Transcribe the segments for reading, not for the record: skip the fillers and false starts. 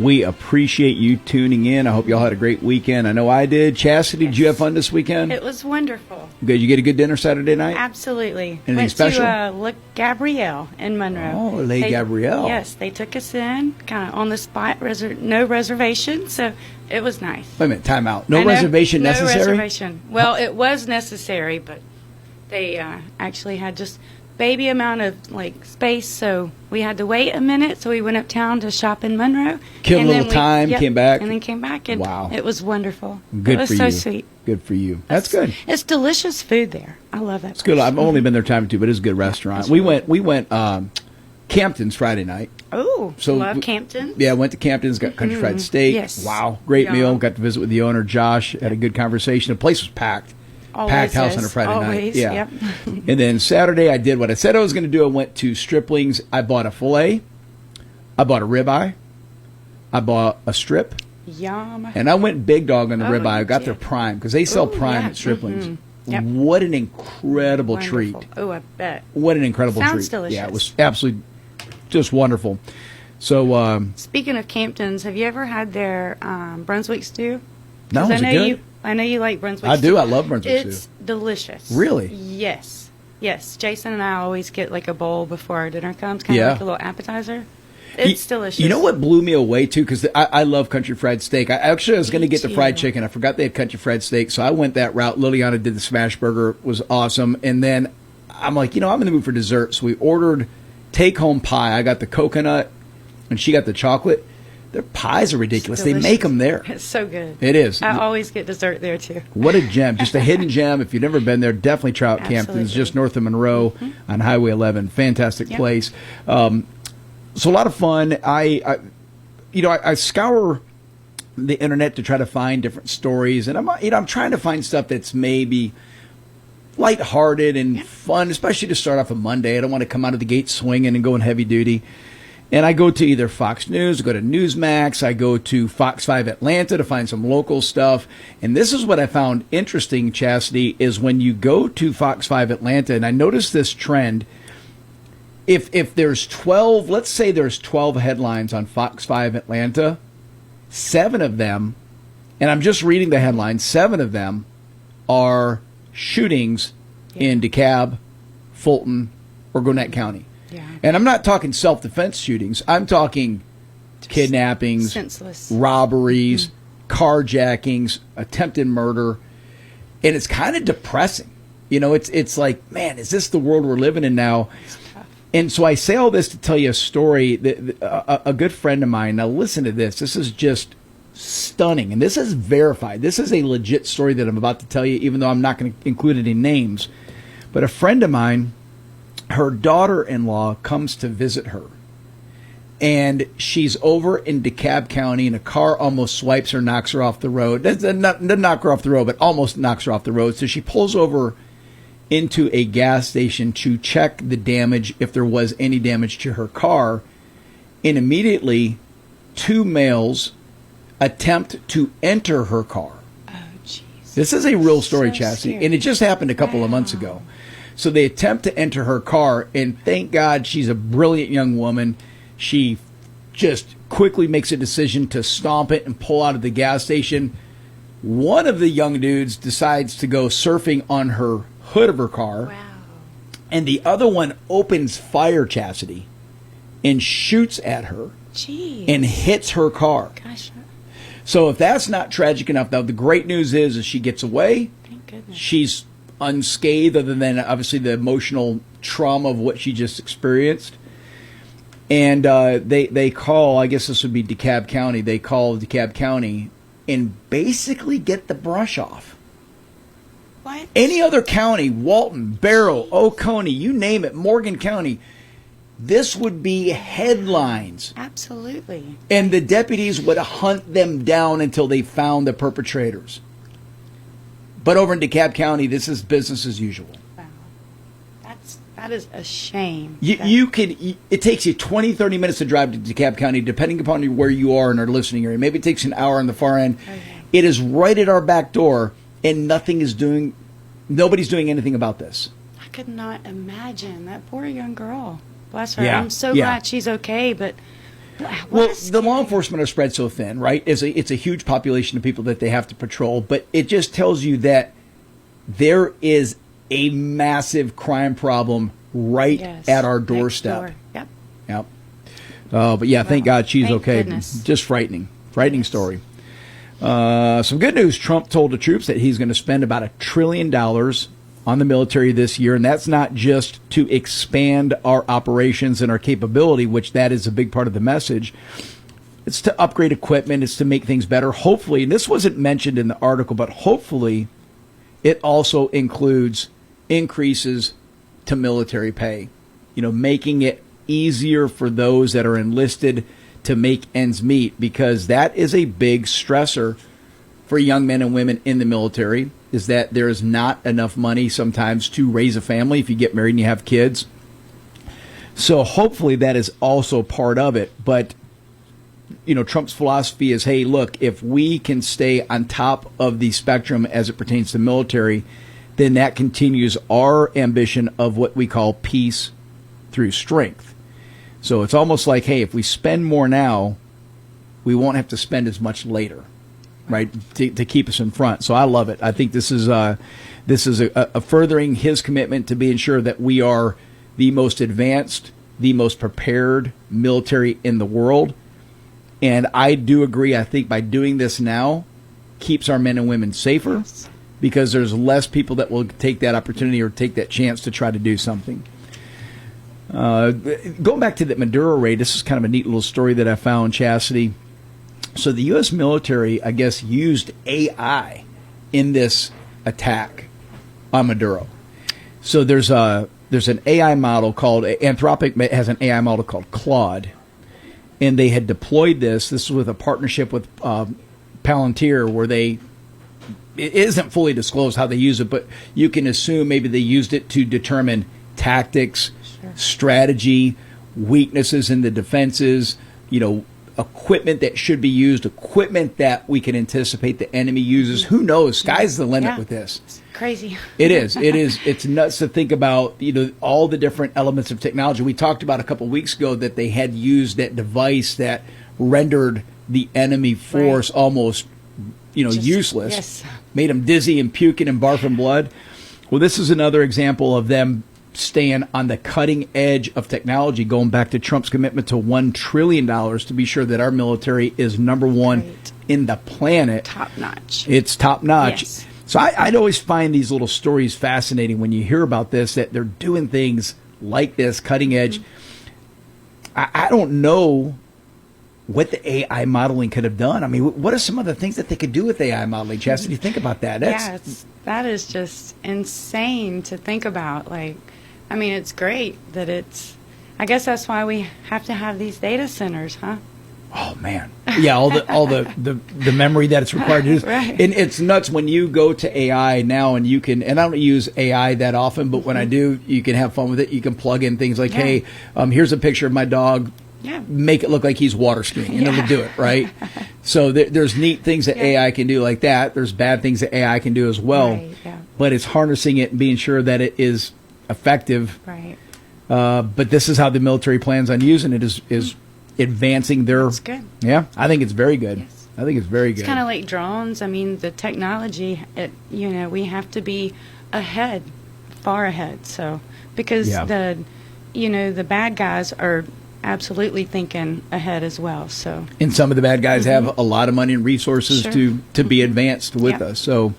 We appreciate you tuning in. I hope y'all had a great weekend. I know I did. Chastity, did you have fun this weekend? It was wonderful. Good. You get a good dinner Saturday night? Absolutely. Anything Went special? to Le Gabrielle in Monroe. Oh, Le Gabrielle. Yes, they took us in, kind of on the spot, no reservation, so it was nice. Wait a minute, time out. No reservation necessary? No reservation. Well, it was necessary, but they actually had just baby amount of space, so we had to wait a minute, so we went uptown to shop in Monroe. Killed a little time, came back. And then came back, and wow. It was wonderful. Good it was for so you. Sweet. Good for you. That's good. It's delicious food there. I love that. It's good. I've only been there a time or two, but it's a good restaurant. We went Campton's Friday night. Oh, so love Campton. Yeah, went to Campton's, got country fried steak. Yes. Wow, great meal. Got to visit with the owner, Josh. Had a good conversation. The place was packed. Always packed house on a Friday night. Yeah. Yep. And then Saturday, I did what I said I was going to do. I went to Stripling's. I bought a filet. I bought a ribeye. I bought a strip. Yum. And I went big dog on the ribeye. I got their prime because they sell prime at Stripling's. Yep. What an incredible treat. Oh, I bet. What an incredible treat. Sounds delicious. Yeah, it was absolutely just wonderful. So, speaking of Campton's, have you ever had their Brunswick stew? No, is it good? I know you like Brunswick stew. I do. I love Brunswick stew. It's delicious. Really? Yes. Yes. Jason and I always get a bowl before our dinner comes, kind of like a little appetizer. It's delicious. You know what blew me away, too? Because I love country fried steak. I was going to get the fried chicken. I forgot they had country fried steak, so I went that route. Liliana did the smash burger. It was awesome. And then I'm like, I'm in the mood for dessert. So we ordered take-home pie. I got the coconut, and she got the chocolate. Their pies are ridiculous. They make them there. It's so good. It is. I always get dessert there, tue. What a gem. Just a hidden gem. If you've never been there, definitely try out Campton's, just north of Monroe on Highway 11. Fantastic place. So a lot of fun. I scour the internet to try to find different stories, and I'm trying to find stuff that's maybe lighthearted and fun, especially to start off a Monday. I don't want to come out of the gate swinging and going heavy duty. And I go to either Fox News, I go to Newsmax, I go to Fox 5 Atlanta to find some local stuff. And this is what I found interesting, Chastity, is when you go to Fox 5 Atlanta, and I noticed this trend. If there's 12, let's say there's 12 headlines on Fox 5 Atlanta, 7 of them, and I'm just reading the headlines, 7 of them are shootings in DeKalb, Fulton, or Gwinnett County. Yeah. And I'm not talking self-defense shootings. I'm talking kidnappings, senseless robberies, carjackings, attempted murder. And it's kind of depressing. It's like, man, is this the world we're living in now? And so I say all this to tell you a story that a good friend of mine, now listen to this. This is just stunning. And this is verified. This is a legit story that I'm about to tell you, even though I'm not going to include any names. But a friend of mine, her daughter-in-law comes to visit her. And she's over in DeKalb County, and a car almost swipes her, knocks her off the road. Doesn't knock her off the road, but almost knocks her off the road. So she pulls over into a gas station to check the damage, if there was any damage to her car. And immediately, 2 males attempt to enter her car. Oh, jeez. This is a real story, Chastity, scary. and it just happened a couple of months ago. So they attempt to enter her car, and thank God she's a brilliant young woman. She just quickly makes a decision to stomp it and pull out of the gas station. One of the young dudes decides to go surfing on her hood of her car. Wow. And the other one opens fire, Chastity, and shoots at her. Jeez. And hits her car. Gosh. So if that's not tragic enough, now the great news is she gets away. Thank goodness. She's unscathed, other than obviously the emotional trauma of what she just experienced. And they call, I guess this would be DeKalb County, they call DeKalb County and basically get the brush off. What? Any other county, Walton, Barrow, Oconee, you name it, Morgan County, this would be headlines. Absolutely. And the deputies would hunt them down until they found the perpetrators. But over in DeKalb County, this is business as usual. Wow. That is a shame. It takes you 20, 30 minutes to drive to DeKalb County, depending upon where you are in our listening area. Maybe it takes an hour on the far end. Okay. It is right at our back door, and nobody's doing anything about this. I could not imagine. That poor young girl. Bless her. Yeah. I'm so glad she's okay, but Well, the law enforcement are spread so thin, right? It's a huge population of people that they have to patrol, but it just tells you that there is a massive crime problem right at our doorstep. Yep. Yep. But yeah, thank God she's thank okay. Goodness. Just frightening story. Some good news. Trump told the troops that he's going to spend about $1 trillion on the military this year, and that's not just to expand our operations and our capability, which that is a big part of the message. It's to upgrade equipment. It's to make things better. Hopefully, and this wasn't mentioned in the article, but hopefully it also includes increases to military pay, making it easier for those that are enlisted to make ends meet, because that is a big stressor for young men and women in the military, is that there is not enough money sometimes to raise a family if you get married and you have kids. So hopefully that is also part of it. But, Trump's philosophy is, hey, look, if we can stay on top of the spectrum as it pertains to military, then that continues our ambition of what we call peace through strength. So it's almost like, hey, if we spend more now, we won't have to spend as much later, right? To keep us in front. So I love it. I think this is a furthering his commitment to being sure that we are the most advanced, the most prepared military in the world. And I do agree. I think by doing this now keeps our men and women safer, yes, because there's less people that will take that opportunity or take that chance to try to do something. Going back to the Maduro raid, this is kind of a neat little story that I found, Chastity. So the U.S. military, I guess, used AI in this attack on Maduro. So there's an AI model called, Anthropic has an AI model called Claude, and they had deployed this. This was with a partnership with Palantir, where it isn't fully disclosed how they use it, but you can assume maybe they used it to determine tactics, strategy, weaknesses in the defenses, equipment that should be used, equipment that we can anticipate the enemy uses. Who knows? Sky's the limit with this. It's crazy. It is. It's nuts to think about, all the different elements of technology. We talked about a couple of weeks ago that they had used that device that rendered the enemy force almost, useless. Yes. Made them dizzy and puking and barfing blood. Well, this is another example of them staying on the cutting edge of technology, going back to Trump's commitment to $1 trillion to be sure that our military is number one in the planet. Top notch. It's top notch. Yes. So I'd always find these little stories fascinating when you hear about this, that they're doing things like this, cutting edge. Mm-hmm. I don't know what the AI modeling could have done. I mean, what are some of the things that they could do with AI modeling? Chastity, think about that. That is just insane to think about. It's great that I guess that's why we have to have these data centers, huh? Oh man, yeah, all the memory that it's required to do. Right. And it's nuts when you go to AI now, and you can. And I don't use AI that often, but when I do, you can have fun with it. You can plug in things like, hey, here's a picture of my dog. Yeah. Make it look like he's water skiing, and it'll do it, right? So there's neat things that AI can do like that. There's bad things that AI can do as well. Right, but it's harnessing it and being sure that it is effective. Right. But this is how the military plans on using it, is advancing their. That's good. Yeah, I think it's very good. Yes. I think it's very good. It's kind of like drones. The technology, we have to be ahead, far ahead. So because the bad guys are absolutely thinking ahead as well. So, and some of the bad guys have a lot of money and resources to be advanced with us. So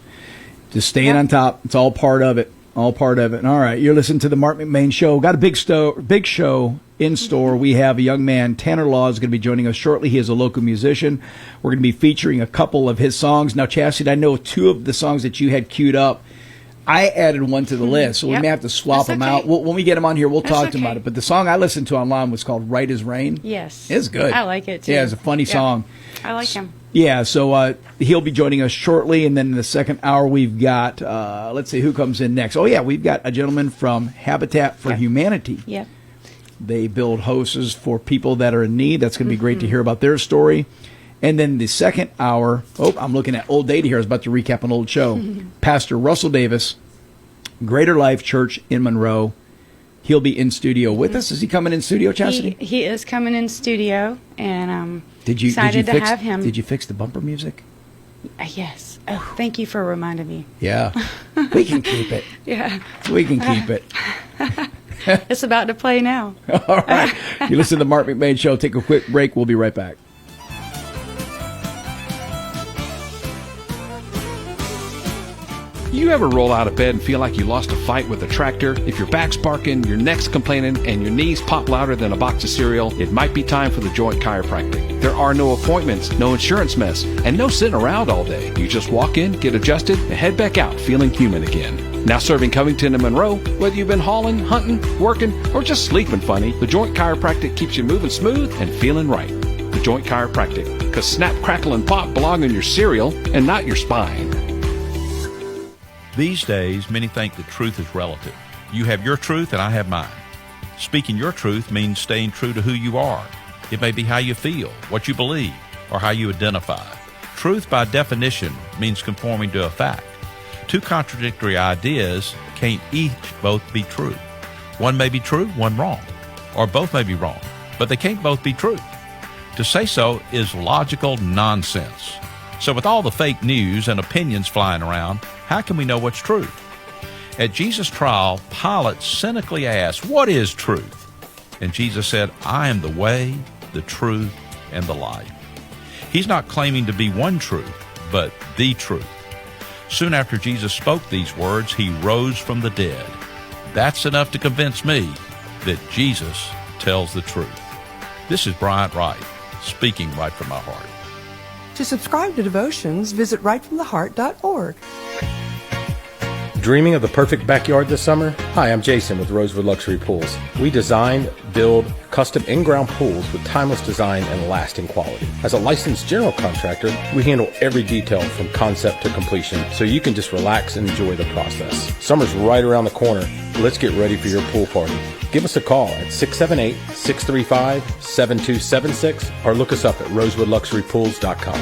just staying on top, it's all part of it. All part of it. All right, you're listening to the Marc McMain Show. Got a big show in store. We have a young man, Tanner Law, is going to be joining us shortly. He is a local musician. We're going to be featuring a couple of his songs. Now, Chastity, I know two of the songs that you had queued up. I added one to the list, so we may have to swap them out. When we get them on here, we'll talk to him about it. But the song I listened to online was called Right as Rain. Yes. It's good. I like it, too. Yeah, it's a funny song. I like him. Yeah, so he'll be joining us shortly, and then in the second hour we've got, let's see, who comes in next? Oh, yeah, we've got a gentleman from Habitat for Humanity. Yep. They build houses for people that are in need. That's going to be great to hear about their story. And then the second hour, I'm looking at old data here. I was about to recap an old show. Pastor Russell Davis, Greater Life Church in Monroe. he'll be in studio with us. Is he coming in studio, Chastity? He is coming in studio, and I'm excited to have him. Did you fix the bumper music? Yes. Oh, thank you for reminding me. Yeah. We can keep it. Yeah. We can keep it. It's about to play now. All right. You listen to the Marc McMain Show. Take a quick break. We'll be right back. You ever roll out of bed and feel like you lost a fight with a tractor? If your back's barking, your neck's complaining, and your knees pop louder than a box of cereal, it might be time for the Joint Chiropractic. There are no appointments, no insurance mess, and no sitting around all day. You just walk in, get adjusted, and head back out feeling human again. Now serving Covington and Monroe, whether you've been hauling, hunting, working, or just sleeping funny, the Joint Chiropractic keeps you moving smooth and feeling right. The Joint Chiropractic, because snap, crackle, and pop belong in your cereal and not your spine. These days, many think that truth is relative. You have your truth and I have mine. Speaking your truth means staying true to who you are. It may be how you feel, what you believe, or how you identify. Truth, by definition, means conforming to a fact. Two contradictory ideas can't each both be true. One may be true, one wrong. Or both may be wrong, but they can't both be true. To say so is logical nonsense. So with all the fake news and opinions flying around, how can we know what's true? At Jesus' trial, Pilate cynically asked, "What is truth?" And Jesus said, "I am the way, the truth, and the life." He's not claiming to be one truth, but the truth. Soon after Jesus spoke these words, he rose from the dead. That's enough to convince me that Jesus tells the truth. This is Bryant Wright, speaking right from my heart. To subscribe to Devotions, visit rightfromtheheart.org. Dreaming of the perfect backyard this summer? Hi, I'm Jason with Rosewood Luxury Pools. We design, build custom in-ground pools with timeless design and lasting quality. As a licensed general contractor, we handle every detail from concept to completion, so you can just relax and enjoy the process. Summer's right around the corner. Let's get ready for your pool party. Give us a call at 678-635-7276 or look us up at rosewoodluxurypools.com.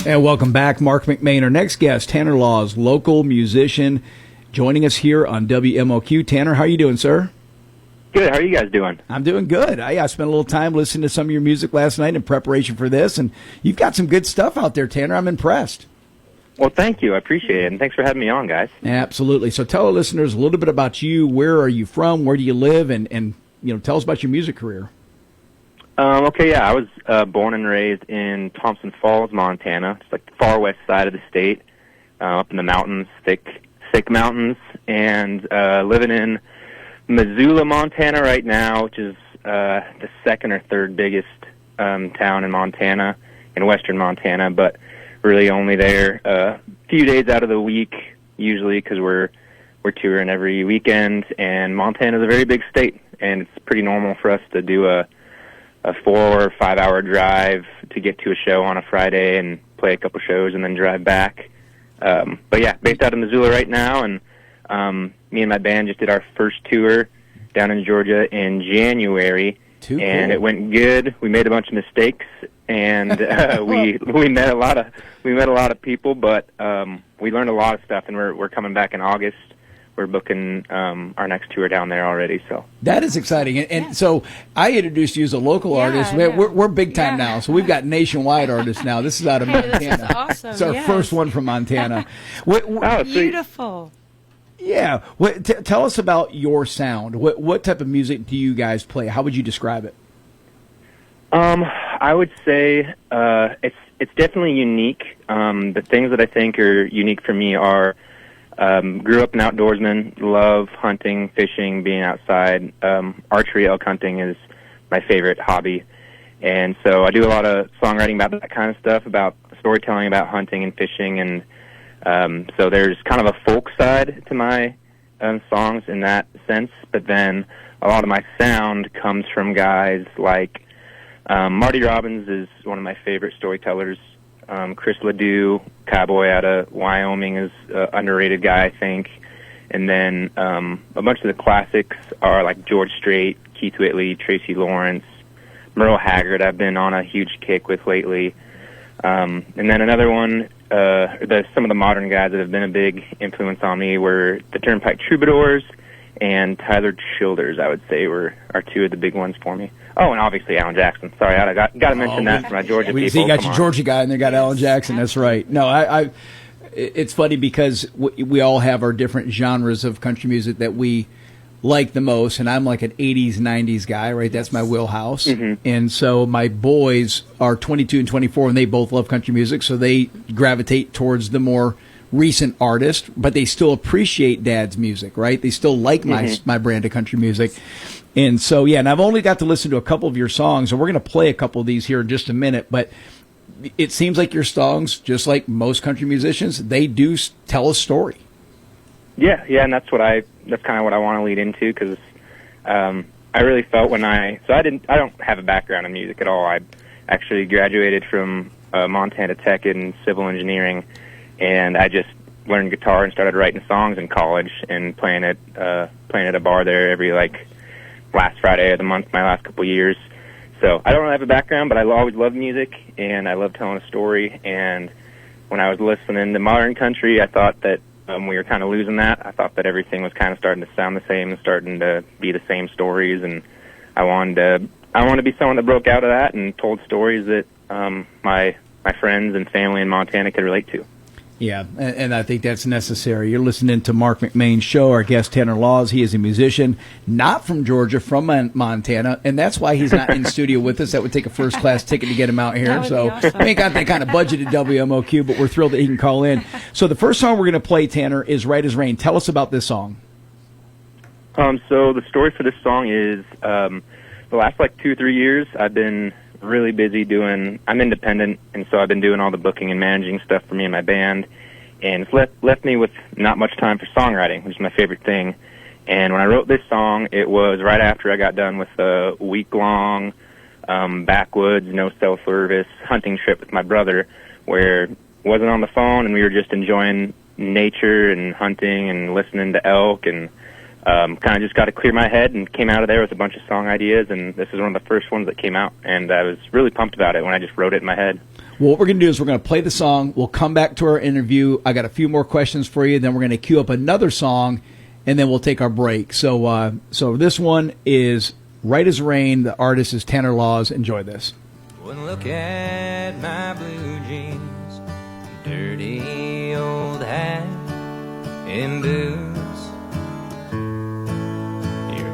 And welcome back, Marc McMain. Our next guest, Tanner Laws, local musician, joining us here on WMOQ. Tanner, how are you doing, sir? Good. How are you guys doing? I'm doing good. I spent a little time listening to some of your music last night in preparation for this, and you've got some good stuff out there, Tanner. I'm impressed. Well, thank you. I appreciate it, and thanks for having me on, guys. Absolutely. So tell our listeners a little bit about you. Where are you from? Where do you live? And tell us about your music career. Okay, yeah, I was born and raised in Thompson Falls, Montana. It's like the far west side of the state, up in the mountains, thick mountains, and living in Missoula, Montana right now, which is the second or third biggest town in Montana, in western Montana, but really only there a few days out of the week, usually, because we're touring every weekend, and Montana's a very big state, and it's pretty normal for us to do a 4 or 5 hour drive to get to a show on a Friday and play a couple shows and then drive back. But yeah, based out of Missoula right now, and me and my band just did our first tour down in Georgia in January, and it went good. We made a bunch of mistakes, and we met a lot of people, but we learned a lot of stuff, and we're coming back in August. We're booking our next tour down there already. So that is exciting. And so I introduced you as a local artist. We're big time now, so we've got nationwide artists now. This is out of Montana. This is awesome. It's our first one from Montana. Beautiful. Yeah. Tell us about your sound. What type of music do you guys play? How would you describe it? I would say it's definitely unique. The things that I think are unique for me are grew up an outdoorsman, love hunting, fishing, being outside. Archery, elk hunting is my favorite hobby. And so I do a lot of songwriting about that kind of stuff, about storytelling about hunting and fishing. And so there's kind of a folk side to my songs in that sense. But then a lot of my sound comes from guys like Marty Robbins is one of my favorite storytellers. Chris Ledoux, cowboy out of Wyoming, is an underrated guy, I think. And then a bunch of the classics are like George Strait, Keith Whitley, Tracy Lawrence, Merle Haggard I've been on a huge kick with lately. And then another one, some of the modern guys that have been a big influence on me were the Turnpike Troubadours and Tyler Childers, I would say, are two of the big ones for me. Oh, and obviously Alan Jackson. Sorry, I got to mention that for my Georgia people. So you got your Georgia guy, and they got Alan Jackson. That's right. No, it's funny because we all have our different genres of country music that we like the most, and I'm like an 80s, 90s guy, right? That's my wheelhouse. Mm-hmm. And so my boys are 22 and 24, and they both love country music, so they gravitate towards the more recent artist, but they still appreciate Dad's music, right? They still like my brand of country music. And so, yeah, and I've only got to listen to a couple of your songs, and we're going to play a couple of these here in just a minute, but it seems like your songs, just like most country musicians, they do tell a story. Yeah, and that's kind of what I want to lead into, because I really felt I don't have a background in music at all. I actually graduated from Montana Tech in civil engineering, and I just learned guitar and started writing songs in college and playing at a bar there every last Friday of the month, my last couple years. So I don't really have a background, but I always loved music, and I love telling a story. And when I was listening to modern country, I thought that we were kind of losing that. I thought that everything was kind of starting to sound the same and starting to be the same stories, and I wanted to be someone that broke out of that and told stories that my friends and family in Montana could relate to. Yeah, and I think that's necessary. You're listening to Marc McMain's show. Our guest, Tanner Laws, he is a musician, not from Georgia, from Montana, and that's why he's not in studio with us. That would take a first-class ticket to get him out here. So awesome. We ain't got that kind of budget at WMOQ, but we're thrilled that he can call in. So the first song we're going to play, Tanner, is Right as Rain. Tell us about this song. So the story for this song is the last 2 or 3 years I've been really busy I'm independent, and so I've been doing all the booking and managing stuff for me and my band, and it's left me with not much time for songwriting, which is my favorite thing. And when I wrote this song, it was right after I got done with a week-long backwoods, no cell service hunting trip with my brother, where wasn't on the phone, and we were just enjoying nature and hunting and listening to elk, and kind of just got to clear my head, and came out of there with a bunch of song ideas, and this is one of the first ones that came out, and I was really pumped about it when I just wrote it in my head. Well, what we're going to do is we're going to play the song. We'll come back to our interview. I got a few more questions for you. Then we're going to cue up another song, and then we'll take our break. So this one is Right as Rain. The artist is Tanner Laws. Enjoy this. Well, look at my blue jeans, dirty old hat, and boots.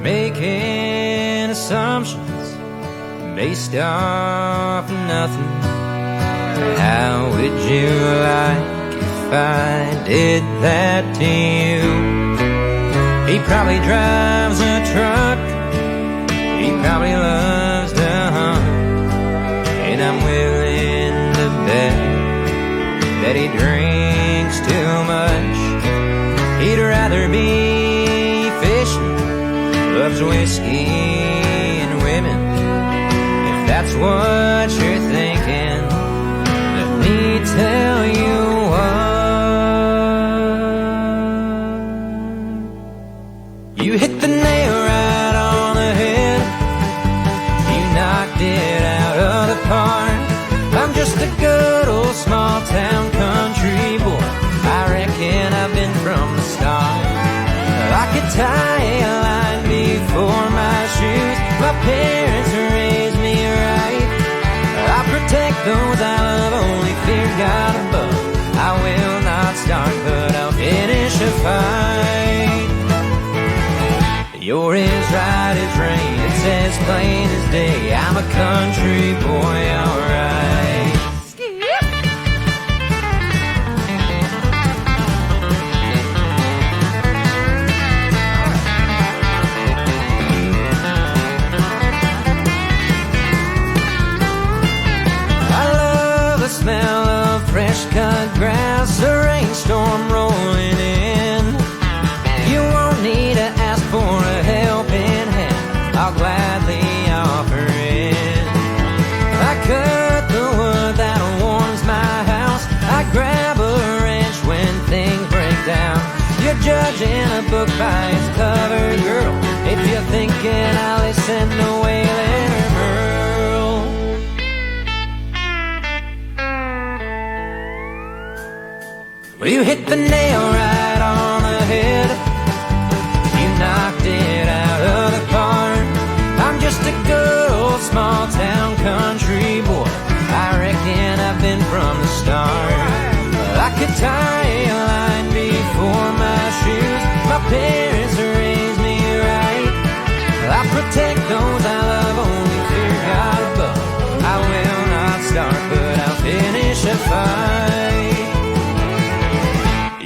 Making assumptions based off nothing. How would you like if I did that to you? He probably drives a truck, he probably loves to hunt, and I'm willing to bet that he drinks too much. He'd rather be fishing, loves whiskey and women. If that's what you're thinking, let me tell you what. You hit the nail right on the head. You knocked it out of the park. I'm just a good old small town country boy. I reckon I've been from the start. I could tie a line before my shoes. My parents raised me right. I protect those I love, only fear God above. I will not start, but I'll finish a fight. You're as right as rain, it's as plain as day. I'm a country boy, alright. The smell of fresh cut grass, a rainstorm rolling in. You won't need to ask for a helping hand, I'll gladly offer it. I cut the wood that warms my house, I grab a wrench when things break down. You're judging a book by its cover, girl, if you're thinking I'll listen to Waylon or Merle. Well, you hit the nail right on the head. You knocked it out of the park. I'm just a good old small town country boy. I reckon I've been from the start. I could tie a line before my shoes. My parents raised me right. I protect those I love, only fear God above. I will not start, but I'll finish a fight.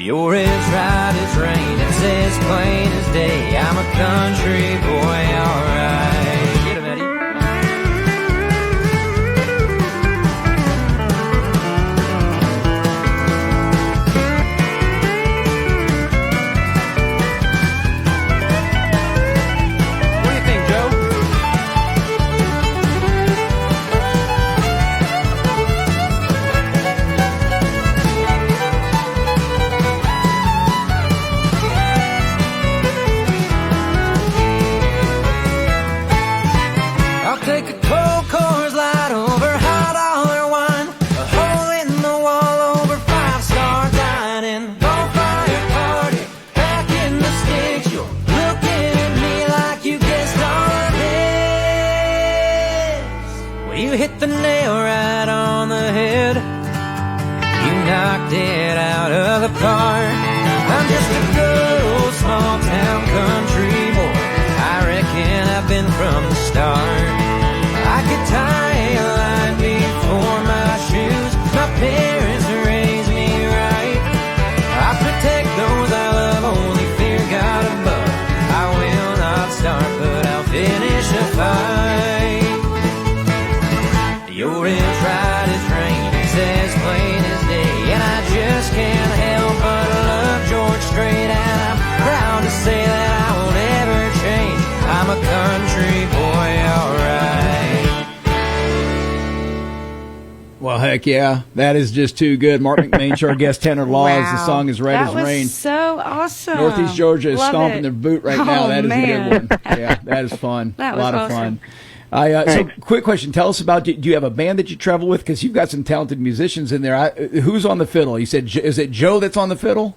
You're as right as rain, it's as plain as day. I'm a country boy, alright. Get 'em, Eddie. What do you think, Joe? I'll take a cold Coors Light over $100 wine, a hole in the wall over 5-star dining, bonfire party, back in the sticks. You're looking at me like you guessed all of this. Well, you hit the nail right on the head. You knocked it out of the park. I'm just a good old small town country boy. I reckon I've been from the start. I could tie a line before my shoes. My parents raised me right. I protect those I love, only fear God above. I will not start, but I'll finish a fight. You're as right as rain, it's as plain as day. And I just can't help but love George Strait. And I'm proud to say that I won't ever change. I'm a country boy, alright. Well, heck yeah. That is just too good. Marc McMain, our guest tenor Laws. Wow. The song is Red as Rain. That was so awesome. Northeast Georgia is Love stomping it. their boot right Oh, now. That is man. a good one. Yeah, that is fun. That a was lot of awesome. fun. So, quick question. Tell us about, do you have a band that you travel with? Because you've got some talented musicians in there. Who's on the fiddle? You said, is it Joe that's on the fiddle?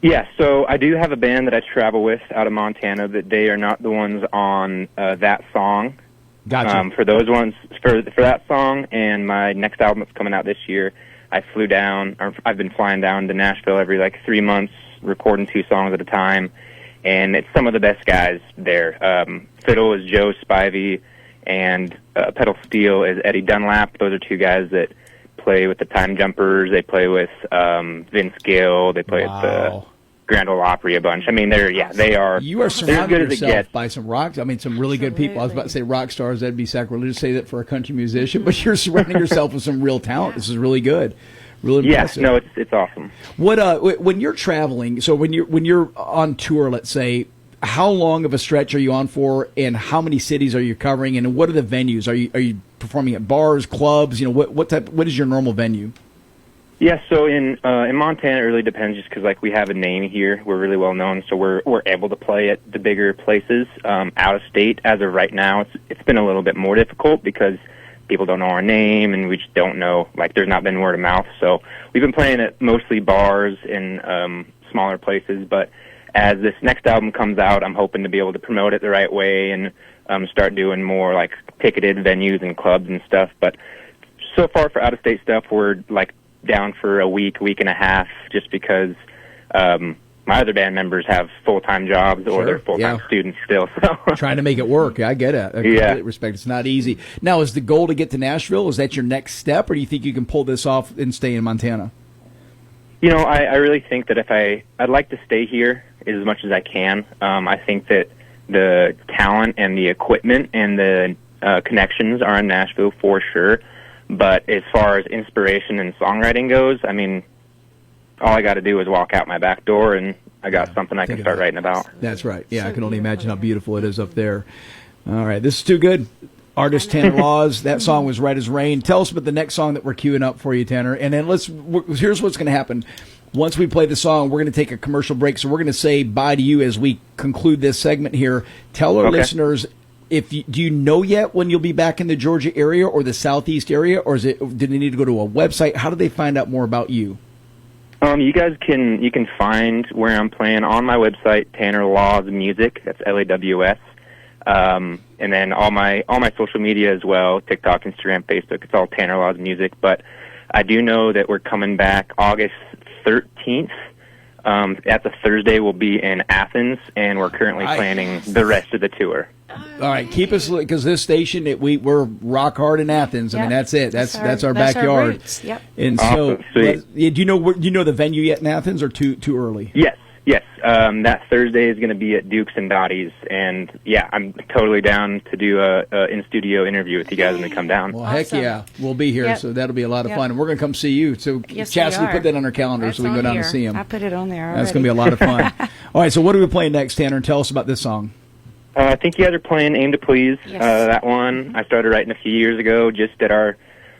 Yeah, so I do have a band that I travel with out of Montana, but they are not the ones on that song. Gotcha. For those ones, for that song and my next album that's coming out this year, I flew down, or I've been flying down to Nashville every 3 months, recording 2 songs at a time, and it's some of the best guys there. Fiddle is Joe Spivey, and pedal steel is Eddie Dunlap. Those are 2 guys that play with the Time Jumpers. They play with Vince Gill. They play with the Grand Ole Opry a bunch. I mean, they are. You are surrounding good as it yourself gets. by some some really good people. I was about to say rock stars. That'd be sacrilegious to say that for a country musician, but you're surrounding yourself with some real talent. This is really good. Really impressive. Yeah, no, it's awesome. What when you're traveling? So when you're on tour, let's say, how long of a stretch are you on for, and how many cities are you covering, and what are the venues? Are you performing at bars, clubs? What is your normal venue? Yeah, so in Montana, it really depends, just because we have a name here. We're really well known, so we're able to play at the bigger places. Out of state, as of right now, it's been a little bit more difficult because people don't know our name, and we just don't know. There's not been word of mouth, so we've been playing at mostly bars and smaller places. But as this next album comes out, I'm hoping to be able to promote it the right way and start doing more ticketed venues and clubs and stuff. But so far for out of state stuff, we're down for a week and a half, just because my other band members have full-time jobs or they're full-time students still. So trying to make it work. I get it. I completely respect. It's not easy. Now, is the goal to get to Nashville? Is that your next step, or do you think you can pull this off and stay in Montana? I really think that I'd like to stay here as much as I can. I think that the talent and the equipment and the connections are in Nashville for sure. But as far as inspiration and songwriting goes, I mean, all I got to do is walk out my back door, and I got something I can start writing about. That's right. Yeah, I can only imagine how beautiful it is up there. All right, this is too good. Artist Tanner Laws. That song was Red as Rain. Tell us about the next song that we're queuing up for you, Tanner. And then here's what's going to happen. Once we play the song, we're going to take a commercial break. So we're going to say bye to you as we conclude this segment here. Tell our listeners, do you know yet when you'll be back in the Georgia area or the Southeast area, or do they need to go to a website? How do they find out more about you? You guys you can find where I'm playing on my website, Tanner Laws Music. That's LAWS. And then all my social media as well, TikTok, Instagram, Facebook. It's all Tanner Laws Music. But I do know that we're coming back August 13th. That's a Thursday. We'll be in Athens, and we're currently planning the rest of the tour. All right, keep us, because this station we're rock hard in Athens. I mean, that's it. That's our backyard. Our roots. Yep. And awesome. so, do you know the venue yet in Athens, or too early? Yes. That Thursday is going to be at Duke's and Dottie's, and I'm totally down to do a in-studio interview with you guys when we come down. Well, heck yeah, we'll be here, so that'll be a lot of fun, and we're going to come see you. So, yes, Chastity, put that on our calendar so we can go down and see him. I put it on there already. That's going to be a lot of fun. All right, so what are we playing next, Tanner? And tell us about this song. I think you guys are playing "Aim to Please." Yes. That one I started writing a few years ago, just at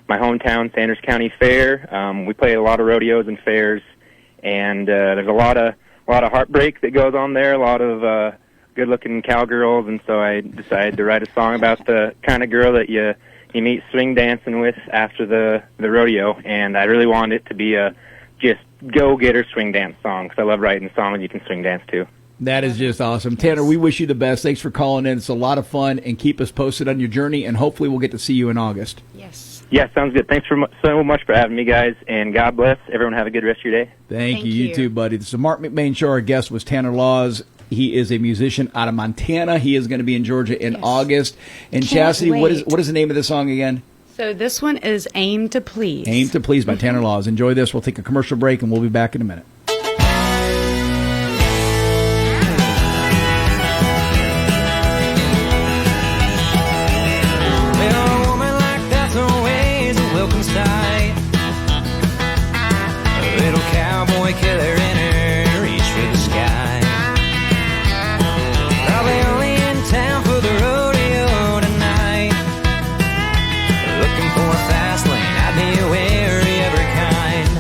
my hometown, Sanders County Fair. We play a lot of rodeos and fairs, and there's a lot of heartbreak that goes on there, a lot of good-looking cowgirls, and so I decided to write a song about the kind of girl that you meet swing dancing with after the rodeo, and I really wanted it to be a just go-getter swing dance song, because I love writing songs you can swing dance to. That is just awesome. Tanner, we wish you the best. Thanks for calling in. It's a lot of fun, and keep us posted on your journey, and hopefully we'll get to see you in August. Yes. Yeah, sounds good. Thanks so much for having me, guys, and God bless. Everyone have a good rest of your day. Thank you. You too, buddy. This is the Marc McMain Show. Our guest was Tanner Laws. He is a musician out of Montana. He is going to be in Georgia in August. And Chastity, what is the name of the song again? So this one is Aim to Please. Aim to Please by Tanner Laws. Enjoy this. We'll take a commercial break, and we'll be back in a minute. Killer in her, reach for the sky. Probably only in town for the rodeo tonight. Looking for a fast lane, I'd be wary of her kind.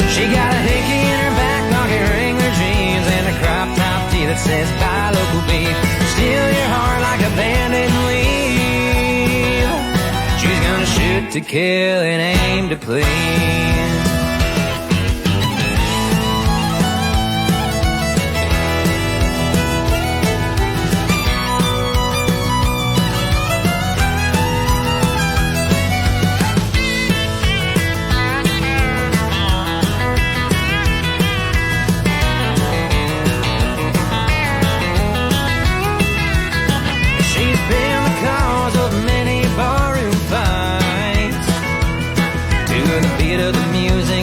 She got a hickey in her back pocket, Wrangler jeans, and a crop top tee that says buy local beef. Steal your heart like a bandit and leave. She's gonna shoot to kill and aim to please.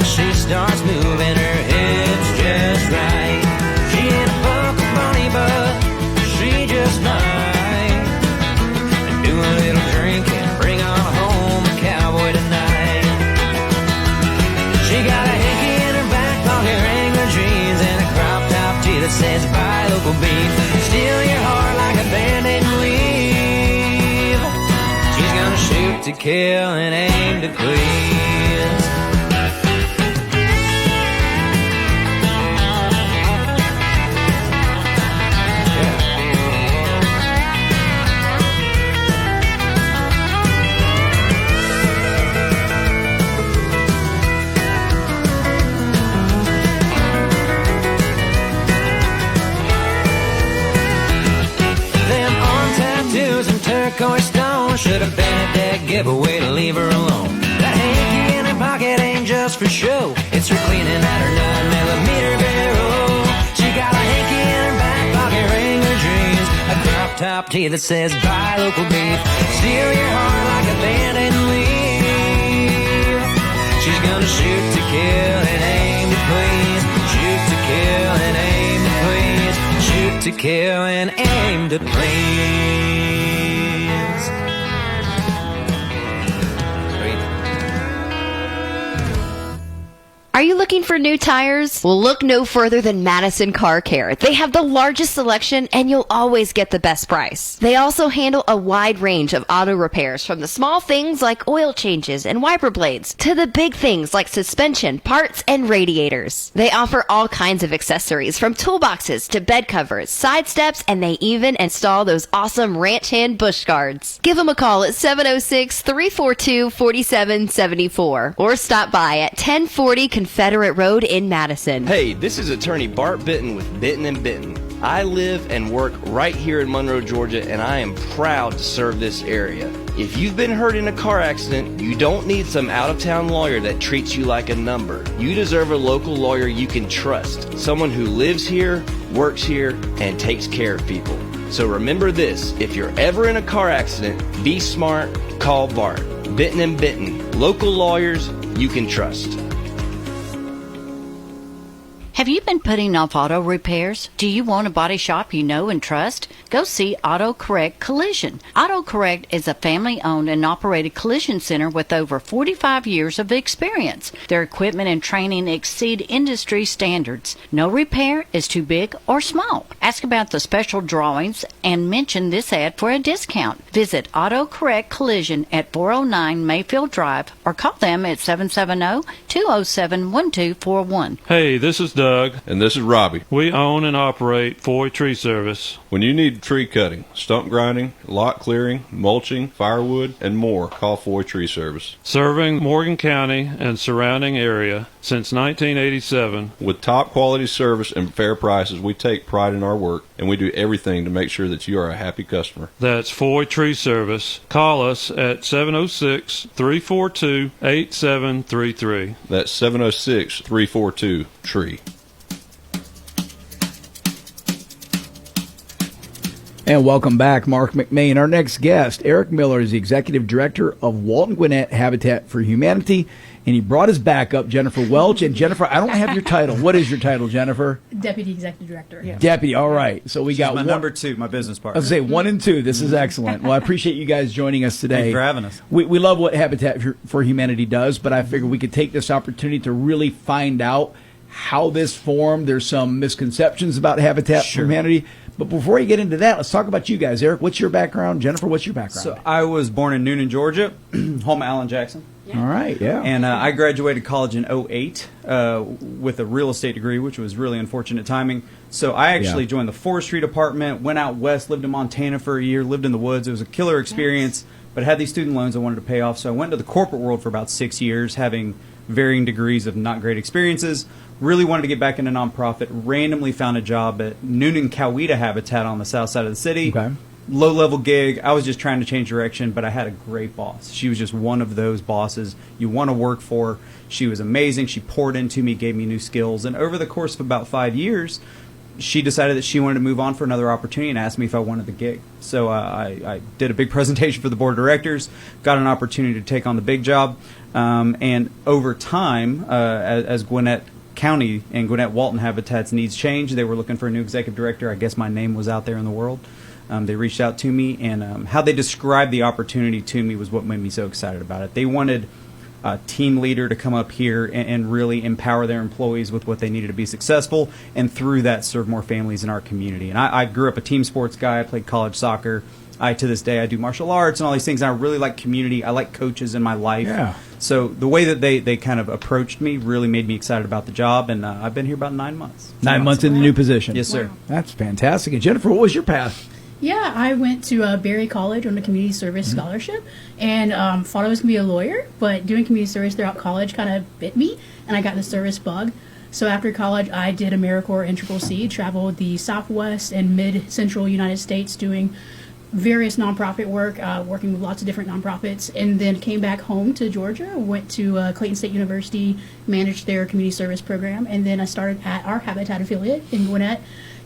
She starts moving her hips just right. She ain't a buckle bunny, but she just might. And do a little drinking, bring on home a cowboy tonight. She got a hickey in her back pocket, Wrangler jeans, and a crop top tee that says buy local beef. Steal your heart like a bandit and leave. She's gonna shoot to kill and aim to please. Turquoise stone should have been a dead giveaway to leave her alone. That hanky in her pocket ain't just for show. It's for cleaning out her 9mm barrel. She got a hanky in her back pocket, Wrangler jeans, a crop top tee that says buy local beef. Steal your heart like a bandit and leave. She's gonna shoot to kill and aim to please. Shoot to kill and aim to please. Shoot to kill and aim to please. Are you looking for new tires? Well, look no further than Madison Car Care. They have the largest selection and you'll always get the best price. They also handle a wide range of auto repairs, from the small things like oil changes and wiper blades to the big things like suspension, parts, and radiators. They offer all kinds of accessories, from toolboxes to bed covers, side steps, and they even install those awesome ranch hand bush guards. Give them a call at 706-342-4774 or stop by at 1040 Confederate Road in Madison. Hey, this is attorney Bart Bitton with Bitton & Bitton. I live and work right here in Monroe, Georgia, and I am proud to serve this area. If you've been hurt in a car accident, you don't need some out-of-town lawyer that treats you like a number. You deserve a local lawyer you can trust, someone who lives here, works here, and takes care of people. So remember this: if you're ever in a car accident, be smart, call Bart. Bitton & Bitton, local lawyers you can trust. Have you been putting off auto repairs? Do you want a body shop you know and trust? Go see Auto Correct Collision. Auto Correct is a family-owned and operated collision center with over 45 years of experience. Their equipment and training exceed industry standards. No repair is too big or small. Ask about the special drawings and mention this ad for a discount. Visit Auto Correct Collision at 409 Mayfield Drive or call them at 770-207-1241. Hey, this is Doug. And this is Robbie. We own and operate Foy Tree Service. When you need tree cutting, stump grinding, lot clearing, mulching, firewood, and more, call Foy Tree Service. Serving Morgan County and surrounding area since 1987. With top quality service and fair prices, we take pride in our work, and we do everything to make sure that you are a happy customer. That's Foy Tree Service. Call us at 706-342-8733. That's 706-342-TREE. And welcome back, Marc McMain. Our next guest, Eric Miller, is the Executive Director of Walton Gwinnett Habitat for Humanity, and he brought his backup, Jennifer Welch. And Jennifer, I don't have your title. What is your title, Jennifer? Deputy Executive Director. Yeah. Deputy, all right. So we got my number two, my business partner. I was going to say 1 and 2. This is excellent. Well, I appreciate you guys joining us today. Thanks for having us. We love what Habitat for Humanity does, but I figured we could take this opportunity to really find out how this formed. There's some misconceptions about Habitat for Humanity. But before you get into that, let's talk about you guys. Eric, what's your background? Jennifer, what's your background? So I was born in Noonan, Georgia, home of Alan Jackson. Yeah. All right, yeah. And I graduated college in 2008 with a real estate degree, which was really unfortunate timing. So I actually joined the forestry department, went out west, lived in Montana for a year, lived in the woods. It was a killer experience, but I had these student loans I wanted to pay off. So I went to the corporate world for about 6 years, having varying degrees of not great experiences. Really wanted to get back into nonprofit. Randomly found a job at Noonan Coweta Habitat on the south side of the city. Okay. Low-level gig. I was just trying to change direction, but I had a great boss. She was just one of those bosses you want to work for. She was amazing. She poured into me, gave me new skills. And over the course of about 5 years, she decided that she wanted to move on for another opportunity and asked me if I wanted the gig. So I did a big presentation for the board of directors, got an opportunity to take on the big job. And over time, as Gwinnett County and Gwinnett Walton Habitat's needs changed, they were looking for a new executive director. I guess my name was out there in the world. They reached out to me, and how they described the opportunity to me was what made me so excited about it. They wanted a team leader to come up here and really empower their employees with what they needed to be successful, and through that serve more families in our community. And I grew up a team sports guy. I played college soccer. To this day, I do martial arts and all these things. And I really like community. I like coaches in my life. Yeah. So the way that they kind of approached me really made me excited about the job, and I've been here about 9 months. 9 months in the new position. Yes, sir. Wow. That's fantastic. And Jennifer, what was your path? Yeah, I went to Berry College on a community service scholarship, and thought I was going to be a lawyer, but doing community service throughout college kind of bit me, and I got the service bug. So after college, I did AmeriCorps and Triple C, traveled the Southwest and Mid-Central United States doing various nonprofit work, working with lots of different nonprofits, and then came back home to Georgia, went to Clayton State University, managed their community service program, and then I started at our Habitat affiliate in Gwinnett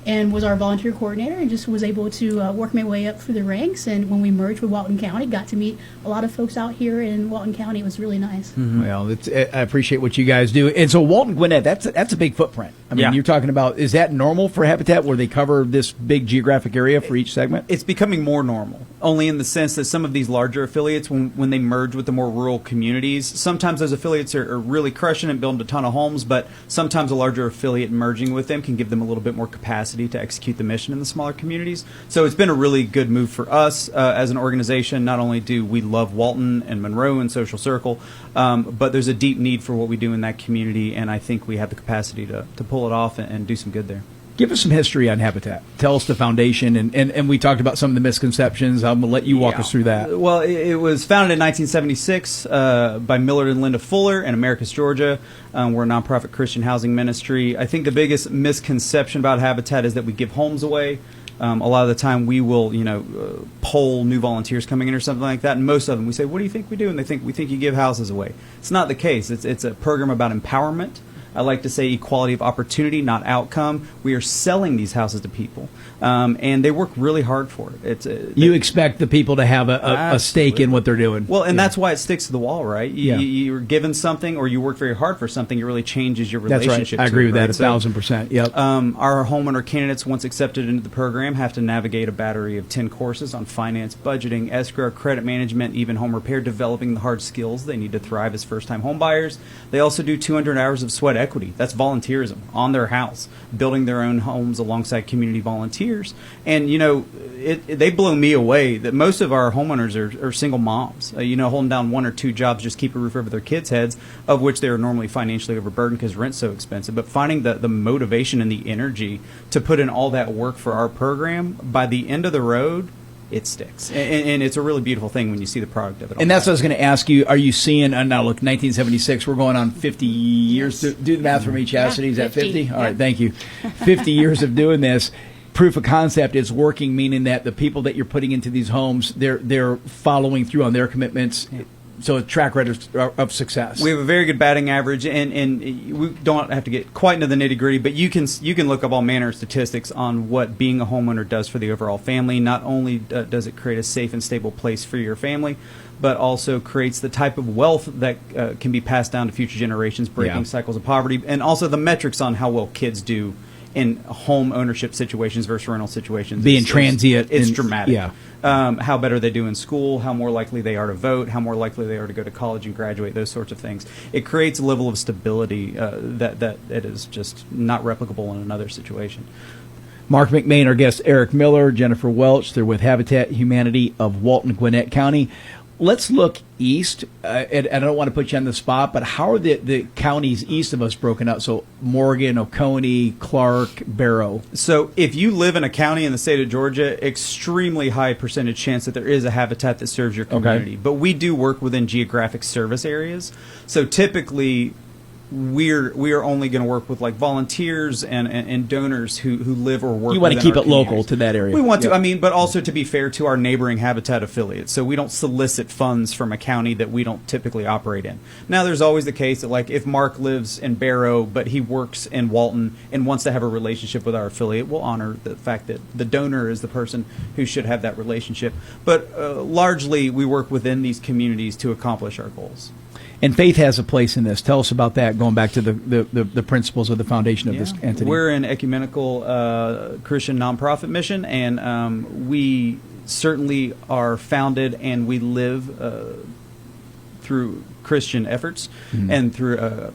and was our volunteer coordinator, and just was able to work my way up through the ranks. And when we merged with Walton County, got to meet a lot of folks out here in Walton County. It was really nice. Mm-hmm. Well, I appreciate what you guys do. And so Walton Gwinnett, that's a big footprint. I mean, you're talking about, is that normal for Habitat where they cover this big geographic area for each segment? It's becoming more normal, only in the sense that some of these larger affiliates, when they merge with the more rural communities, sometimes those affiliates are really crushing and building a ton of homes, but sometimes a larger affiliate merging with them can give them a little bit more capacity to execute the mission in the smaller communities. So it's been a really good move for us as an organization. Not only do we love Walton and Monroe and Social Circle, but there's a deep need for what we do in that community, and I think we have the capacity to pull it off and do some good there. Give us some history on Habitat. Tell us the foundation, and we talked about some of the misconceptions. I'm going to let you walk us through that. Well, it was founded in 1976 by Millard and Linda Fuller in Americus, Georgia. We're a nonprofit Christian housing ministry. I think the biggest misconception about Habitat is that we give homes away. A lot of the time we will, poll new volunteers coming in or something like that, and most of them we say, "What do you think we do?" And they think we think you give houses away. It's not the case. It's a program about empowerment. I like to say equality of opportunity, not outcome. We are selling these houses to people, and they work really hard for it. You expect the people to have a stake in what they're doing. Well, and that's why it sticks to the wall, right? You're given something, or you work very hard for something, it really changes your relationship. That's right. I agree with that 1,000%. Yep. Our homeowner candidates, once accepted into the program, have to navigate a battery of 10 courses on finance, budgeting, escrow, credit management, even home repair, developing the hard skills they need to thrive as first-time home buyers. They also do 200 hours of sweat equity. That's volunteerism on their house, building their own homes alongside community volunteers. And, they blow me away that most of our homeowners are single moms, holding down one or two jobs just keep a roof over their kids' heads, of which they are normally financially overburdened because rent's so expensive. But finding the motivation and the energy to put in all that work for our program, by the end of the road, it sticks. And it's a really beautiful thing when you see the product of it. And that's what I was going to ask you. Are you seeing, now look, 1976, we're going on 50 years. Do the math for me, Chastity. Is that 50? All right, thank you. 50 years of doing this. Proof of concept is working, meaning that the people that you're putting into these homes, they're following through on their commitments. So a track record of success. We have a very good batting average, and we don't have to get quite into the nitty-gritty, but you can look up all manner of statistics on what being a homeowner does for the overall family. Not only does it create a safe and stable place for your family, but also creates the type of wealth that can be passed down to future generations, breaking cycles of poverty, and also the metrics on how well kids do in home ownership situations versus rental situations. Being transient. It's dramatic. Yeah. How better they do in school, how more likely they are to vote, how more likely they are to go to college and graduate, those sorts of things. It creates a level of stability that it is just not replicable in another situation. Marc McMain, our guest, Eric Miller, Jennifer Welch. They're with Habitat Humanity of Walton, Gwinnett County. Let's look east, and I don't want to put you on the spot, but how are the counties east of us broken up? So Morgan, Oconee, Clark, Barrow. So if you live in a county in the state of Georgia, extremely high percentage chance that there is a Habitat that serves your community. Okay. But we do work within geographic service areas. So typically we are only going to work with like volunteers and donors who live or work. You want to keep it local to that area. We want to, but also to be fair to our neighboring Habitat affiliates. So we don't solicit funds from a county that we don't typically operate in. Now, there's always the case that like if Mark lives in Barrow but he works in Walton and wants to have a relationship with our affiliate, we'll honor the fact that the donor is the person who should have that relationship. But largely, we work within these communities to accomplish our goals. And faith has a place in this. Tell us about that, going back to the principles of the foundation of this entity. We're an ecumenical Christian nonprofit mission, and we certainly are founded and we live through Christian efforts and through a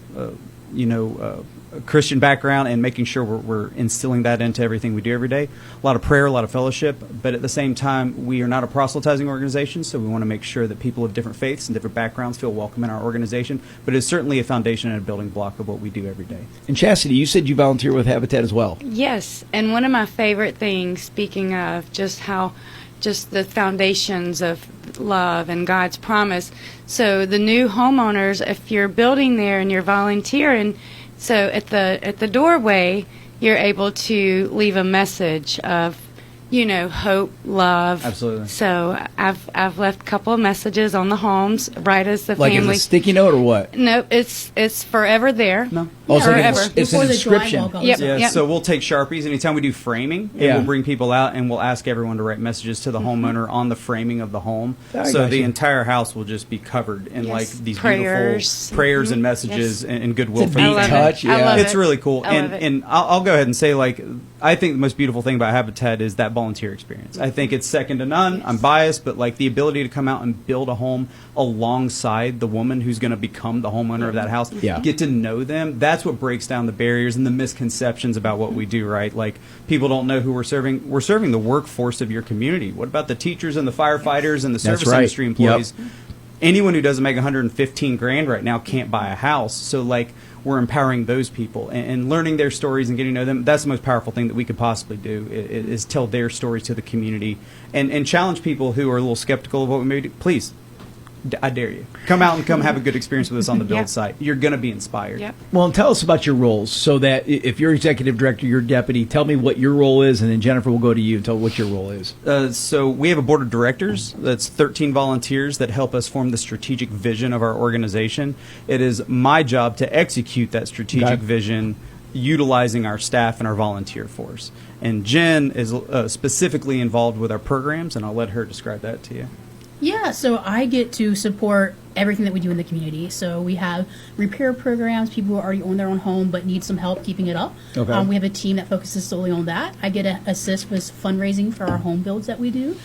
Christian background and making sure we're instilling that into everything we do every day. A lot of prayer, a lot of fellowship, but at the same time, we are not a proselytizing organization, so we want to make sure that people of different faiths and different backgrounds feel welcome in our organization, but it's certainly a foundation and a building block of what we do every day. And Chastity, you said you volunteer with Habitat as well. Yes, and one of my favorite things, speaking of just the foundations of love and God's promise, so the new homeowners, if you're building there and you're volunteering, so at the doorway, you're able to leave a message of, hope, love. Absolutely. So I've left a couple of messages on the homes right as the Like family. as a sticky note or what? Nope, it's forever there. No. Oh, so forever. it's an inscription. Yep. So we'll take Sharpies anytime we do framing, and we'll bring people out and we'll ask everyone to write messages to the homeowner on the framing of the home. So the entire house will just be covered in like these beautiful prayers and messages and goodwill It's a for neat the touch. family. Yeah, it's really cool. I love it. And I'll go ahead and say, like, I think the most beautiful thing about Habitat is that volunteer experience. I think it's second to none. I'm biased, but like the ability to come out and build a home alongside the woman who's going to become the homeowner of that house, get to know them. That's what breaks down the barriers and the misconceptions about what we do, right? Like, people don't know who we're serving. We're serving the workforce of your community. What about the teachers and the firefighters and the service industry employees? Anyone who doesn't make 115 grand right now can't buy a house. So like, we're empowering those people and learning their stories and getting to know them. That's the most powerful thing that we could possibly do is tell their stories to the community and challenge people who are a little skeptical of what we may do. Please, I dare you. Come out and come have a good experience with us on the build site. You're going to be inspired. Well, and tell us about your roles so that if you're executive director, you're deputy, tell me what your role is, and then Jennifer will go to you and tell what your role is. So we have a board of directors. That's 13 volunteers that help us form the strategic vision of our organization. It is my job to execute that strategic vision utilizing our staff and our volunteer force. And Jen is specifically involved with our programs, and I'll let her describe that to you. Yeah, so I get to support everything that we do in the community. So we have repair programs, people who already own their own home but need some help keeping it up. Okay. We have a team that focuses solely on that. I get to assist with fundraising for our home builds that we do,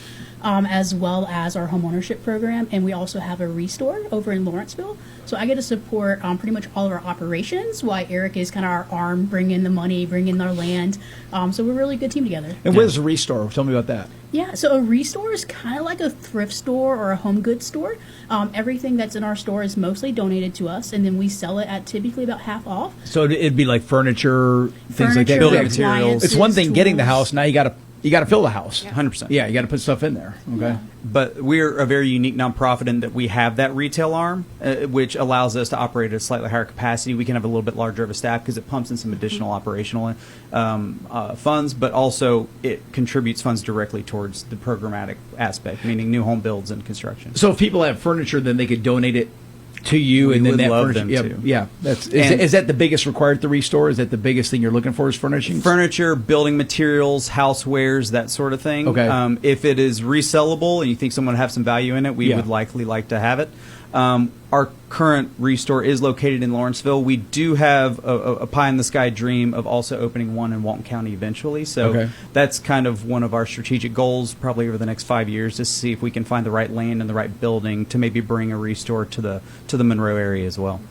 as well as our home ownership program. And we also have a restore over in Lawrenceville. So I get to support pretty much all of our operations, while Eric is kind of our arm, bringing in the money, bringing in our land. So we're a really good team together. And what is a restore? Tell me about that. Yeah, so a restore is kind of like a thrift store or a home goods store. Everything that's in our store is mostly donated to us, and then we sell it at typically about half off. So it'd be like furniture, things like that. Building materials. It's one thing getting the house. Now you got to fill the house. 100%. Yeah, you got to put stuff in there. Okay. But we're a very unique nonprofit in that we have that retail arm, which allows us to operate at a slightly higher capacity. We can have a little bit larger of a staff because it pumps in some additional operational funds, but also it contributes funds directly towards the programmatic aspect, meaning new home builds and construction. So if people have furniture, then they could donate it to you, We and then would that love furniture. them to. Yeah. Is that the biggest required at the restore? Is that the biggest thing you're looking for? Is furnishings? Furniture, building materials, housewares, that sort of thing. Okay. If it is resellable and you think someone would have some value in it, we would likely like to have it. Our current restore is located in Lawrenceville. We do have a pie-in-the-sky dream of also opening one in Walton County eventually. So that's kind of one of our strategic goals probably over the next 5 years, to see if we can find the right land and the right building to maybe bring a restore to the Monroe area as well.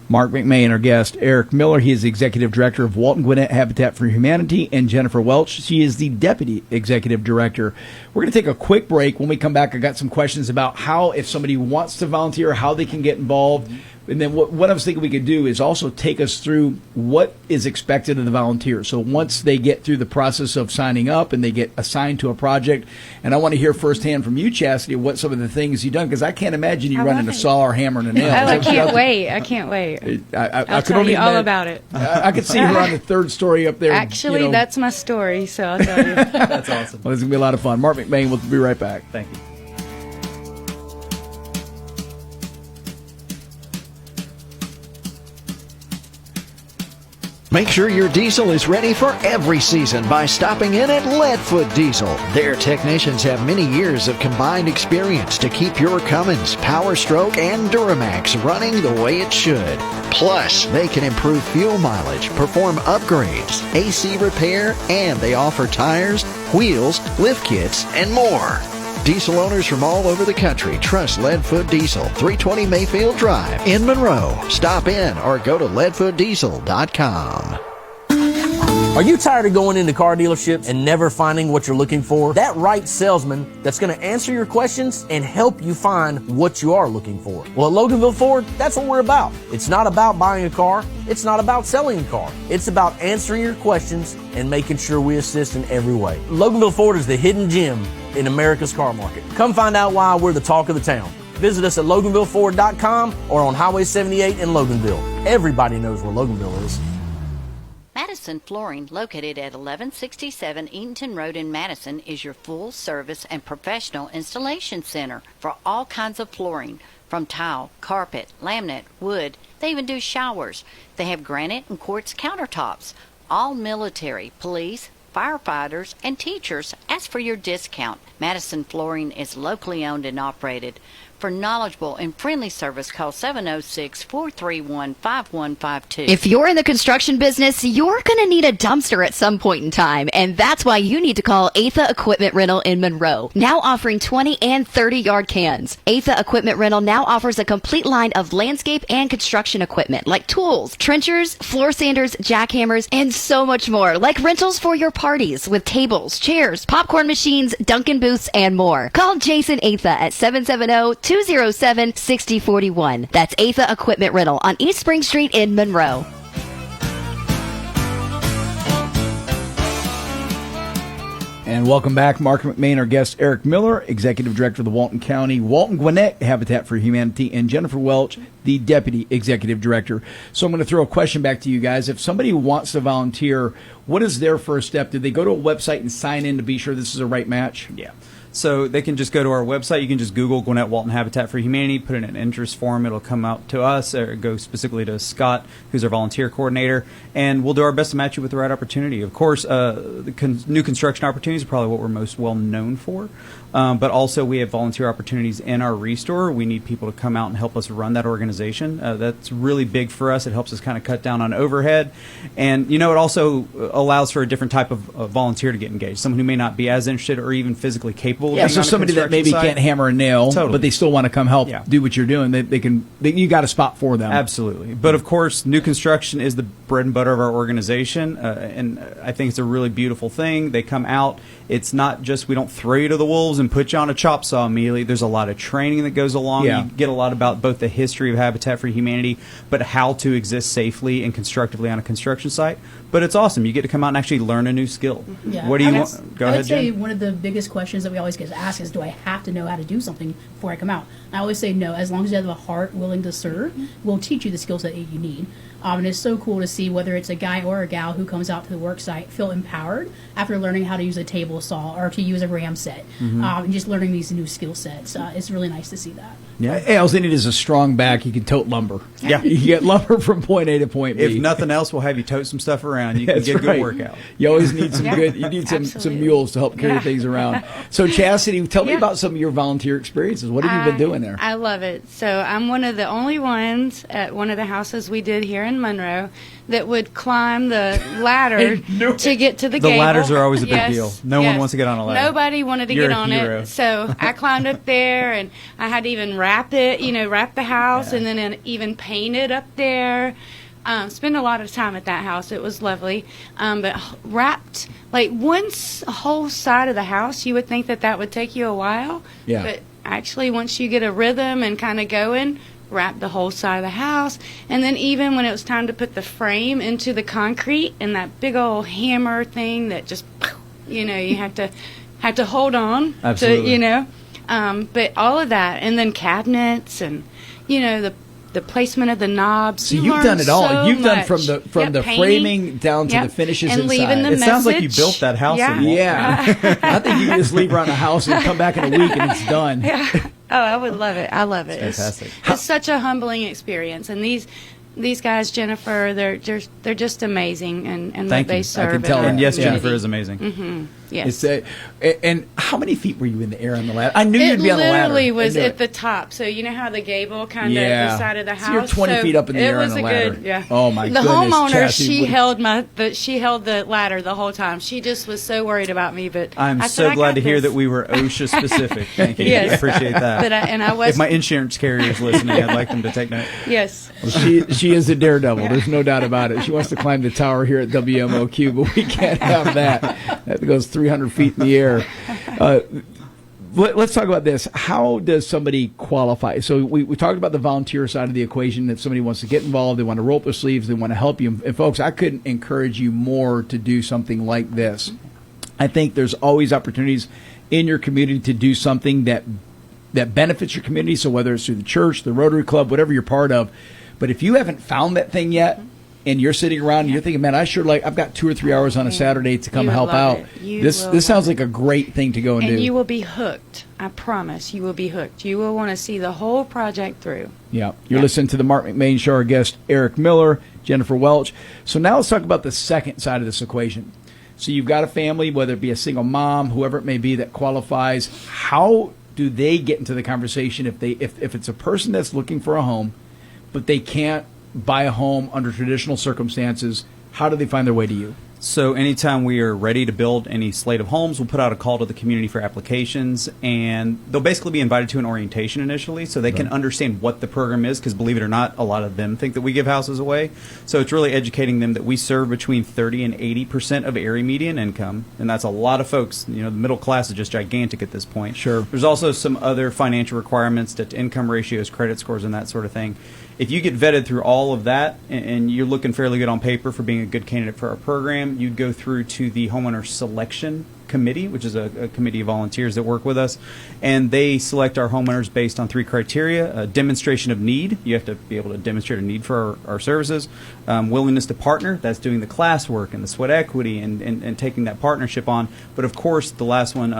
Marc McMain, our guest. Eric Miller, he is the Executive Director of Walton Gwinnett Habitat for Humanity, and Jennifer Welch, she is the Deputy Executive Director. We're going to take a quick break. When we come back, I got some questions about how, if somebody wants to volunteer, how they can get involved. And then what I was thinking we could do is also take us through what is expected of the volunteer. So once they get through the process of signing up and they get assigned to a project, and I want to hear firsthand from you, Chastity, what some of the things you've done, because I can't imagine you running a saw or hammer and a nail. I can't wait. I can't wait. I'll tell you all about it. I could see her on the third story up there. Actually, that's my story, so I'll tell you. That's awesome. Well, it's going to be a lot of fun. Marc McMain, we'll be right back. Thank you. Make sure your diesel is ready for every season by stopping in at Leadfoot Diesel. Their technicians have many years of combined experience to keep your Cummins, Power Stroke, and Duramax running the way it should. Plus, they can improve fuel mileage, perform upgrades, AC repair, and they offer tires, wheels, lift kits, and more. Diesel owners from all over the country trust Leadfoot Diesel, 320 Mayfield Drive in Monroe. Stop in or go to leadfootdiesel.com. Are you tired of going into car dealerships and never finding what you're looking for? That right salesman that's going to answer your questions and help you find what you are looking for. Well, at Loganville Ford, that's what we're about. It's not about buying a car. It's not about selling a car. It's about answering your questions and making sure we assist in every way. Loganville Ford is the hidden gem in America's car market. Come find out why we're the talk of the town. Visit us at LoganvilleFord.com or on Highway 78 in Loganville. Everybody knows where Loganville is. Madison Flooring, located at 1167 Eatonton Road in Madison, is your full-service and professional installation center for all kinds of flooring, from tile, carpet, laminate, wood. They even do showers. They have granite and quartz countertops. All military, police, firefighters, and teachers ask for your discount. Madison Flooring is locally owned and operated. For knowledgeable and friendly service, call 706-431-5152. If you're in the construction business, you're going to need a dumpster at some point in time, and that's why you need to call Atha Equipment Rental in Monroe, now offering 20 and 30-yard cans. Atha Equipment Rental now offers a complete line of landscape and construction equipment like tools, trenchers, floor sanders, jackhammers, and so much more, like rentals for your parties with tables, chairs, popcorn machines, Dunkin' booths, and more. Call Jason Atha at 770-207-6041. That's Atha Equipment Rental on East Spring Street in Monroe. And welcome back. Marc McMain, our guest, Eric Miller, Executive Director of the Walton County Walton Gwinnett Habitat for Humanity, and Jennifer Welch, the Deputy Executive Director. So I'm going to throw a question back to you guys. If somebody wants to volunteer, what is their first step? Do they go to a website and sign in to be sure this is a right match? Yeah. So they can just go to our website. You can just Google Gwinnett Walton Habitat for Humanity, put in an interest form. It'll come out to us, or go specifically to Scott, who's our volunteer coordinator, and we'll do our best to match you with the right opportunity. Of course, new construction opportunities are probably what we're most well known for, but also we have volunteer opportunities in our restore. We need people to come out and help us run that organization. That's really big for us. It helps us kind of cut down on overhead, and it also allows for a different type of volunteer to get engaged, someone who may not be as interested or even physically capable. Yeah, so somebody that maybe can't hammer a nail, but they still want to come help do what you're doing. You got a spot for them. Absolutely. But of course, new construction is the bread and butter of our organization, and I think it's a really beautiful thing. They come out. It's not just we don't throw you to the wolves and put you on a chop saw immediately. There's a lot of training that goes along. Yeah. You get a lot about both the history of Habitat for Humanity, but how to exist safely and constructively on a construction site. But it's awesome. You get to come out and actually learn a new skill. Yeah. What do you want? Go I ahead, would say Jen. one of the biggest questions that we always get asked is, do I have to know how to do something before I come out? And I always say no. As long as you have a heart willing to serve, we'll teach you the skills that you need. And it's so cool to see whether it's a guy or a gal who comes out to the work site feel empowered after learning how to use a table saw or to use a ram set, and just learning these new skill sets. It's really nice to see that. Yeah. Hey, all they need is a strong back. You can tote lumber. Yeah. You get lumber from point A to point B. If nothing else, we'll have you tote some stuff around. You can get a good workout. You always need some you need some mules to help carry things around. So Chastity, tell me about some of your volunteer experiences. What have you been doing there? I love it. So I'm one of the only ones at one of the houses we did here in Monroe that would climb the ladder to get to the gable. The ladders are always a big deal. No one wants to get on a ladder. Nobody wanted to You're get a on hero. it. So I climbed up there, and I had to even wrap it, wrap the house, and then even paint it up there. Spend a lot of time at that house. It was lovely. But wrapped, like whole side of the house, you would think that would take you a while. Yeah. But actually, once you get a rhythm and kind of going, wrap the whole side of the house. And then even when it was time to put the frame into the concrete and that big old hammer thing that just, you had to hold on. Absolutely. But all of that, and then cabinets and, the placement of the knobs. So you've done it all. So You've done much. from the Painting. framing down to the finishes and inside. leaving the It sounds like you message. built that house. Yeah. Yeah. I think you can just leave around the house and come back in a week and it's done. Yeah. Oh, I would love it. I love it. It's fantastic. It's such a humbling experience, and these guys, Jennifer, they're just amazing, and what Thank they you. serve. I can tell in that. And the yes, community. Jennifer is amazing. Mm-hmm. Yes. And how many feet were you in the air on the ladder? I knew you'd be on the ladder. It literally was I knew at it. the top. So you know how the gable kind of Yeah. the side of the house. So you're 20 feet up in the air on the ladder. It was a good, yeah. Oh, my the goodness, homeowner, Chastity she wouldn't- held the ladder the whole time. She just was so worried about me, but I'm I so said, "I glad got to hear this." that we were OSHA specific. Thank you. Yes. I appreciate that. But I was if my insurance carrier is listening, I'd like them to take note. yes. Well, she is a daredevil. There's no doubt about it. She wants to climb the tower here at WMOQ, but we can't have that. That goes 300 feet in the air. Let's talk about this. How does somebody qualify? So we talked about the volunteer side of the equation. If somebody wants to get involved, they want to roll up their sleeves, they want to help you. And folks, I couldn't encourage you more to do something like this. I think there's always opportunities in your community to do something that benefits your community. So whether it's through the church, the Rotary Club, whatever you're part of. But if you haven't found that thing yet, and you're sitting around and you're thinking, man, I've got 2 or 3 hours on a Saturday to come You will help love out. it. This sounds like a great thing to go and do. And you will be hooked. I promise you will be hooked. You will want to see the whole project through. Yeah. You're listening to the Marc McMain Show. Our guest, Eric Miller, Jennifer Welch. So now let's talk about the second side of this equation. So you've got a family, whether it be a single mom, whoever it may be that qualifies. How do they get into the conversation if it's a person that's looking for a home, but they can't buy a home under traditional circumstances? How do they find their way to you? So anytime we are ready to build any slate of homes, we'll put out a call to the community for applications, and they'll basically be invited to an orientation initially so they can understand what the program is, because believe it or not, a lot of them think that we give houses away. So it's really educating them that we serve between 30 and 80% of area median income, and that's a lot of folks. The middle class is just gigantic at this point. Sure. There's also some other financial requirements, to income ratios, credit scores, and that sort of thing. If you get vetted through all of that and you're looking fairly good on paper for being a good candidate for our program, you'd go through to the homeowner selection committee, which is a committee of volunteers that work with us, and they select our homeowners based on 3 criteria: a demonstration of need. You have to be able to demonstrate a need for our services. Willingness to partner, that's doing the class work and the sweat equity and taking that partnership on. But of course, the last one,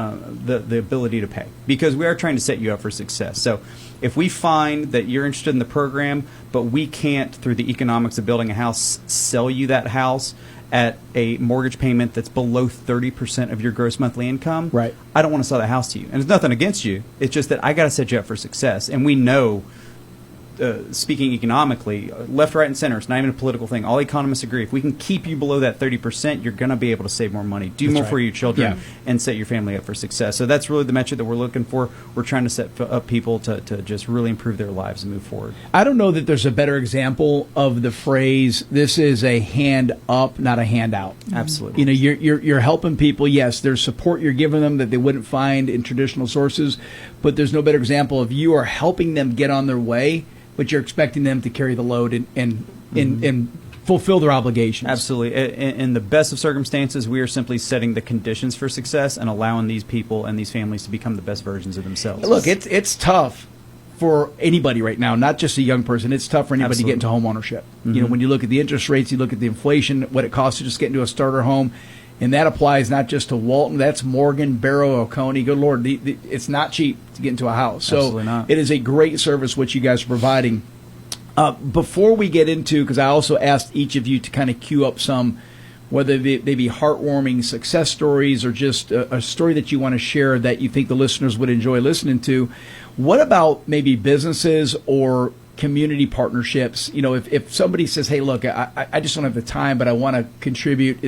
the ability to pay, because we are trying to set you up for success. So if we find that you're interested in the program, but we can't, through the economics of building a house, sell you that house at a mortgage payment that's below 30% of your gross monthly income, right, I don't want to sell the house to you. And it's nothing against you. It's just that I got to set you up for success. And we know, speaking economically, left, right, and center, it's not even a political thing. All economists agree. If we can keep you below that 30%, you're going to be able to save more money, do more for your children, and set your family up for success. So that's really the metric that we're looking for. We're trying to set up people to just really improve their lives and move forward. I don't know that there's a better example of the phrase, this is a hand up, not a handout. Absolutely. You're helping people. Yes, there's support you're giving them that they wouldn't find in traditional sources, but there's no better example of you are helping them get on their way, but you're expecting them to carry the load and fulfill their obligations. Absolutely. In the best of circumstances, we are simply setting the conditions for success and allowing these people and these families to become the best versions of themselves. Look, it's tough for anybody right now, not just a young person. It's tough for anybody to get into home ownership. When you look at the interest rates, you look at the inflation, what it costs to just get into a starter home, and that applies not just to Walton, that's Morgan, Barrow, Oconee. Good Lord, it's not cheap to get into a house. So Absolutely not. It is a great service what you guys are providing. Before we get into, because I also asked each of you to kind of queue up some, whether they be heartwarming success stories or just a story that you want to share that you think the listeners would enjoy listening to. What about maybe businesses or community partnerships? If somebody says, hey, look, I just don't have the time, but I want to contribute,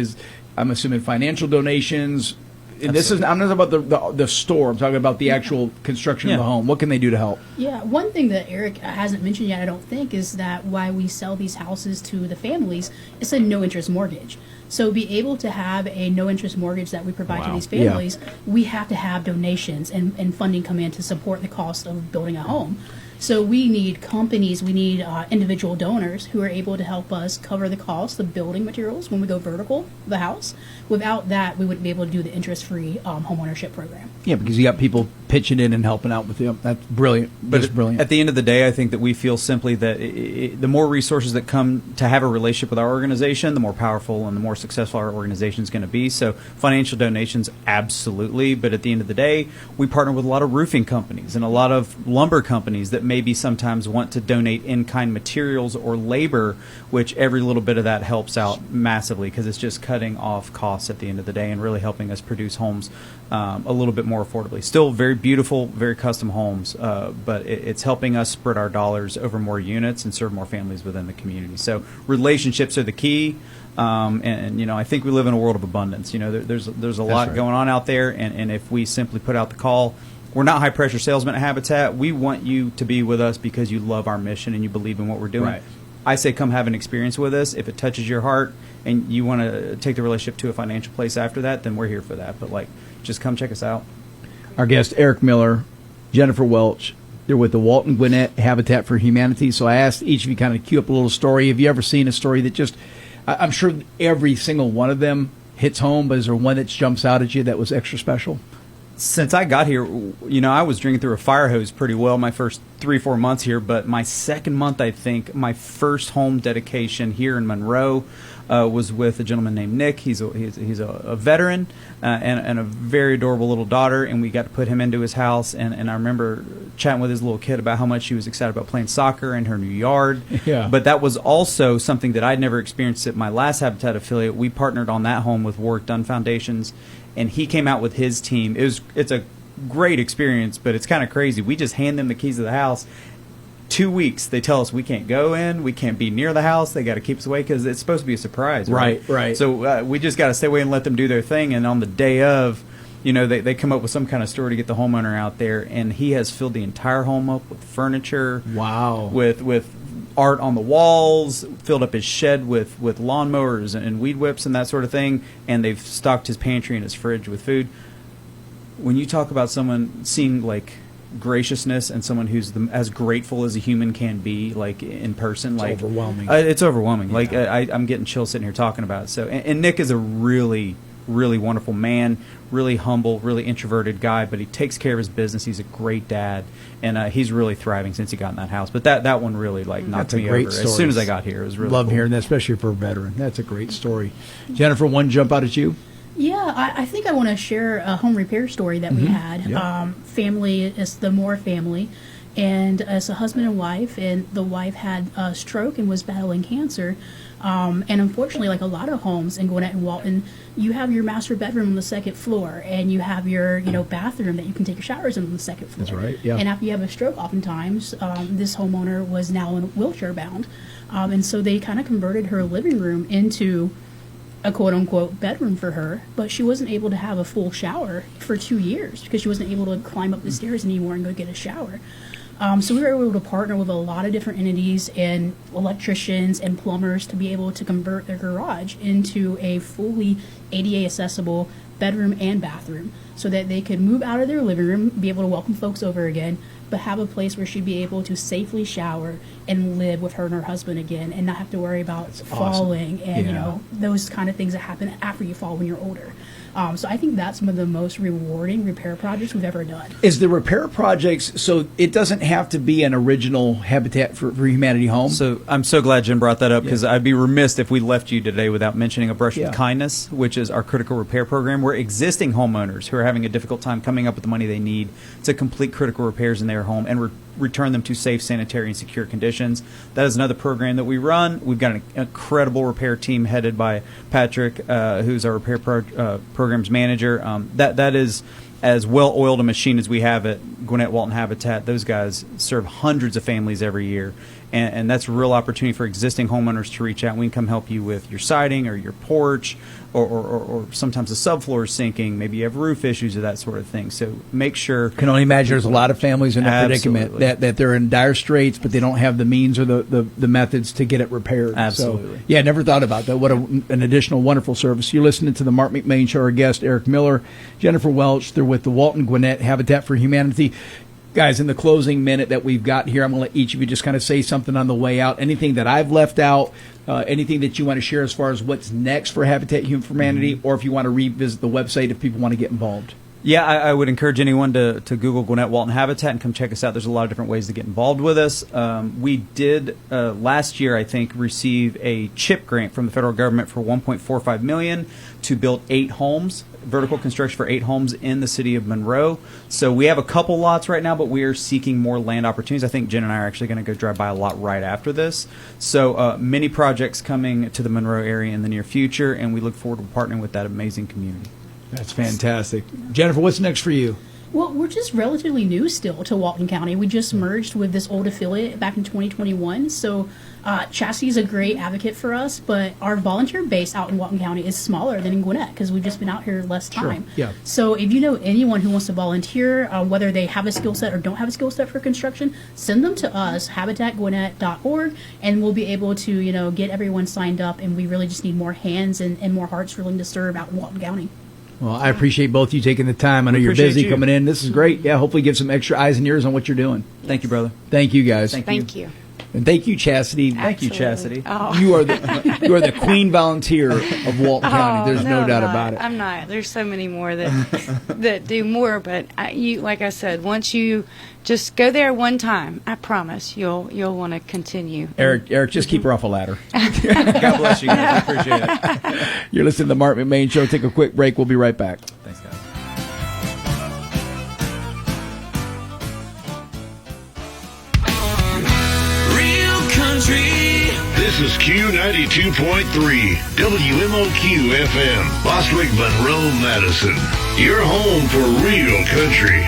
I'm assuming financial donations. And I'm not talking about the store. I'm talking about the actual construction of the home. What can they do to help? Yeah, one thing that Eric hasn't mentioned yet, I don't think, is that why we sell these houses to the families, it's a no-interest mortgage. So be able to have a no-interest mortgage that we provide to these families, we have to have donations and funding come in to support the cost of building a home. So we need companies, we need individual donors who are able to help us cover the cost of building materials when we go vertical the house. Without that, we wouldn't be able to do the interest-free home ownership program. Yeah, because you got people pitching in and helping out with you. That's brilliant. That's brilliant. At the end of the day, I think that we feel simply that the more resources that come to have a relationship with our organization, the more powerful and the more successful our organization is going to be. So financial donations, absolutely. But at the end of the day, we partner with a lot of roofing companies and a lot of lumber companies that maybe sometimes want to donate in-kind materials or labor, which every little bit of that helps out massively because it's just cutting off costs at the end of the day and really helping us produce homes a little bit more affordably. Still very beautiful, very custom homes, but it's helping us spread our dollars over more units and serve more families within the community. So relationships are the key. And I think we live in a world of abundance. There's a lot going on out there, and if we simply put out the call, we're not high pressure salesmen at Habitat. We want you to be with us because you love our mission and you believe in what we're doing. Right. I say come have an experience with us. If it touches your heart and you want to take the relationship to a financial place after that, then we're here for that. But just come check us out. Our guest, Eric Miller, Jennifer Welch, they're with the Walton Gwinnett Habitat for Humanity. So I asked each of you kind of cue up a little story. Have you ever seen a story that just, I'm sure every single one of them hits home, but is there one that jumps out at you that was extra special? Since I got here, I was drinking through a fire hose pretty well my first 3-4 months here, but my second month, I think, my first home dedication here in Monroe was with a gentleman named Nick. He's a veteran and a very adorable little daughter, and we got to put him into his house. And I remember chatting with his little kid about how much she was excited about playing soccer in her new yard. Yeah. But that was also something that I'd never experienced at my last Habitat affiliate. We partnered on that home with Warwick Dunn Foundations, and he came out with his team. It's a great experience, but it's kind of crazy. We just hand them the keys to the house. 2 weeks, they tell us we can't go in, we can't be near the house, they got to keep us away because it's supposed to be a surprise, right? Right. So we just got to stay away and let them do their thing, and on the day of, they come up with some kind of story to get the homeowner out there, and he has filled the entire home up with furniture. Wow. With art on the walls, filled up his shed with lawnmowers and weed whips and that sort of thing, and they've stocked his pantry and his fridge with food. When you talk about someone seeing like graciousness and someone who's as grateful as a human can be, like in person, It's like overwhelming. It's overwhelming. Yeah. Like I'm getting chills sitting here talking about it. So, and Nick is a really, really wonderful man, really humble, really introverted guy, but he takes care of his business. He's a great dad, and he's really thriving since he got in that house. But that one really knocked That's a me great over story. as soon as I got here. It was really Love cool. hearing that, especially for a veteran. That's a great story. Jennifer, one jump out at you? Yeah, I think I want to share a home repair story that we had. Yeah. Family is the Moore family, and it's a husband and wife, and the wife had a stroke and was battling cancer. And unfortunately, like a lot of homes in Gwinnett and Walton, you have your master bedroom on the second floor, and you have your bathroom that you can take your showers in on the second floor. That's right, yeah. And after you have a stroke, oftentimes, this homeowner was now wheelchair bound. And so they kind of converted her living room into a quote-unquote bedroom for her, but she wasn't able to have a full shower for 2 years because she wasn't able to climb up the stairs anymore and go get a shower. So we were able to partner with a lot of different entities and electricians and plumbers to be able to convert their garage into a fully ADA accessible bedroom and bathroom so that they could move out of their living room, be able to welcome folks over again, but have a place where she'd be able to safely shower and live with her and her husband again and not have to worry about falling and those kind of things that happen after you fall when you're older. So I think that's one of the most rewarding repair projects we've ever done. Is the repair projects, so it doesn't have to be an original Habitat for Humanity home? So I'm so glad Jim brought that up because I'd be remiss if we left you today without mentioning A Brush with Kindness, which is our critical repair program where existing homeowners who are having a difficult time coming up with the money they need to complete critical repairs in their home and return them to safe, sanitary, and secure conditions. That is another program that we run. We've got an incredible repair team headed by Patrick, who's our repair programs manager. That is as well-oiled a machine as we have at Gwinnett Walton Habitat. Those guys serve hundreds of families every year. And that's a real opportunity for existing homeowners to reach out. We can come help you with your siding or your porch, or sometimes the subfloor is sinking. Maybe you have roof issues or that sort of thing. So make sure. Can only imagine there's a lot of families in that predicament that they're in dire straits, but they don't have the means or the methods to get it repaired. Absolutely. So, I never thought about that. What an additional wonderful service. You're listening to the Marc McMain Show. Our guest, Eric Miller, Jennifer Welch. They're with the Walton Gwinnett Habitat for Humanity. Guys, in the closing minute that we've got here, I'm going to let each of you just kind of say something on the way out. Anything that I've left out, anything that you want to share as far as what's next for Habitat for Humanity, or if you want to revisit the website if people want to get involved. Yeah, I would encourage anyone to Google Gwinnett Walton Habitat and come check us out. There's a lot of different ways to get involved with us. We did last year, I think, receive a CHIP grant from the federal government for $1.45 million to build 8 homes, vertical construction for 8 homes in the city of Monroe. So we have a couple lots right now, but we are seeking more land opportunities. I think Jen and I are actually going to go drive by a lot right after this. So many projects coming to the Monroe area in the near future, and we look forward to partnering with that amazing community. That's fantastic. Jennifer, what's next for you? Well, we're just relatively new still to Walton County. We just merged with this old affiliate back in 2021. So Chassis is a great advocate for us, but our volunteer base out in Walton County is smaller than in Gwinnett because we've just been out here less time. Sure. Yeah. So if you know anyone who wants to volunteer, whether they have a skill set or don't have a skill set for construction, send them to us, habitatgwinnett.org, and we'll be able to, get everyone signed up. And we really just need more hands and more hearts willing to serve out in Walton County. Well, I appreciate both you taking the time. I know you're busy coming in. This is great. Yeah, hopefully give some extra eyes and ears on what you're doing. Thank you, brother. Thank you, guys. Thank you. And thank you, Chastity. Thank you, Chastity. Oh. You are the queen volunteer of Walton County. There's no doubt about it. I'm not. There's so many more that do more, but you, like I said, once you just go there one time, I promise you'll want to continue. Eric, just keep her off a ladder. God bless you guys. I appreciate it. You're listening to the Marc McMain Show. Take a quick break. We'll be right back. Thanks, guys. This is Q92.3 WMOQ FM, Bostwick, Monroe, Madison. Your home for real country.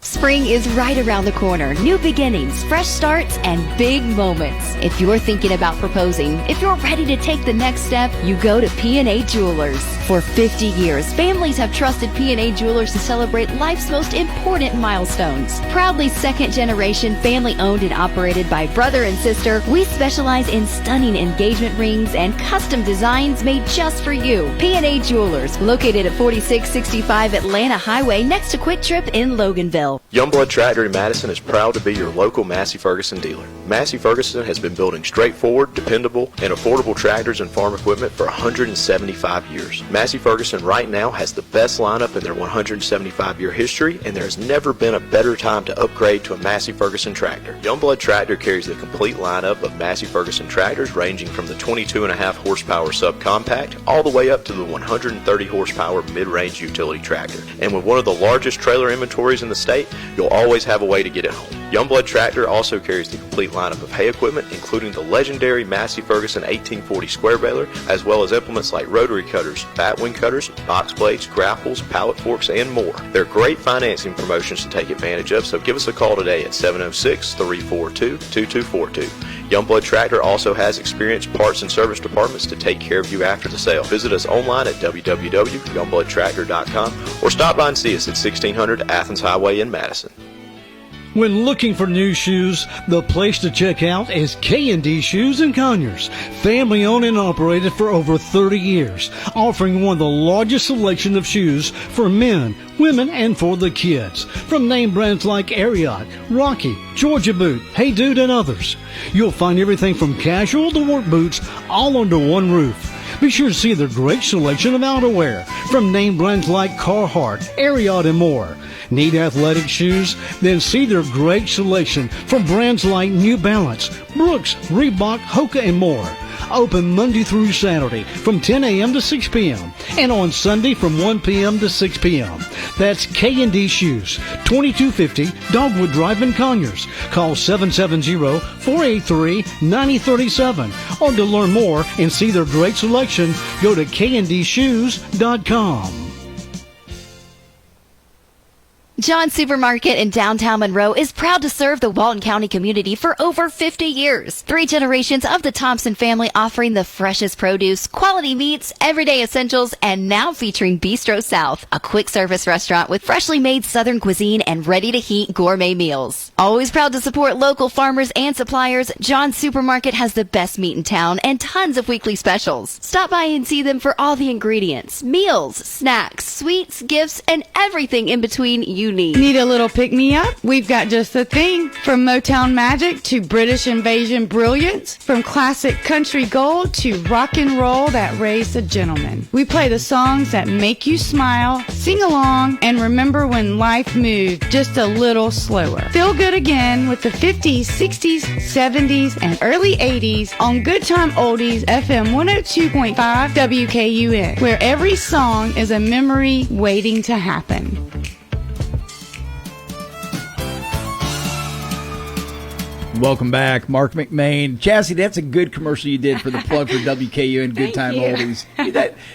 Spring is right around the corner. New beginnings, fresh starts, and big moments. If you're thinking about proposing, if you're ready to take the next step, you go to P&A Jewelers. For 50 years, families have trusted P&A Jewelers to celebrate life's most important milestones. Proudly second generation, family owned and operated by brother and sister, we specialize in stunning engagement rings and custom designs made just for you. P&A Jewelers, located at 4665 Atlanta Highway next to Quick Trip in Loganville. Youngblood Tractor in Madison is proud to be your local Massey Ferguson dealer. Massey Ferguson has been building straightforward, dependable, and affordable tractors and farm equipment for 175 years. Massey Ferguson right now has the best lineup in their 175-year history, and there has never been a better time to upgrade to a Massey Ferguson tractor. Youngblood Tractor carries the complete lineup of Massey Ferguson tractors ranging from the 22.5 horsepower subcompact all the way up to the 130 horsepower mid-range utility tractor. And with one of the largest trailer inventories in the state, you'll always have a way to get it home. Youngblood Tractor also carries the complete lineup of hay equipment, including the legendary Massey Ferguson 1840 square baler, as well as implements like rotary cutters, batwing cutters, box blades, grapples, pallet forks, and more. There are great financing promotions to take advantage of, so give us a call today at 706-342-2242. Youngblood Tractor also has experienced parts and service departments to take care of you after the sale. Visit us online at www.youngbloodtractor.com or stop by and see us at 1600 Athens Highway in Madison. When looking for new shoes, the place to check out is K&D Shoes in Conyers. Family owned and operated for over 30 years, offering one of the largest selection of shoes for men, women, and for the kids. From name brands like Ariat, Rocky, Georgia Boot, Hey Dude, and others. You'll find everything from casual to work boots all under one roof. Be sure to see their great selection of outerwear from name brands like Carhartt, Ariat, and more. Need athletic shoes? Then see their great selection from brands like New Balance, Brooks, Reebok, Hoka, and more. Open Monday through Saturday from 10 a.m. to 6 p.m. and on Sunday from 1 p.m. to 6 p.m. That's K&D Shoes, 2250 Dogwood Drive in Conyers. Call 770-483-9037. Or to learn more and see their great selection, go to kndshoes.com. John's Supermarket in downtown Monroe is proud to serve the Walton County community for over 50 years. 3 generations of the Thompson family offering the freshest produce, quality meats, everyday essentials, and now featuring Bistro South, a quick service restaurant with freshly made Southern cuisine and ready-to-heat gourmet meals. Always proud to support local farmers and suppliers, John's Supermarket has the best meat in town and tons of weekly specials. Stop by and see them for all the ingredients, meals, snacks, sweets, gifts, and everything in between you need. Need a little pick-me-up? We've got just the thing. From Motown magic to British invasion brilliance, from classic country gold to rock and roll that raised a gentleman. We play the songs that make you smile, sing along, and remember when life moved just a little slower. Feel good again with the 50s, 60s, 70s, and early 80s on Good Time Oldies FM 102.5 WKUN, where every song is a memory waiting to happen. Welcome back, Marc McMain. Chassie, that's a good commercial you did for the plug for WKUN Good Time Oldies.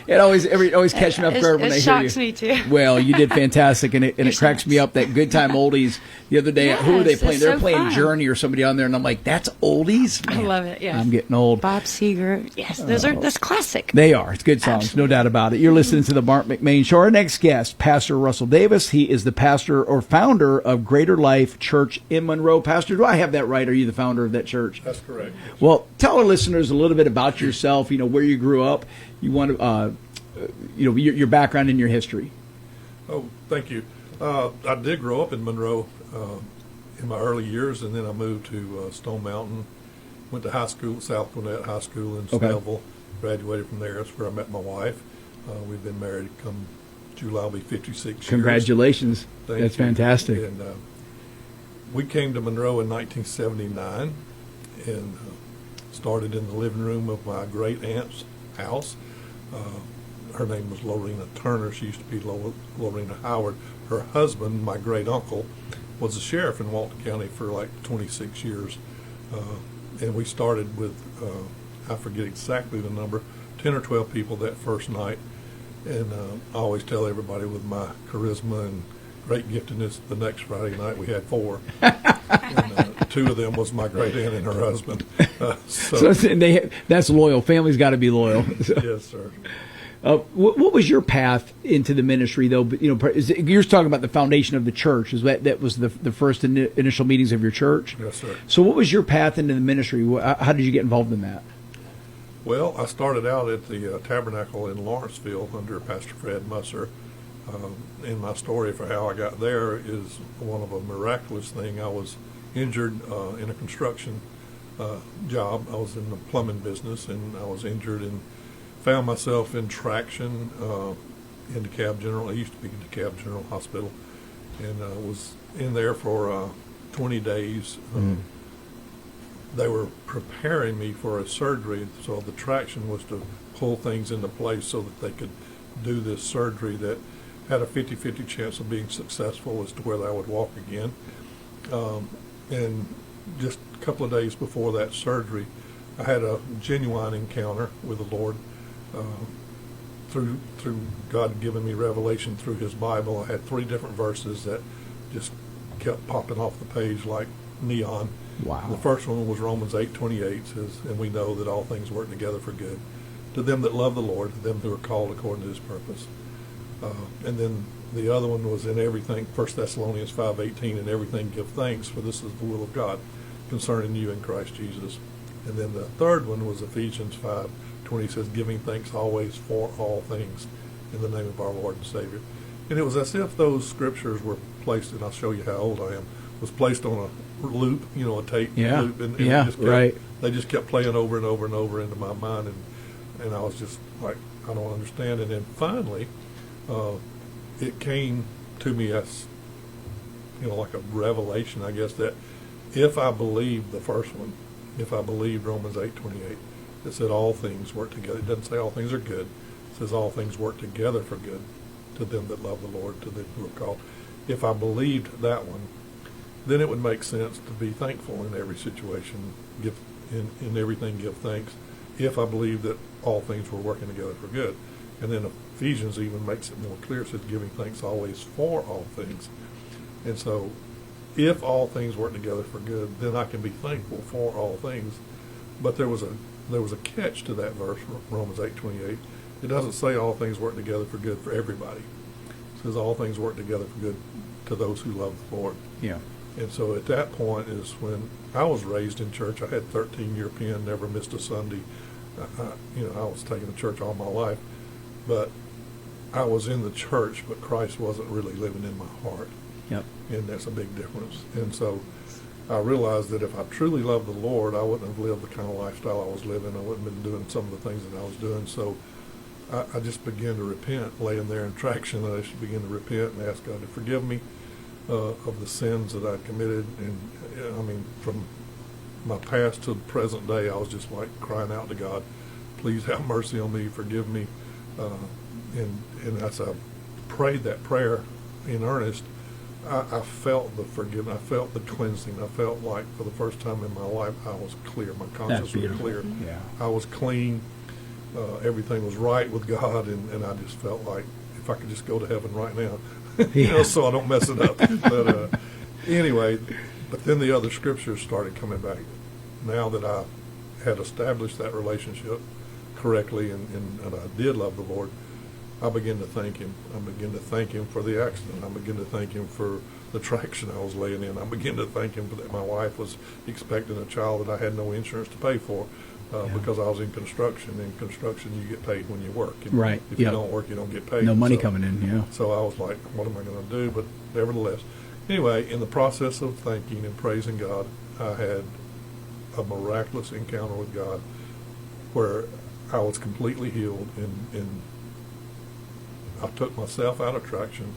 It always catches me off guard when I hear you. It shocks me too. Well, you did fantastic, and it cracks me up that Good Time Oldies. The other day, who were they playing? They were playing fun. Journey or somebody on there, and I'm like, that's oldies? Man, I love it, yeah. I'm getting old. Bob Seger. Yes, that's classic. They are. It's good songs, no doubt about it. You're listening to the Marc McMain Show. Our next guest, Pastor Russell Davis. He is the pastor or founder of Greater Life Church in Monroe. Pastor, do I have that right? Are you the founder of that church? That's correct. Well, tell our listeners a little bit about yourself, where you grew up, you want to, your background and your history. Oh, thank you. I did grow up in Monroe, in my early years, and then I moved to Stone Mountain. Went to high school, South Gwinnett High School in Snellville. Graduated from there. That's where I met my wife. We've been married come July, will be 56 years. Congratulations. That's fantastic. And we came to Monroe in 1979 and started in the living room of my great aunt's house. Her name was Lorena Turner. She used to be Lorena Howard. Her husband, my great uncle, was a sheriff in Walton County for like 26 years. And we started with, I forget exactly the number, 10 or 12 people that first night. And I always tell everybody with my charisma and great giftedness, the next Friday night we had 4. And 2 of them was my great aunt and her husband. So that's loyal. Family's got to be loyal. Yes, sir. What was your path into the ministry, though? You know, you're talking about the foundation of the church. Is that was the first initial meetings of your church? Yes, sir. So, what was your path into the ministry? How did you get involved in that? Well, I started out at the Tabernacle in Lawrenceville under Pastor Fred Musser. And my story for how I got there is one of a miraculous thing. I was injured in a construction job. I was in the plumbing business, and I was injured and found myself in traction in DeKalb General. I used to be in DeKalb General Hospital, and was in there for 20 days. They were preparing me for a surgery, so the traction was to pull things into place so that they could do this surgery that had a 50-50 chance of being successful as to whether I would walk again. And just a couple of days before that surgery, I had a genuine encounter with the Lord. Through God giving me revelation through His Bible. I had 3 different verses that just kept popping off the page like neon. Wow. The first one was Romans 8:28 says, "And we know that all things work together for good to them that love the Lord, to them who are called according to His purpose." And then the other one was in everything, 1 Thessalonians 5:18, "In everything give thanks, for this is the will of God concerning you in Christ Jesus." And then the third one was Ephesians 5:20 says, "Giving thanks always for all things in the name of our Lord and Savior." And it was as if those scriptures were placed, and I'll show you how old I am, was placed on a loop, a tape loop. And they just kept playing over and over and over into my mind. And I was just like, I don't understand. And then finally, it came to me as, like a revelation, I guess, that if I believed the first one, if I believed Romans 8:28, it said all things work together. It doesn't say all things are good. It says all things work together for good to them that love the Lord, to them who are called. If I believed that one, then it would make sense to be thankful in every situation, give in everything give thanks, if I believe that all things were working together for good. And then Ephesians even makes it more clear. It says giving thanks always for all things. And so if all things work together for good, then I can be thankful for all things. But there was a catch to that verse, Romans 8:28. It doesn't say all things work together for good for everybody. It says all things work together for good to those who love the Lord. Yeah. And so at that point is when I was raised in church. I had 13-year pen, never missed a Sunday. I was taking to church all my life. But I was in the church, but Christ wasn't really living in my heart. Yep. And that's a big difference. And so I realized that if I truly loved the Lord, I wouldn't have lived the kind of lifestyle I was living. I wouldn't have been doing some of the things that I was doing. So I just began to repent, laying there in traction. I just began to repent and ask God to forgive me of the sins that I committed. And from my past to the present day, I was just like crying out to God, please have mercy on me, forgive me. And as I prayed that prayer in earnest, I felt the forgiveness. I felt the cleansing. I felt like for the first time in my life, I was clear. My conscience was clear. Yeah. I was clean. Everything was right with God, and I just felt like if I could just go to heaven right now, so I don't mess it up. But anyway, but then the other scriptures started coming back. Now that I had established that relationship correctly, and I did love the Lord, I began to thank Him. I began to thank Him for the accident. I began to thank Him for the traction I was laying in. I began to thank Him for that my wife was expecting a child that I had no insurance to pay for because I was in construction. In construction, you get paid when you work. Right. If you don't work, you don't get paid. No money coming in, yeah. So I was like, what am I going to do? But nevertheless, Anyway, in the process of thanking and praising God, I had a miraculous encounter with God where I was completely healed, and I took myself out of traction,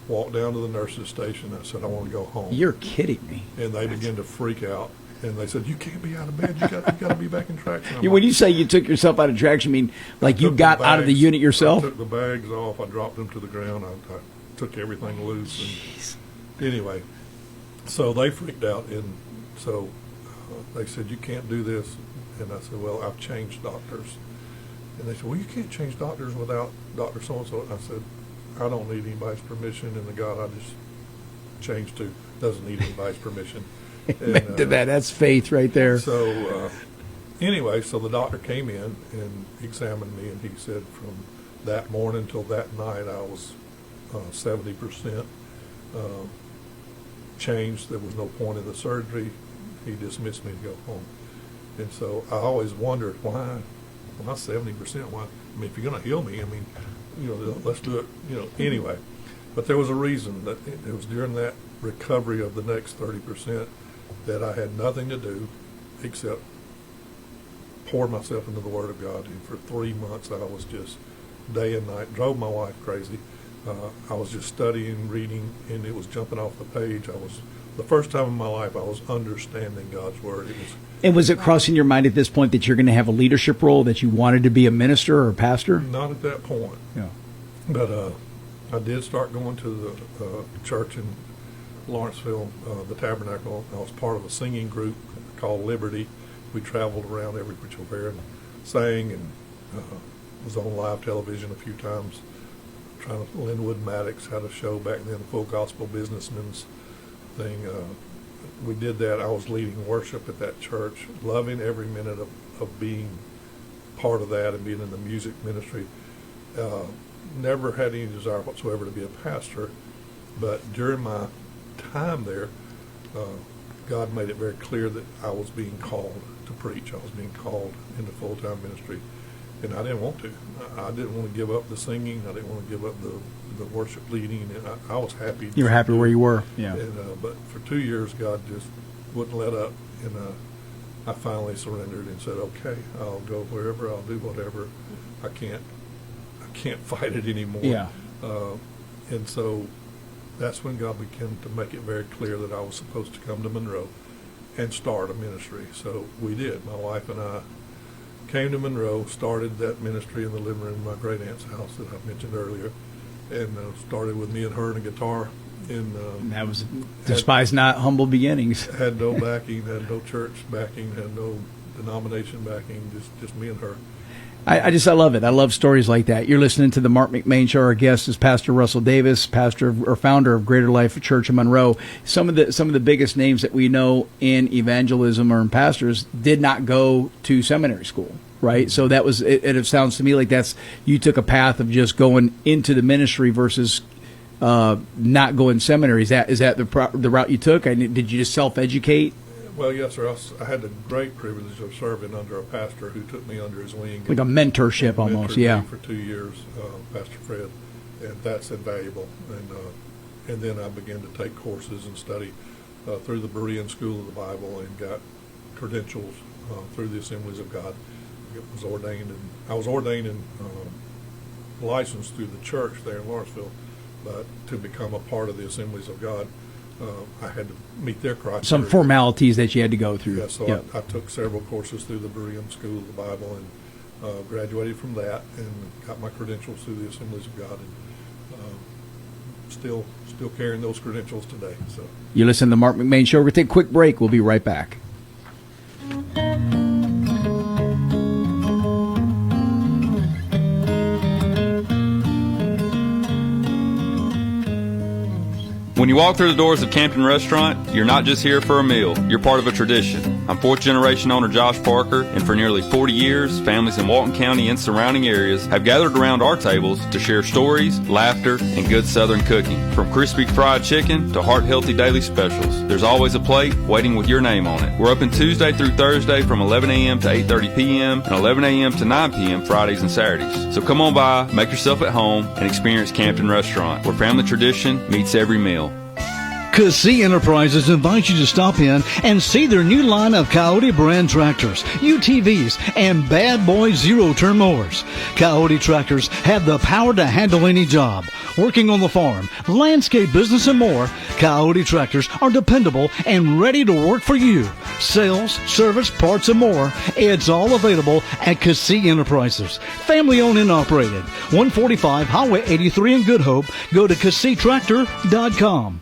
walked down to the nurse's station. I said, I want to go home. You're kidding me. And they began to freak out. And they said, you can't be out of bed. You got to be back in traction. When you say you took yourself out of traction, I mean like you got out of the unit yourself? I took the bags off. I dropped them to the ground. I took everything loose. And anyway, so they freaked out. And so they said, you can't do this. And I said, well, I've changed doctors. And they said, well, you can't change doctors without Dr. So-and-so. And I said, I don't need anybody's permission. And the God I just changed to doesn't need anybody's permission. And, that's faith right there. So anyway, so the doctor came in and examined me, and he said from that morning till that night I was 70% changed. There was no point in the surgery. He dismissed me to go home. And so I always wondered, why 70%? Why? I mean, if you're going to heal me, I mean, let's do it, anyway. But there was a reason that it was during that recovery of the next 30% that I had nothing to do except pour myself into the Word of God. And for 3 months I was just day and night, drove my wife crazy. I was just studying, reading, and it was jumping off the page. The first time in my life I was understanding God's Word. And was it crossing your mind at this point that you're going to have a leadership role, that you wanted to be a minister or a pastor? Not at that point. Yeah. But I did start going to the church in Lawrenceville, the Tabernacle. I was part of a singing group called Liberty. We traveled around every which way and sang, and was on live television a few times. Linwood Maddox had a show back then, Full Gospel Businessman's thing. We did that. I was leading worship at that church, loving every minute of being part of that and being in the music ministry. Never had any desire whatsoever to be a pastor, but during my time there, God made it very clear that I was being called to preach. I was being called into full-time ministry, and I didn't want to. I didn't want to give up the singing. I didn't want to give up the worship leading, and I was happy. You were happy where you were, yeah. And, but for 2 years, God just wouldn't let up, and I finally surrendered and said, "Okay, I'll go wherever. I'll do whatever. I can't fight it anymore." Yeah. And so that's when God began to make it very clear that I was supposed to come to Monroe and start a ministry. So we did. My wife and I came to Monroe, started that ministry in the living room of my great aunt's house that I mentioned earlier, and started with me and her and a guitar. And that was despise not humble beginnings. Had no backing, had no church backing, had no denomination backing, just me and her. I love it. I love stories like that. You're listening to the Marc McMain Show. Our guest is Pastor Russell Davis, pastor or founder of Greater Life Church in Monroe. Some of the biggest names that we know in evangelism or in pastors did not go to seminary school, right? So that was it sounds to me like you took a path of just going into the ministry versus not going seminary. Is that the route you took? Did you just self-educate? Well, yes, sir. I had the great privilege of serving under a pastor who took me under his wing. Like a mentorship almost, yeah. For 2 years, Pastor Fred, and that's invaluable. And then I began to take courses and study through the Berean School of the Bible and got credentials through the Assemblies of God. I was ordained and licensed through the church there in Lawrenceville, but to become a part of the Assemblies of God, I had to meet their criteria. Some formalities that you had to go through. Yeah, so I took several courses through the Berean School of the Bible and graduated from that and got my credentials through the Assemblies of God, and still carrying those credentials today. So you listen to the Marc McMain Show. We're going to take a quick break. We'll be right back. When you walk through the doors of Campton Restaurant, you're not just here for a meal, you're part of a tradition. I'm fourth generation owner Josh Parker, and for nearly 40 years, families in Walton County and surrounding areas have gathered around our tables to share stories, laughter, and good Southern cooking. From crispy fried chicken to heart-healthy daily specials, there's always a plate waiting with your name on it. We're open Tuesday through Thursday from 11 a.m. to 8:30 p.m. and 11 a.m. to 9 p.m. Fridays and Saturdays. So come on by, make yourself at home, and experience Campton Restaurant, where family tradition meets every meal. Cassie Enterprises invites you to stop in and see their new line of Coyote brand tractors, UTVs, and Bad Boy zero-turn mowers. Coyote tractors have the power to handle any job. Working on the farm, landscape business, and more, Coyote tractors are dependable and ready to work for you. Sales, service, parts, and more. It's all available at Cassie Enterprises. Family owned and operated. 145 Highway 83 in Good Hope. Go to CassieTractor.com.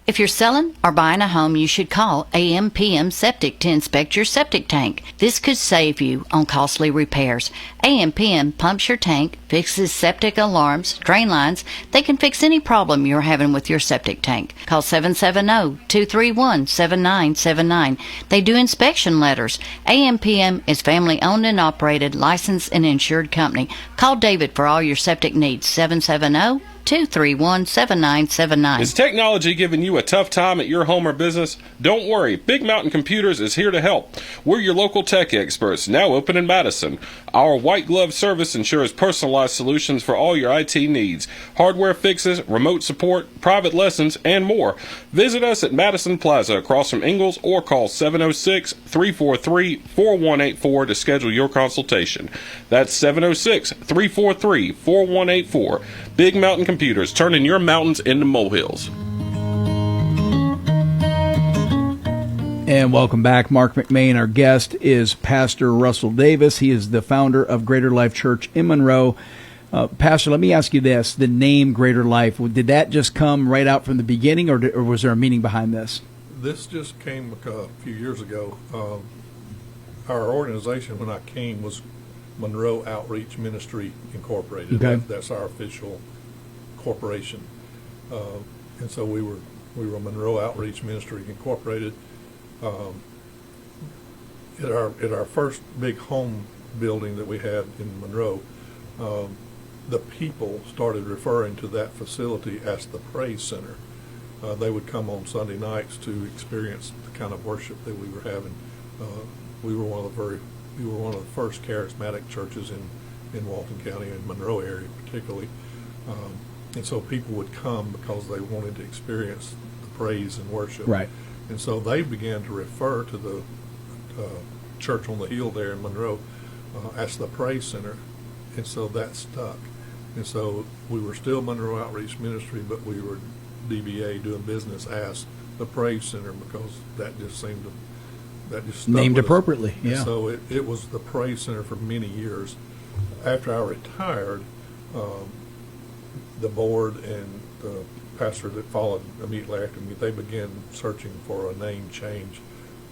If you're selling or buying a home, you should call AMPM Septic to inspect your septic tank. This could save you on costly repairs. AMPM pumps your tank, fixes septic alarms, drain lines. They can fix any problem you're having with your septic tank. Call 770-231-7979. They do inspection letters. AMPM is family owned and operated, licensed and insured company. Call David for all your septic needs. 770-231-7979. Is technology giving you a tough time at your home or business? Don't worry, Big Mountain Computers is here to help. We're your local tech experts, now open in Madison. Our white glove service ensures personalized solutions for all your IT needs, hardware fixes, remote support, private lessons, and more. Visit us at Madison Plaza across from Ingalls or call 706-343-4184 to schedule your consultation. That's 706-343-4184. Big Mountain Computers, turning your mountains into molehills. And welcome back. Marc McMain, our guest, is Pastor Russell Davis. He is the founder of Greater Life Church in Monroe. Pastor, let me ask you this. The name Greater Life, did that just come right out from the beginning, or was there a meaning behind this? This just came a few years ago. Our organization, when I came, was Monroe Outreach Ministry Incorporated. Okay. That's our official corporation. And so we were Monroe Outreach Ministry Incorporated. At our first big home building that we had in Monroe, the people started referring to that facility as the Praise Center. They would come on Sunday nights to experience the kind of worship that we were having. We were one of the first charismatic churches in Walton County and Monroe area particularly. And so people would come because they wanted to experience the praise and worship. Right. And so they began to refer to the church on the hill there in Monroe as the Praise Center. And so that stuck. And so we were still Monroe Outreach Ministry, but we were DBA, doing business as the Praise Center, because that just seemed to, that just stuck named with us. appropriately, yeah. And so it was the Praise Center for many years. After I retired, the board and the pastor that followed immediately after me, they began searching for a name change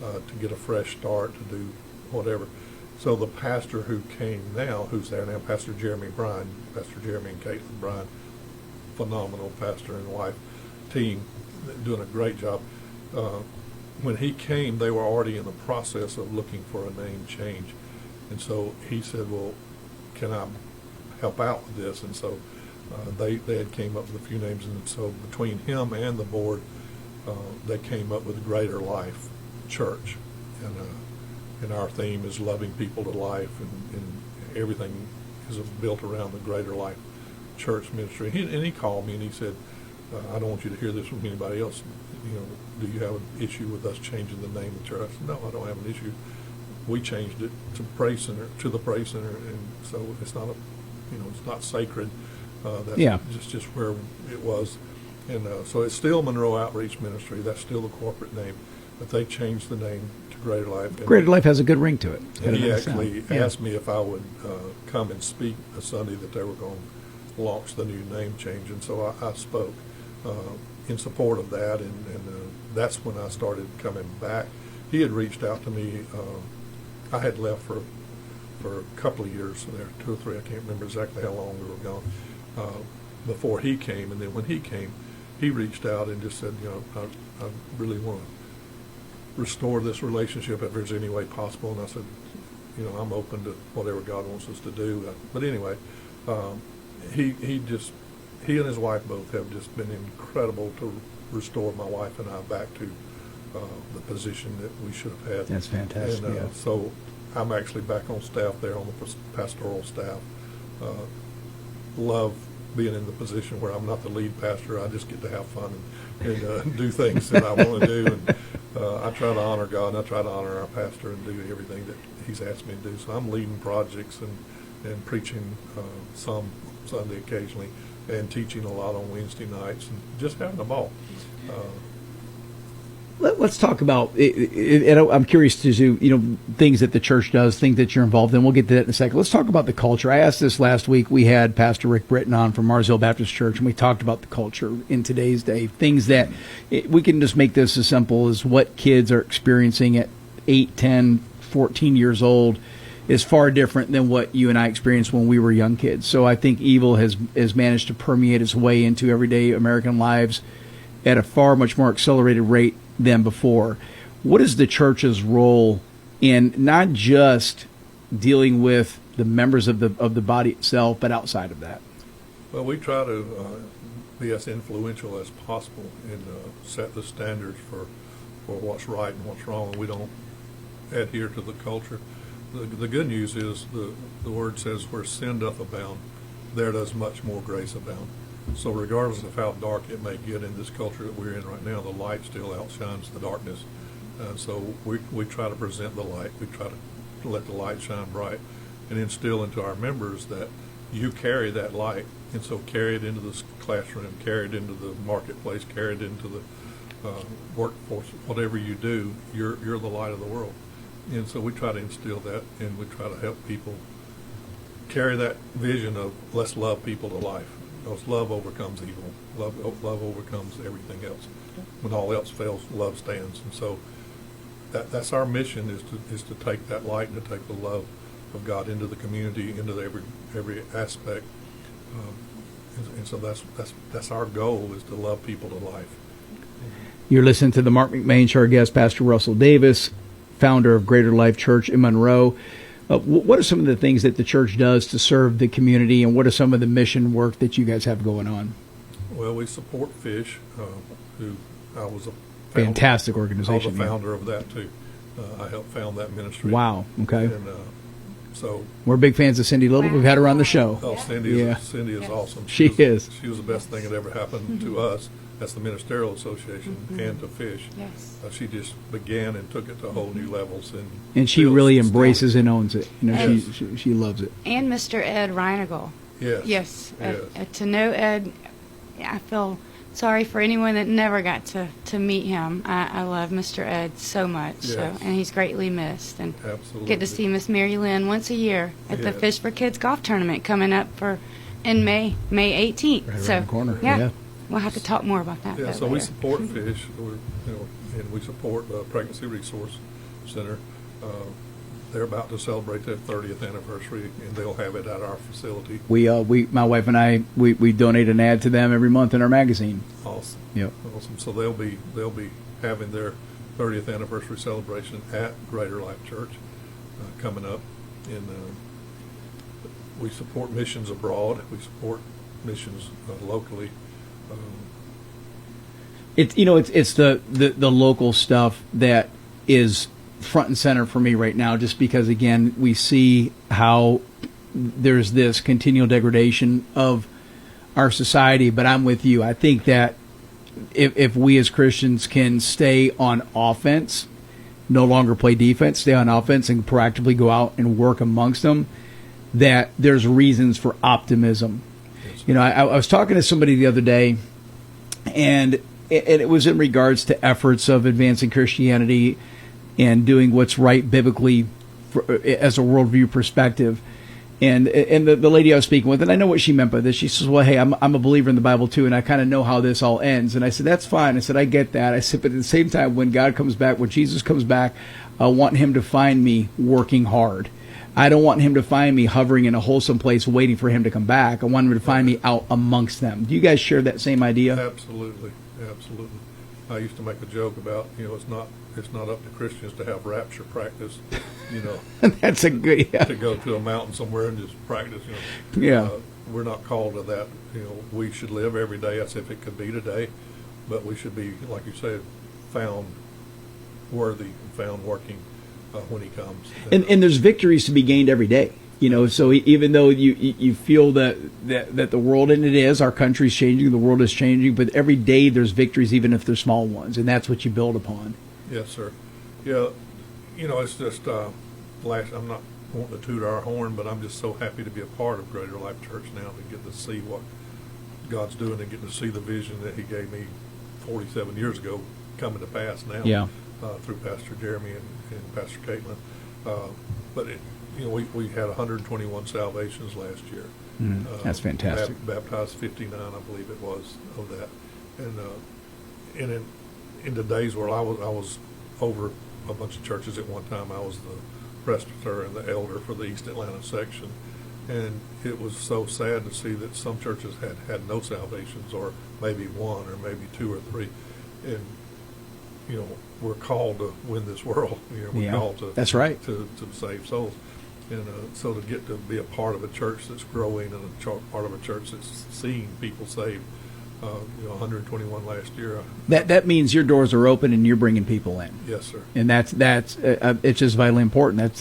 to get a fresh start, to do whatever. So the pastor who came now, who's there now, Pastor Jeremy Bryan, Pastor Jeremy and Caitlin Bryan, phenomenal pastor and wife team, doing a great job. When he came, they were already in the process of looking for a name change. And so he said, well, can I help out with this? And so they had came up with a few names, and so between him and the board, they came up with Greater Life Church, and our theme is loving people to life, and everything is built around the Greater Life Church ministry. And he called me and he said, I don't want you to hear this from anybody else. You know, do you have an issue with us changing the name of the church? I said, no, I don't have an issue. We changed it to Praise Center, to the Praise Center, and so it's not it's not sacred. That's just where it was. And so it's still Monroe Outreach Ministry. That's still the corporate name. But they changed the name to Greater Life. And Greater Life has a good ring to it. And he actually asked me if I would come and speak a Sunday that they were going to launch the new name change. And so I spoke in support of that. And that's when I started coming back. He had reached out to me. I had left for a couple of years there, 2 or 3. I can't remember exactly how long we were gone. Before he came, and then when he came, he reached out and just said, I really want to restore this relationship if there's any way possible. And I said, I'm open to whatever God wants us to do. But anyway, he and his wife both have just been incredible to restore my wife and I back to the position that we should have had. That's fantastic. And so I'm actually back on staff there, on the pastoral staff. Love being in the position where I'm not the lead pastor. I just get to have fun and do things that I want to do. And I try to honor God, and I try to honor our pastor and do everything that he's asked me to do. So I'm leading projects and preaching some Sunday occasionally, and teaching a lot on Wednesday nights, and just having a ball. Let's talk about, and I'm curious to do, things that the church does, things that you're involved in. We'll get to that in a second. Let's talk about the culture. I asked this last week. We had Pastor Rick Britton on from Mars Hill Baptist Church, and we talked about the culture in today's day, things that we can just make this as simple as what kids are experiencing at 8, 10, 14 years old is far different than what you and I experienced when we were young kids. So I think evil has managed to permeate its way into everyday American lives at a far much more accelerated rate than before. What is the church's role in not just dealing with the members of the body itself, but outside of that? Well, we try to be as influential as possible and set the standards for what's right and what's wrong, and we don't adhere to the culture. The good news is the word says, where sin doth abound, there does much more grace abound. So regardless of how dark it may get in this culture that we're in right now, the light still outshines the darkness. So we try to present the light. We try to let the light shine bright and instill into our members that you carry that light. And so carry it into the classroom, carry it into the marketplace, carry it into the workforce. Whatever you do, you're the light of the world. And so we try to instill that, and we try to help people carry that vision of let's love people to life. Because love overcomes evil. Love overcomes everything else. When all else fails, love stands. And so that's our mission, is to take that light and to take the love of God into the community, into every aspect. And so that's our goal, is to love people to life. You're listening to the Marc McMain Show. Our guest, Pastor Russell Davis, founder of Greater Life Church in Monroe. What are some of the things that the church does to serve the community, and what are some of the mission work that you guys have going on? Well, we support Fish, who I was a fantastic organization. I was a founder of that too. I helped found that ministry. Wow. Okay. And so we're big fans of Cindy Little. We've had her on the show. Oh, Cindy is awesome. She is. She was the best thing that ever happened to us. That's the Ministerial Association and to Fish. Yes. She just began and took it to whole new levels. And she really embraces and owns it. She loves it. And Mr. Ed Reinigal. Yes. Yes. To know Ed, I feel sorry for anyone that never got to meet him. I love Mr. Ed so much. Yes. So, and he's greatly missed. And absolutely. Get to see Miss Mary Lynn once a year at the Fish for Kids golf tournament coming up in May 18th. Right around the corner. Yeah. We'll have to talk more about that. Yeah, so later. we support Fish, and we support Pregnancy Resource Center. They're about to celebrate their 30th anniversary, and they'll have it at our facility. My wife and I, we donate an ad to them every month in our magazine. Awesome. Yep. Awesome. So they'll be having their 30th anniversary celebration at Greater Life Church coming up, and we support missions abroad. We support missions locally. It's the local stuff that is front and center for me right now, just because, again, we see how there's this continual degradation of our society. But I'm with you. I think that if we as Christians can stay on offense, no longer play defense, stay on offense and proactively go out and work amongst them, that there's reasons for optimism. I was talking to somebody the other day, and it was in regards to efforts of advancing Christianity and doing what's right biblically as a worldview perspective. And the lady I was speaking with, and I know what she meant by this, she says, well, hey, I'm a believer in the Bible too, and I kind of know how this all ends. And I said, that's fine. I said, I get that. I said, but at the same time, when God comes back, when Jesus comes back, I want him to find me working hard. I don't want him to find me hovering in a wholesome place waiting for him to come back. I want him to find me out amongst them. Do you guys share that same idea? Absolutely. I used to make a joke about, it's not up to Christians to have rapture practice, That's a good, to go to a mountain somewhere and just practice, we're not called to that. We should live every day as if it could be today, but we should be, like you said, found worthy and found working when he comes. And there's victories to be gained every day. So even though you feel that the world, and it is, our country's changing, the world is changing, but every day there's victories, even if they're small ones, and that's what you build upon. Yes, sir. Yeah, it's just I'm not wanting to toot our horn, but I'm just so happy to be a part of Greater Life Church now, to get to see what God's doing and get to see the vision that He gave me 47 years ago coming to pass now. Yeah. Through Pastor Jeremy and Pastor Caitlin. But we had 121 salvations last year. That's fantastic. Baptized 59, I believe it was, of that. And in the days where I was over a bunch of churches at one time, I was the presbyter and the elder for the East Atlanta section. And it was so sad to see that some churches had no salvations, or maybe one, or maybe two or three. And we're called to win this world. We're called to. That's right. To save souls, and so to get to be a part of a church that's growing, and part of a church that's seeing people saved. 121 last year. That means your doors are open and you're bringing people in. Yes, sir. And that's it's just vitally important.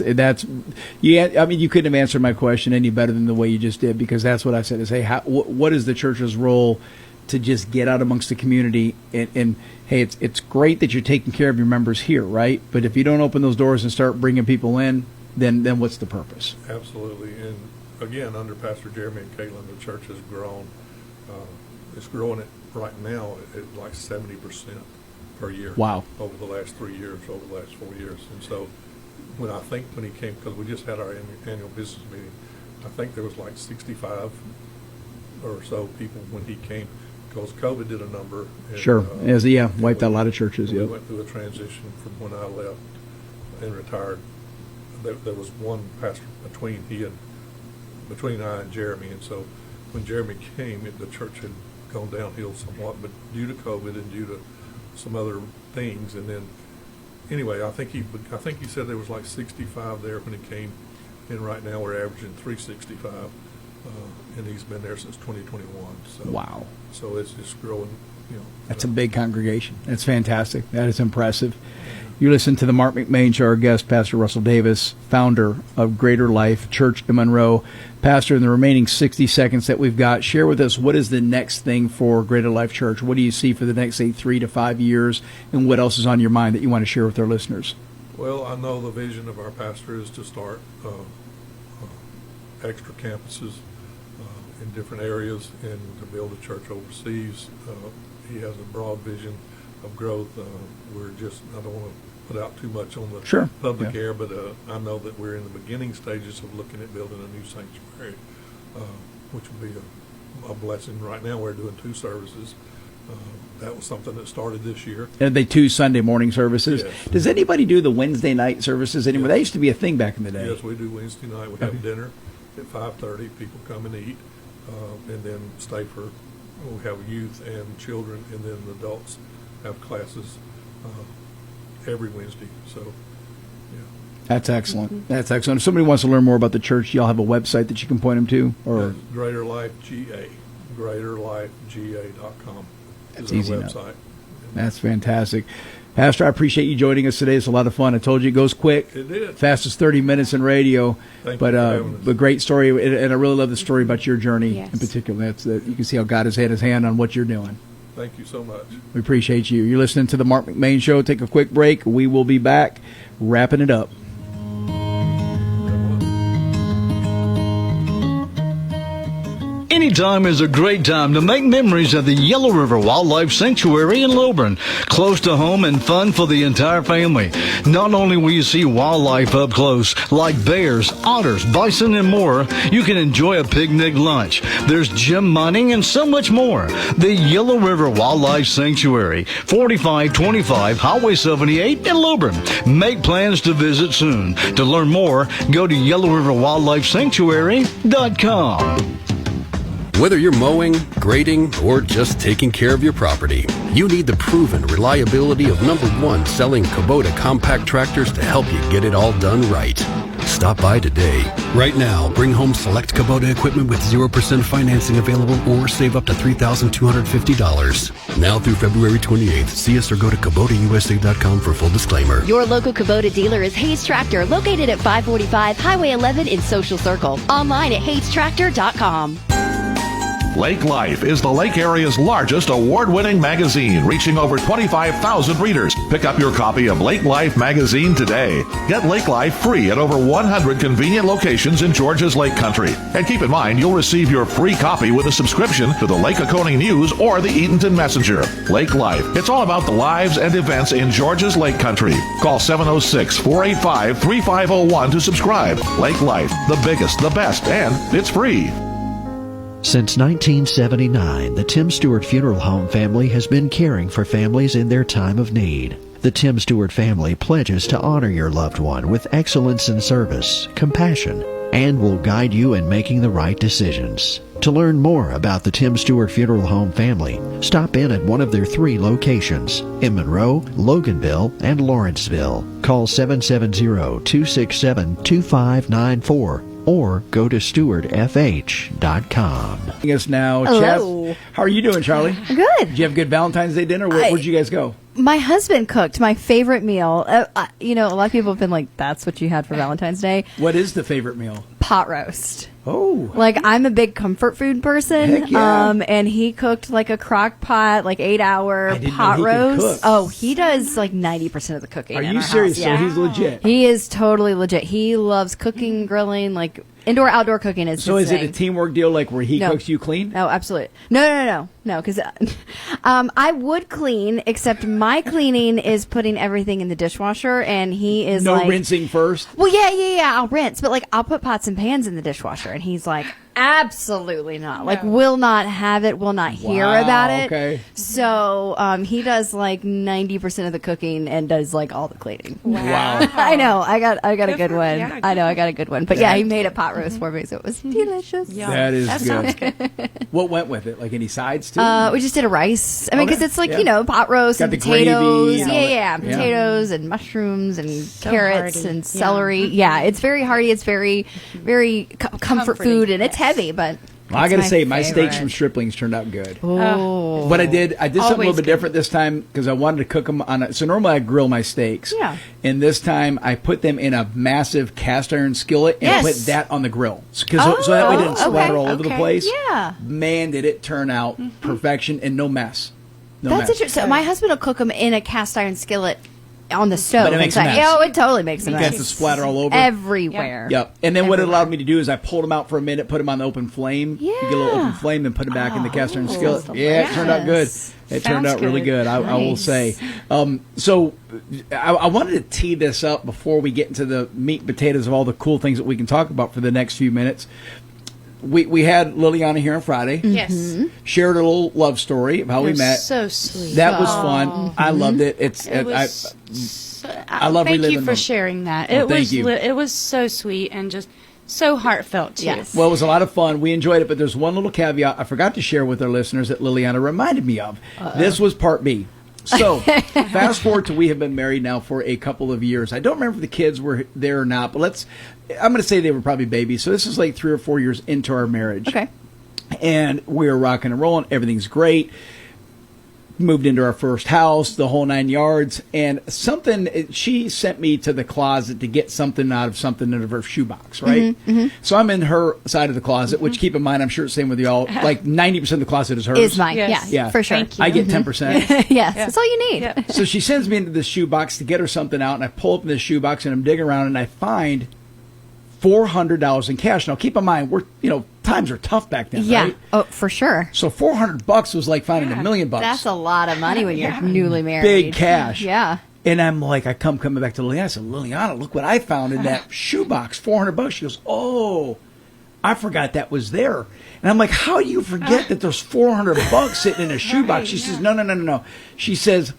You couldn't have answered my question any better than the way you just did, because that's what I said is, hey, what is the church's role to just get out amongst the community? And hey, it's great that you're taking care of your members here, right? But if you don't open those doors and start bringing people in, then what's the purpose? Absolutely. And again, under Pastor Jeremy and Caitlin, the church has grown. It's growing right now at like 70% per year. Wow. Over the last 3 years, over the last 4 years. And so when he came, because we just had our annual business meeting, I think there was like 65 or so people when he came, because COVID did a number. And, sure. Wiped out a lot of churches. We went through a transition from when I left and retired. There was one pastor between I and Jeremy, and so when Jeremy came, the church had gone downhill somewhat, but due to COVID and due to some other things. And then, anyway, I think he said there was like 65 there when he came, and right now we're averaging 365, and he's been there since 2021. So, wow. So it's growing. That's a big congregation. That's fantastic. That is impressive. You listen to the Marc McMain Show. Our guest, Pastor Russell Davis, founder of Greater Life Church in Monroe. Pastor, in the remaining 60 seconds that we've got, share with us, what is the next thing for Greater Life Church? What do you see for the next, say, 3 to 5 years, and what else is on your mind that you want to share with our listeners? Well, I know the vision of our pastor is to start extra campuses in different areas and to build a church overseas. He has a broad vision of growth. I don't want to put out too much on the public air, but I know that we're in the beginning stages of looking at building a new sanctuary, which would be a blessing. Right now we're doing 2 services. That was something that started this year. And they 2 Sunday morning services. Yes. Does anybody do the Wednesday night services anymore? That used to be a thing back in the day. Yes, we do Wednesday night. We have dinner at 5:30. People come and eat, and then stay for. We have youth and children, and then the adults have classes every Wednesday. So, yeah. That's excellent. That's excellent. If somebody wants to learn more about the church, y'all have a website that you can point them to? Or Greater Life GA. GreaterLifeGA.com. That's easy enough. That's fantastic. Pastor, I appreciate you joining us today. It's a lot of fun. I told you it goes quick. It did. Fastest 30 minutes in radio. Thank you for having us. A great story, and I really love the story about your journey in particular. You can see how God has had His hand on what you're doing. Thank you so much. We appreciate you. You're listening to the Marc McMain Show. Take a quick break. We will be back wrapping it up. Anytime is a great time to make memories at the Yellow River Wildlife Sanctuary in Lilburn. Close to home and fun for the entire family. Not only will you see wildlife up close, like bears, otters, bison, and more, you can enjoy a picnic lunch. There's gem mining and so much more. The Yellow River Wildlife Sanctuary, 4525 Highway 78 in Lilburn. Make plans to visit soon. To learn more, go to yellowriverwildlifesanctuary.com. Whether you're mowing, grading, or just taking care of your property, you need the proven reliability of #1 selling Kubota compact tractors to help you get it all done right. Stop Stop by today. Right now, bring home select Kubota equipment with 0% financing available or save up to $3,250. Now through February 28th. See us or go to KubotaUSA.com for full disclaimer. Your local Kubota dealer is Hayes Tractor, located at 545 Highway 11 in Social Circle. Online at HayesTractor.com. Lake Life is the Lake area's largest award-winning magazine, reaching over 25,000 readers. Pick up your copy of Lake Life magazine today. Get Lake Life free at over 100 convenient locations in Georgia's Lake Country. And keep in mind, you'll receive your free copy with a subscription to the Lake Oconee News or the Eatonton Messenger. Lake Life. It's all about the lives and events in Georgia's Lake Country. Call 706-485-3501 to subscribe. Lake Life, the biggest, the best, and it's free. Since 1979, the Tim Stewart Funeral Home family has been caring for families in their time of need. The Tim Stewart family pledges to honor your loved one with excellence in service, compassion, and will guide you in making the right decisions. To learn more about the Tim Stewart Funeral Home family, stop in at one of their 3 locations in Monroe, Loganville, and Lawrenceville. Call 770-267-2594. or go to stewardfh.com. Us now, Hello. Chef. How are you doing, Charlie? Good. Did you have a good Valentine's Day dinner? Where'd you guys go? My husband cooked my favorite meal. A lot of people have been like, that's what you had for Valentine's Day. What is the favorite meal? Pot roast. Oh. Like, I'm a big comfort food person. Heck yeah. And he cooked like a crock pot, like 8-hour pot roast. Cook. Oh, he does like 90% of the cooking. Are in you our serious? house. So Yeah. he's legit. He is totally legit. He loves cooking, grilling, like indoor, outdoor cooking is So his is it thing. a teamwork deal, like where he No. cooks, you clean? No, absolutely. No, because I would clean, except my cleaning is putting everything in the dishwasher, and he is No like... rinsing first? Well, yeah, I'll rinse, but like I'll put pots and pans in the dishwasher, and he's like, absolutely not. Like, will not have it, will not hear Wow, about it. okay. So he does like 90% of the cooking and does like all the cleaning. Wow. I know. I got a good one. yeah, I know. I got a good one. But yeah, he made a pot roast for me, so it was delicious. That is That good. sounds good. What went with it? Like any sides too? We just did a rice. I mean, because Okay. it's like, Yeah. pot roast Got and the gravy potatoes. and all that. Yeah, Yeah. potatoes and mushrooms and carrots hearty. and Yeah. celery. Yeah, it's very hearty. It's very, very comfort Comforting, food, and it's heavy, but Well, I got to it's say, my steaks favorite. from Striplings turned out good. Oh. But I did something a little Always bit good. different this time because I wanted to cook them so normally I grill my steaks. Yeah. And this time I put them in a massive cast iron skillet and Yes. put that on the grill. So that way it didn't splatter all over the okay. place. Yeah. Man, did it turn out perfection and no mess. No That's mess. interesting. So my husband will cook them in a cast iron skillet on the stove. But it makes a inside. mess. Oh, it totally makes a It mess. gets to splatter all over. Everywhere. Yep. And then what it allowed me to do is I pulled them out for a minute, put them on the open flame. You get a little open flame and put them back in the cast iron skillet. Yeah, it turned out good. It turned out really good, I will Nice. say. So I wanted to tee this up before we get into the meat and potatoes of all the cool things that we can talk about for the next few minutes. We had Liliana here on Friday. Yes. Shared a little love story of how we It was met. so sweet. That was Aw. fun. I loved it. I love Thank reliving you for them. sharing that. Oh, thank you. It was so sweet and just so heartfelt too. Yes. Well, it was a lot of fun. We enjoyed it, but there's one little caveat I forgot to share with our listeners that Liliana reminded me of. This was part B. So, fast forward to we have been married now for a couple of years. I don't remember if the kids were there or not, but I'm going to say they were probably babies. So this is like 3 or 4 years into our marriage. Okay. And we were rocking and rolling. Everything's great. Moved into our first house, the whole 9 yards. And she sent me to the closet to get something out of her shoebox, right? So I'm in her side of the closet, which keep in mind, I'm sure it's the same with y'all. Like 90% of the closet is hers. Is mine. Yes. Yeah, for sure. Thank you. I get 10%. Yes, that's all you need. So she sends me into the shoebox to get her something out, and I pull up in the shoebox and I'm digging around and I find $400 in cash. Now keep in mind, times are tough back then, Yeah. right? Oh, for sure. So $400 was like finding $1 million. That's a lot of money when you're newly married. Big cash. Yeah. And I'm like, coming back to Liliana. I said, Liliana, look what I found in that shoebox, $400. She goes, oh, I forgot that was there. And I'm like, how do you forget that there's $400 sitting in a shoebox? She says, no. She says,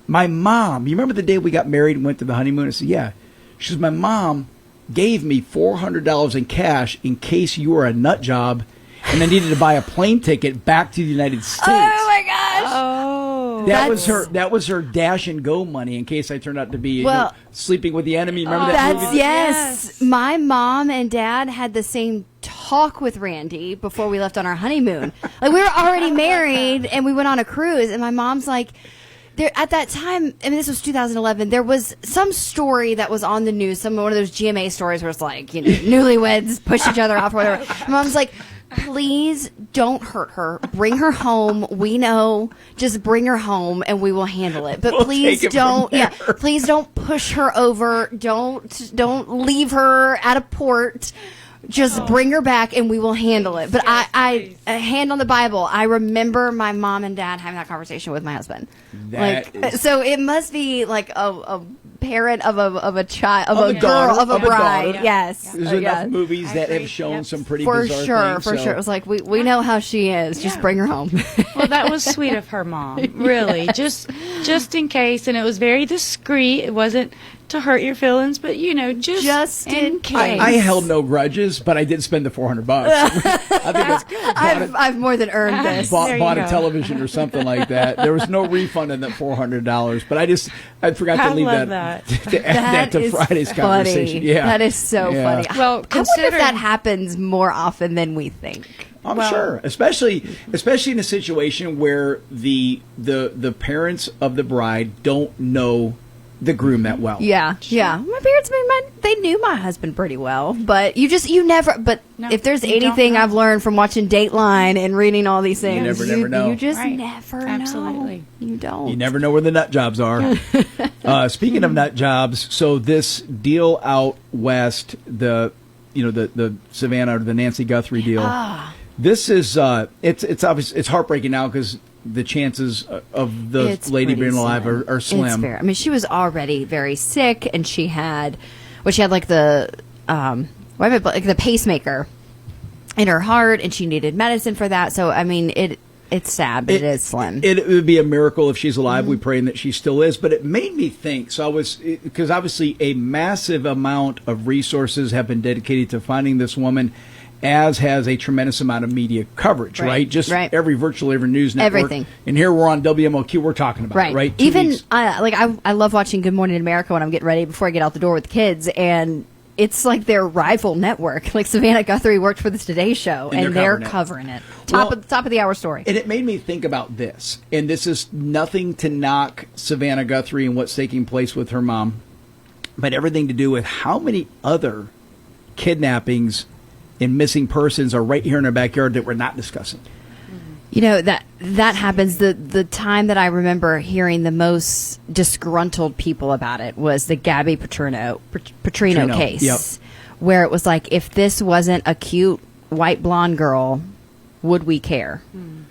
my mom, you remember the day we got married and went to the honeymoon? I said, yeah. She says, my mom gave me $400 in cash in case you were a nut job and I needed to buy a plane ticket back to the United States. Oh my gosh. Oh. That was her dash and go money in case I turned out to be sleeping with the enemy. Remember that That's movie? yes. My mom and dad had the same talk with Randy before we left on our honeymoon. Like, we were already married and we went on a cruise, and my mom's like, there at that time, I mean, this was 2011, there was some story that was on the news, one of those GMA stories where it's like, newlyweds push each other off or whatever. My mom's like, please don't hurt her. Bring her home. We know. Just bring her home and we will handle it. But please don't. Yeah. Please don't push her over. Don't leave her at a port. Just bring her back and we will handle it. But I hand on the Bible, I remember my mom and dad having that conversation with my husband. So it must be like a parent of a child, of a girl, of a bride. Daughter. Yes. There's enough movies that have shown some pretty bizarre things. For sure. It was like, we know how she is. Just bring her home. Well, that was sweet of her mom, really. Just in case. And it was very discreet. It wasn't to hurt your feelings, but just in case. I held no grudges, but I did spend the $400. I think I've more than earned this. Bought a television or something like that. There was no refund in that $400, but I forgot to leave that to add that to Friday's conversation. Yeah, that is so funny. Well, I wonder if that happens more often than we think. I'm sure, especially in a situation where the parents of the bride don't know the groom that well. Yeah. My parents, they knew my husband pretty well, but you never. But if there's anything I've learned from watching Dateline and reading all these things, you never know. You just never know. Absolutely. You don't. You never know where the nut jobs are. Speaking of nut jobs, so this deal out west, the Savannah or the Nancy Guthrie deal. This is it's obvious. It's heartbreaking now because the chances of the lady being alive are slim. I mean, she was already very sick, and she had like the the pacemaker in her heart, and she needed medicine for that. So I mean, it's sad, but it is slim. It would be a miracle if she's alive. We pray that she still is. But it made me think. So because obviously a massive amount of resources have been dedicated to finding this woman, as has a tremendous amount of media coverage, right? Virtually every news network. Everything. And here we're on WMOQ, we're talking about it, right? Even, I love watching Good Morning America when I'm getting ready before I get out the door with the kids, and it's like their rival network. Like Savannah Guthrie worked for the Today Show, and they're covering it. Top of the hour story. And it made me think about this, and this is nothing to knock Savannah Guthrie and what's taking place with her mom, but everything to do with how many other kidnappings and missing persons are right here in our backyard that we're not discussing. That happens. The time that I remember hearing the most disgruntled people about it was the Gabby Petrino case, where it was like, if this wasn't a cute white blonde girl, would we care?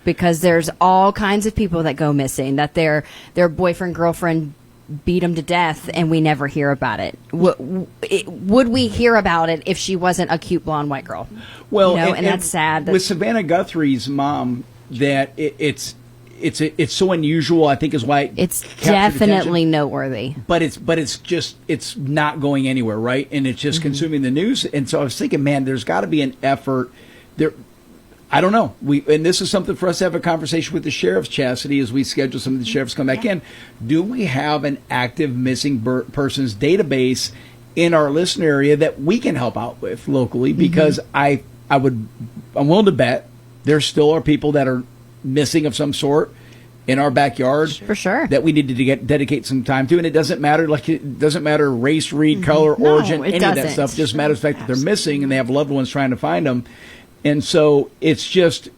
Because there's all kinds of people that go missing, that their boyfriend, girlfriend beat them to death, and we never hear about it. Would we hear about it if she wasn't a cute blonde white girl? Well, and that's sad. With Savannah Guthrie's mom, that it's so unusual, I think, is why it's definitely noteworthy. But it's not going anywhere, right? And it's just consuming the news. And so I was thinking, man, there's got to be an effort there. I don't know. And this is something for us to have a conversation with the sheriffs, Chastity, as we schedule some of the sheriffs come back in. Do we have an active missing persons database in our listener area that we can help out with locally? Because I'm willing to bet there still are people that are missing of some sort in our backyard, for sure, that we need to dedicate some time to. And it doesn't matter race, read, color, origin, any of that stuff. It just matters the fact that they're missing and they have loved ones trying to find them. And so it's just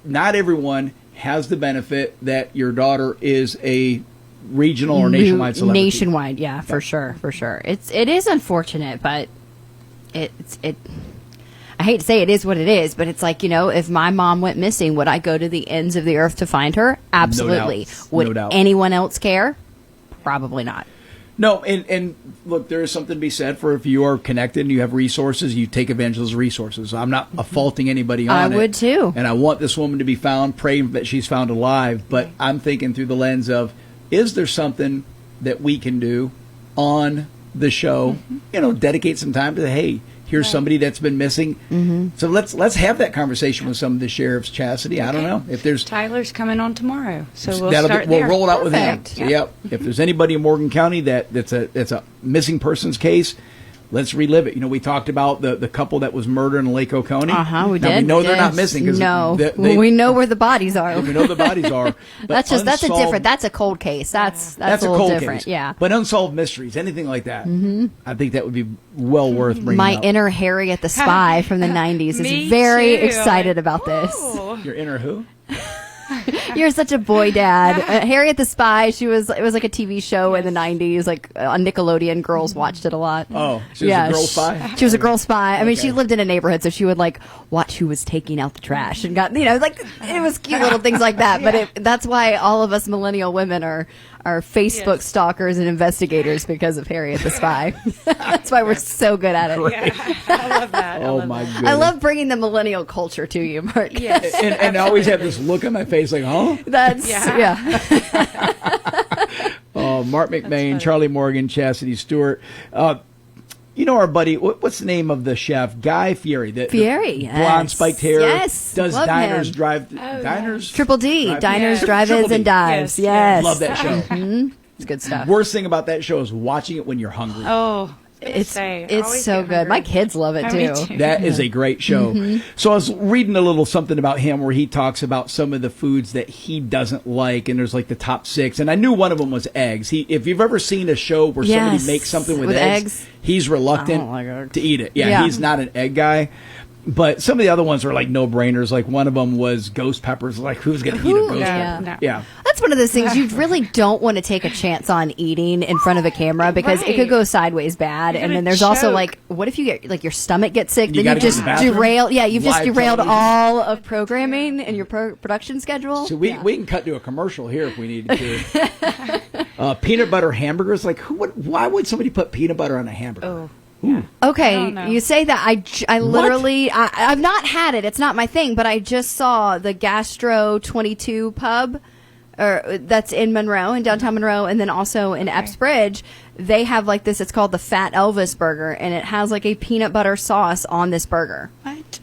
not everyone has the benefit that your daughter is a regional or nationwide celebrity. Nationwide, yeah, for sure. It is unfortunate, but it. I hate to say it is what it is, but it's like, if my mom went missing, would I go to the ends of the earth to find her? Absolutely. Would anyone else care? Probably not. No, and look, there is something to be said for if you are connected and you have resources, you take advantage of those resources. I'm not faulting anybody on it. I would too. And I want this woman to be found, praying that she's found alive. But I'm thinking through the lens of, is there something that we can do on the show? Dedicate some time to, hey, Here's somebody that's been missing. So let's have that conversation with some of the sheriffs, Chastity. I don't know if there's Tyler's coming on tomorrow, so we'll we'll roll it out with him. Perfect. So, yep. If there's anybody in Morgan County that's a missing persons case, let's relive it. We talked about the couple that was murdered in Lake Oconee. We now, did. we know they're not missing. No, we know where the bodies are. We know the bodies are. That's a different. That's a cold case. That's a little cold different. case. Yeah. But unsolved mysteries, anything like that, I think that would be well worth bringing My up. inner Harriet the Spy from the 90s Me is very too. excited about this. Your inner who? You're such a boy dad. Harriet the Spy, it was like a TV show in the 90s, like on Nickelodeon. Girls watched it a lot. Oh, she was a girl spy? She was a girl spy. I mean, she lived in a neighborhood, so she would like watch who was taking out the trash and got, like it was cute little things like that. But that's why all of us millennial women are Facebook stalkers and investigators because of Harriet the Spy. That's why we're so good at it. Yeah, I love that. Oh my goodness. I love bringing the millennial culture to you, Mark. Yes. And I always have this look on my face like, huh? That's Oh, Marc McMain, Charlie Morgan, Chastity Stewart. Our buddy, what's the name of the chef? Guy Fieri. Fieri, blonde yes. spiked hair. Yes, Does love diners, him. diners? Triple D, diners, drive-ins, Triple D. and dives. Yes. Love that show. It's good stuff. Worst thing about that show is watching it when you're hungry. Oh, It's so good. My kids love it too. That is a great show. So I was reading a little something about him where he talks about some of the foods that he doesn't like, and there's like the top 6. And I knew one of them was eggs. If you've ever seen a show where somebody makes something with eggs, he's reluctant to eat it. Yeah, he's not an egg guy. But some of the other ones are like no-brainers. Like one of them was ghost peppers. Like who's going to eat a ghost pepper? No. Yeah. That's one of those things you really don't want to take a chance on eating in front of a camera because it could go sideways bad. And then there's also like, what if you get like your stomach gets sick? Then you just derail. Yeah, you've just derailed all of programming and your production schedule. So we can cut to a commercial here if we needed to. Peanut butter hamburgers. Like why would somebody put peanut butter on a hamburger? Oh. Yeah. Okay, you say that. I literally, I've not had it. It's not my thing, but I just saw the Gastro 22 pub, that's in Monroe, in downtown Monroe, and then also in Epps Bridge. They have like this, it's called the Fat Elvis Burger, and it has like a peanut butter sauce on this burger. What?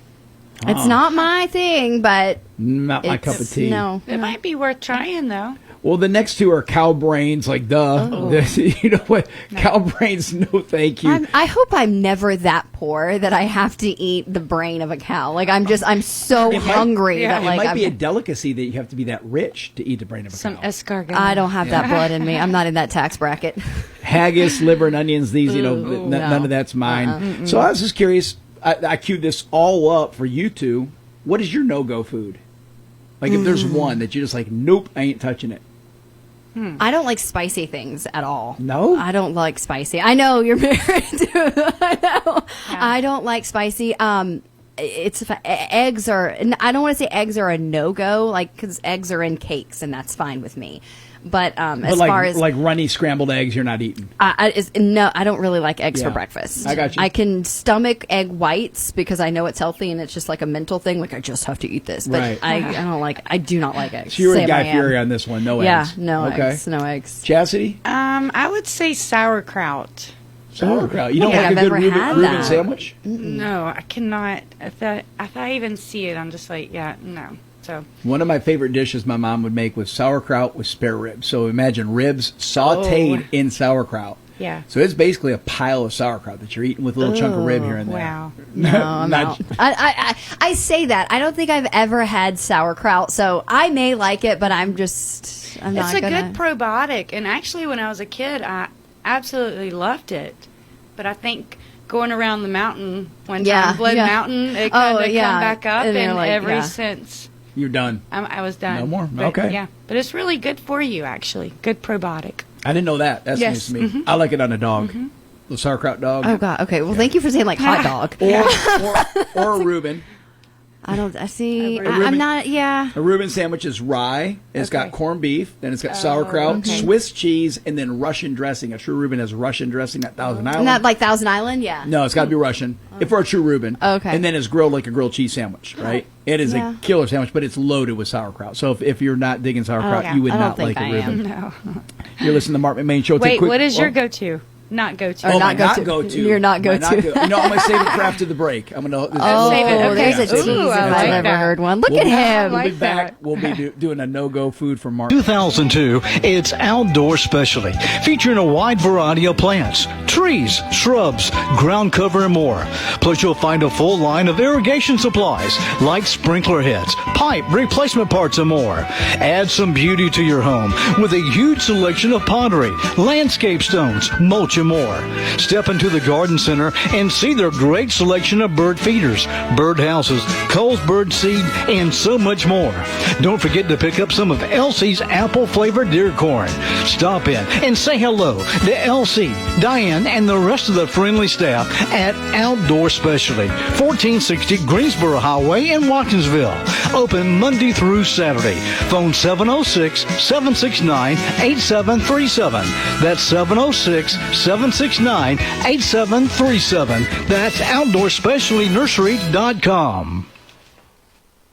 It's not my thing, but... Not my cup of tea. No. It might be worth trying, though. Well, the next two are cow brains, like you know what? No. Cow brains, no thank you. I hope I'm never that poor that I have to eat the brain of a cow. Like I'm so hungry that like it might be a delicacy that you have to be that rich to eat the brain of a cow. Some escargot. I don't have that blood in me. I'm not in that tax bracket. Haggis, liver, and onions. These, none of that's mine. So I was just curious. I queued this all up for you two. What is your no-go food? Like if there's one that you're just like, nope, I ain't touching it. I don't like spicy things at all. No? I don't like spicy. I know you're married to I know. Yeah. I don't like spicy. Eggs are, I don't want to say eggs are a no-go, like, because eggs are in cakes, and that's fine with me. But far as like runny scrambled eggs, you're not eating. No, I don't really like eggs for breakfast. I got you. I can stomach egg whites because I know it's healthy and it's just like a mental thing. Like I just have to eat this, but right. I do not like eggs. So you're a Guy Fieri on this one, no eggs. Yeah, no eggs. Chastity? I would say sauerkraut. Sauerkraut. You don't like a good Reuben sandwich? No, I cannot. If I even see it, I'm just like, no. So one of my favorite dishes my mom would make was sauerkraut with spare ribs. So imagine ribs sautéed in sauerkraut. Yeah. So it's basically a pile of sauerkraut that you're eating with a little chunk of rib here and there. Wow. No, I'm out. I say that. I don't think I've ever had sauerkraut, so I may like it, but I'm not It's a good probiotic, and actually when I was a kid, I absolutely loved it. But I think going around the mountain one time, Blood Mountain, it kind of come back up, and like, ever since... You're done. I was done. No more? But, okay. Yeah, but it's really good for you, actually. Good probiotic. I didn't know that. That's news to me. Mm-hmm. I like it on a dog. Mm-hmm. The sauerkraut dog. Oh, God. Okay. Well, thank you for saying, like, hot dog. Or a Reuben. I don't. I see. I'm not. Yeah. A Reuben sandwich is rye. It's got corned beef. Then it's got sauerkraut, Swiss cheese, and then Russian dressing. A true Reuben has Russian dressing, not Thousand Island. Not like Thousand Island. Yeah. No, it's got to be Russian. If for a true Reuben. Okay. And then it's grilled like a grilled cheese sandwich, right? It is a killer sandwich, but it's loaded with sauerkraut. So if you're not digging sauerkraut, you would not like a Reuben. No. You're listening to the Marc McMain Show. Wait, what is your go-to? not go to. Oh, my not go to. You're not go to. No, I'm going to save it for after the break. I'm going to. Oh, save it. Okay. there's a tease. I've never heard one. Look We'll at him. We'll be back. We'll be doing a no-go food for Mark. 2002, it's Outdoor Specialty, featuring a wide variety of plants, trees, shrubs, ground cover, and more. Plus, you'll find a full line of irrigation supplies like sprinkler heads, pipe replacement parts, and more. Add some beauty to your home with a huge selection of pottery, landscape stones, mulch, and more. Step into the garden center and see their great selection of bird feeders, bird houses, Cole's bird seed, and so much more. Don't forget to pick up some of Elsie's apple-flavored deer corn. Stop in and say hello to Elsie, Diane, and the rest of the friendly staff at Outdoor Specialty, 1460 Greensboro Highway in Watkinsville. Open Monday through Saturday. Phone 706-769-8737. That's 706-769-8737. That's OutdoorSpecialtyNursery.com.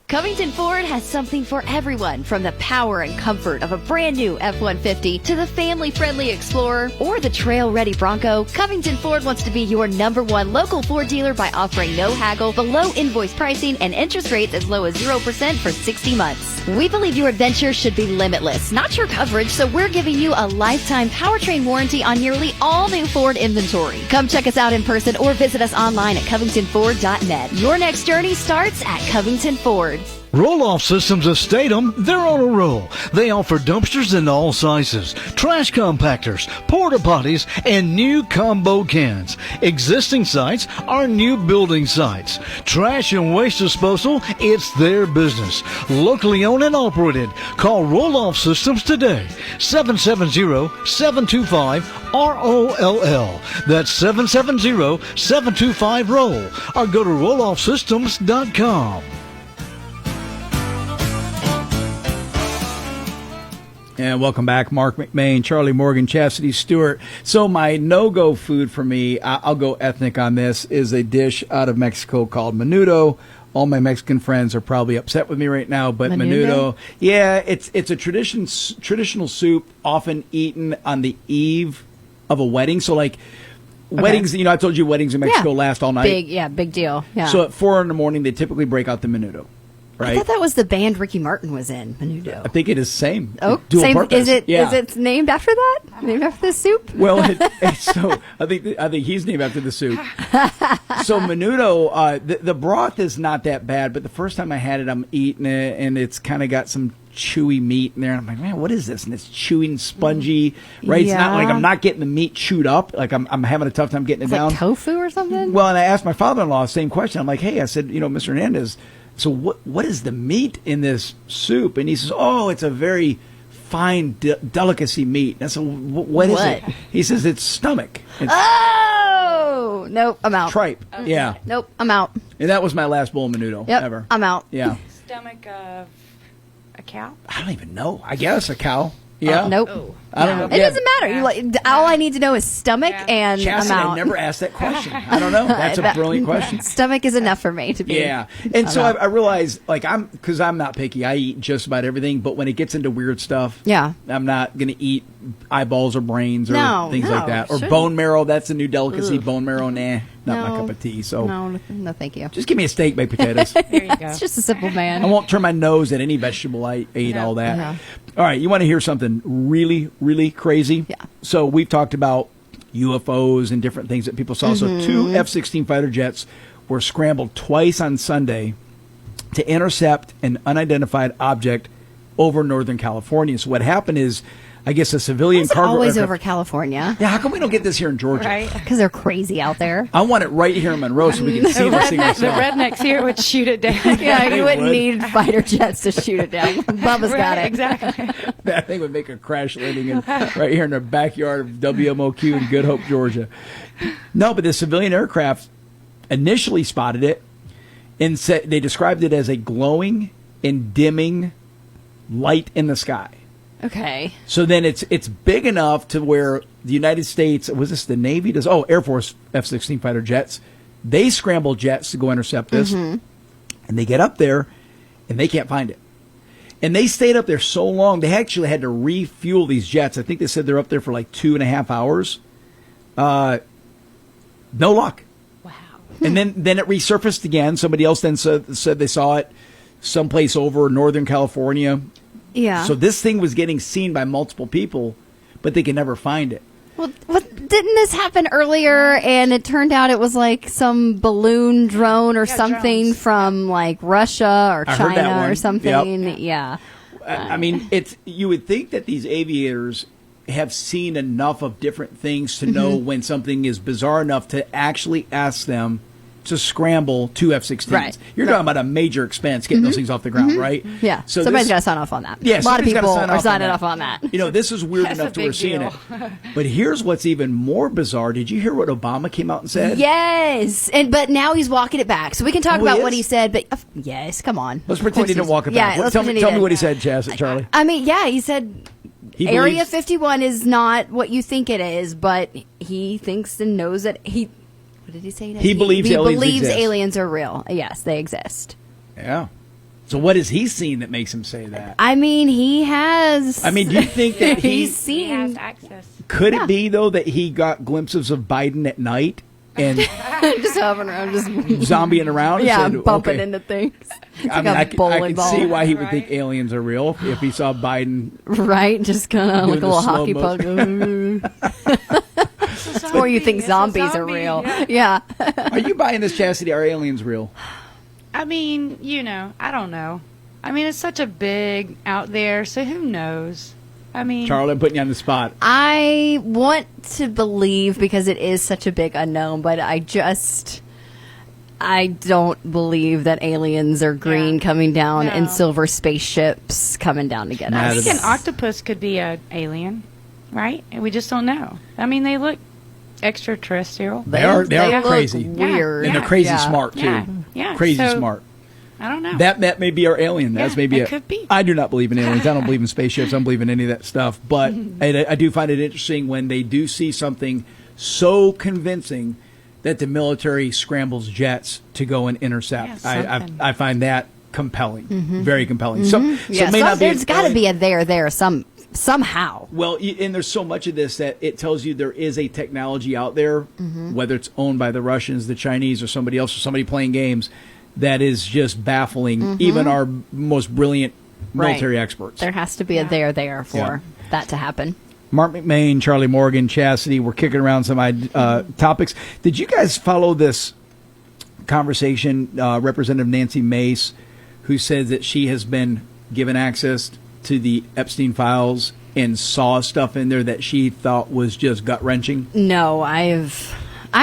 Covington Ford has something for everyone, from the power and comfort of a brand new F-150 to the family-friendly Explorer or the trail-ready Bronco. Covington Ford wants to be your #1 local Ford dealer by offering no haggle, below invoice pricing, and interest rates as low as 0% for 60 months. We believe your adventure should be limitless, not your coverage, so we're giving you a lifetime powertrain warranty on nearly all new Ford inventory. Come check us out in person or visit us online at covingtonford.net. Your next journey starts at Covington Ford. Roll-Off Systems of Statham, they're on a roll. They offer dumpsters in all sizes, trash compactors, porta potties, and new combo cans. Existing sites are new building sites. Trash and waste disposal, it's their business. Locally owned and operated. Call Roll-Off Systems today. 770-725-ROLL. That's 770-725-ROLL. Or go to rolloffsystems.com. And welcome back, Marc McMain, Charlie Morgan, Chastity Stewart. So my no-go food for me, I'll go ethnic on this, is a dish out of Mexico called menudo. All my Mexican friends are probably upset with me right now, but menudo, yeah, it's a traditional soup, often eaten on the eve of a wedding. So like weddings, I told you weddings in Mexico last all night. Big deal. Yeah. So at 4 a.m, they typically break out the menudo. Right? I thought that was the band Ricky Martin was in, Menudo. I think it is same. Oh, dual same. Purpose. Is it named after that? Named after the soup? Well, so I think he's named after the soup. So menudo, the broth is not that bad, but the first time I had it, I'm eating it, and it's kind of got some chewy meat in there. And I'm like, man, what is this? And it's chewy and spongy, right? It's not like I'm not getting the meat chewed up. Like I'm having a tough time getting it down. Like tofu or something? Well, and I asked my father-in-law the same question. I'm like, hey, I said, Mr. Hernandez, so what is the meat in this soup? And he says, oh, it's a very fine delicacy meat. And I said, what is it? He says, it's stomach. Oh, nope, I'm out. Tripe, yeah. Nope, I'm out. And that was my last bowl of menudo ever. I'm out. Yeah. Stomach of a cow? I don't even know. I guess a cow. Yeah. Nope. I don't know. It doesn't matter. All I need to know is stomach, and Chastity, I'm out. I never asked that question. I don't know. That's a brilliant question. Stomach is enough for me to be. Yeah. And so I realized, because I'm not picky, I eat just about everything. But when it gets into weird stuff, I'm not going to eat eyeballs or brains or things like that. Or bone marrow. That's a new delicacy. Ugh. Bone marrow, not my cup of tea. So no, thank you. Just give me a steak, baked potatoes. There you go. It's just a simple man. I won't turn my nose at any vegetable I ate, all that. Yeah. All right, you want to hear something really, really crazy? Yeah. So we've talked about UFOs and different things that people saw. Mm-hmm. So 2 F-16 fighter jets were scrambled twice on Sunday to intercept an unidentified object over Northern California. So what happened is, I guess a civilian cargo always aircraft. over California. Yeah, how come we don't get this here in Georgia? Right, because they're crazy out there. I want it right here in Monroe so we can see this thing ourselves. The rednecks here would shoot it down. Yeah, you wouldn't need fighter jets to shoot it down. Bubba's got it. Exactly. That thing would make a crash landing right here in the backyard of WMOQ in Good Hope, Georgia. No, but the civilian aircraft initially spotted it and said they described it as a glowing and dimming light in the sky. Okay. So then it's big enough to where the United States, was this the Navy? Air Force F-16 fighter jets. They scramble jets to go intercept this. Mm-hmm. And they get up there and they can't find it. And they stayed up there so long, they actually had to refuel these jets. I think they said they're up there for like 2.5 hours. No luck. Wow. And then it resurfaced again. Somebody else then said they saw it someplace over Northern California. Yeah. So this thing was getting seen by multiple people, but they could never find it. Well, didn't this happen earlier? And it turned out it was like some balloon drone or something drones. from like Russia or I heard that China one. or something. Yep. Yeah. I mean, you would think that these aviators have seen enough of different things to know when something is bizarre enough to actually ask them to scramble two F-16s. Right. You're talking about a major expense getting those things off the ground, right? Yeah. So Somebody's got to sign off on that. Yeah, a lot of somebody's gotta people sign are off on signing that. off on that. You know, this is weird That's enough a to we're big seeing deal. it. But here's what's even more bizarre. Did you hear what Obama came out and said? Yes, but now he's walking it back, so we can talk Oh, he about is? what he said. But yes, come on. Let's Of pretend course he didn't he's- walk it yeah, back. let's Tell me pretend he what he didn't. said, Charlie. I mean, yeah, he said He Area believes- 51 is not what you think it is, but he thinks and knows that he. What did he say? He believes aliens exist. aliens are real. Yes, they exist. Yeah. So what has he seen that makes him say that? I mean, he has. I mean, do you think that he's He has seen access. Could it be, though, that he got glimpses of Biden at night and just hovering around, just zombieing around? And yeah, said, bumping okay. into things. It's I like mean, a I bowling can ball. see why he would think aliens are real if he saw Biden. Right, just kind of like a the little slow hockey motion. puck. Or you think zombies are real. Yeah. Are you buying this, Chastity? Are aliens real? I mean, I don't know. I mean, it's such a big out there, so who knows? I mean, Charlie, I'm putting you on the spot. I want to believe because it is such a big unknown, but I don't believe that aliens are green coming down in silver spaceships coming down to get I us. think an octopus could be an alien, right? And we just don't know. I mean, they look extraterrestrial. They are look crazy. weird. And they're crazy Yeah. smart, too. Yeah, yeah. Crazy So, smart. I don't know. That may be our alien. That's Yeah, maybe it could be. I do not believe in aliens. I don't believe in spaceships. I don't believe in any of that stuff. But I do find it interesting when they do see something so convincing that the military scrambles jets to go and intercept. Yeah, I find that compelling, very compelling. So it may not be. There's got to be a there somehow. Well, and there's so much of this that it tells you there is a technology out there, whether it's owned by the Russians, the Chinese, or somebody else, or somebody playing games, that is just baffling even our most brilliant military experts. There has to be a there for that to happen. Marc McMain, Charlie Morgan, Chastity, we're kicking around some topics. Did you guys follow this conversation? Representative Nancy Mace, who said that she has been given access to the Epstein files and saw stuff in there that she thought was just gut-wrenching? No, I've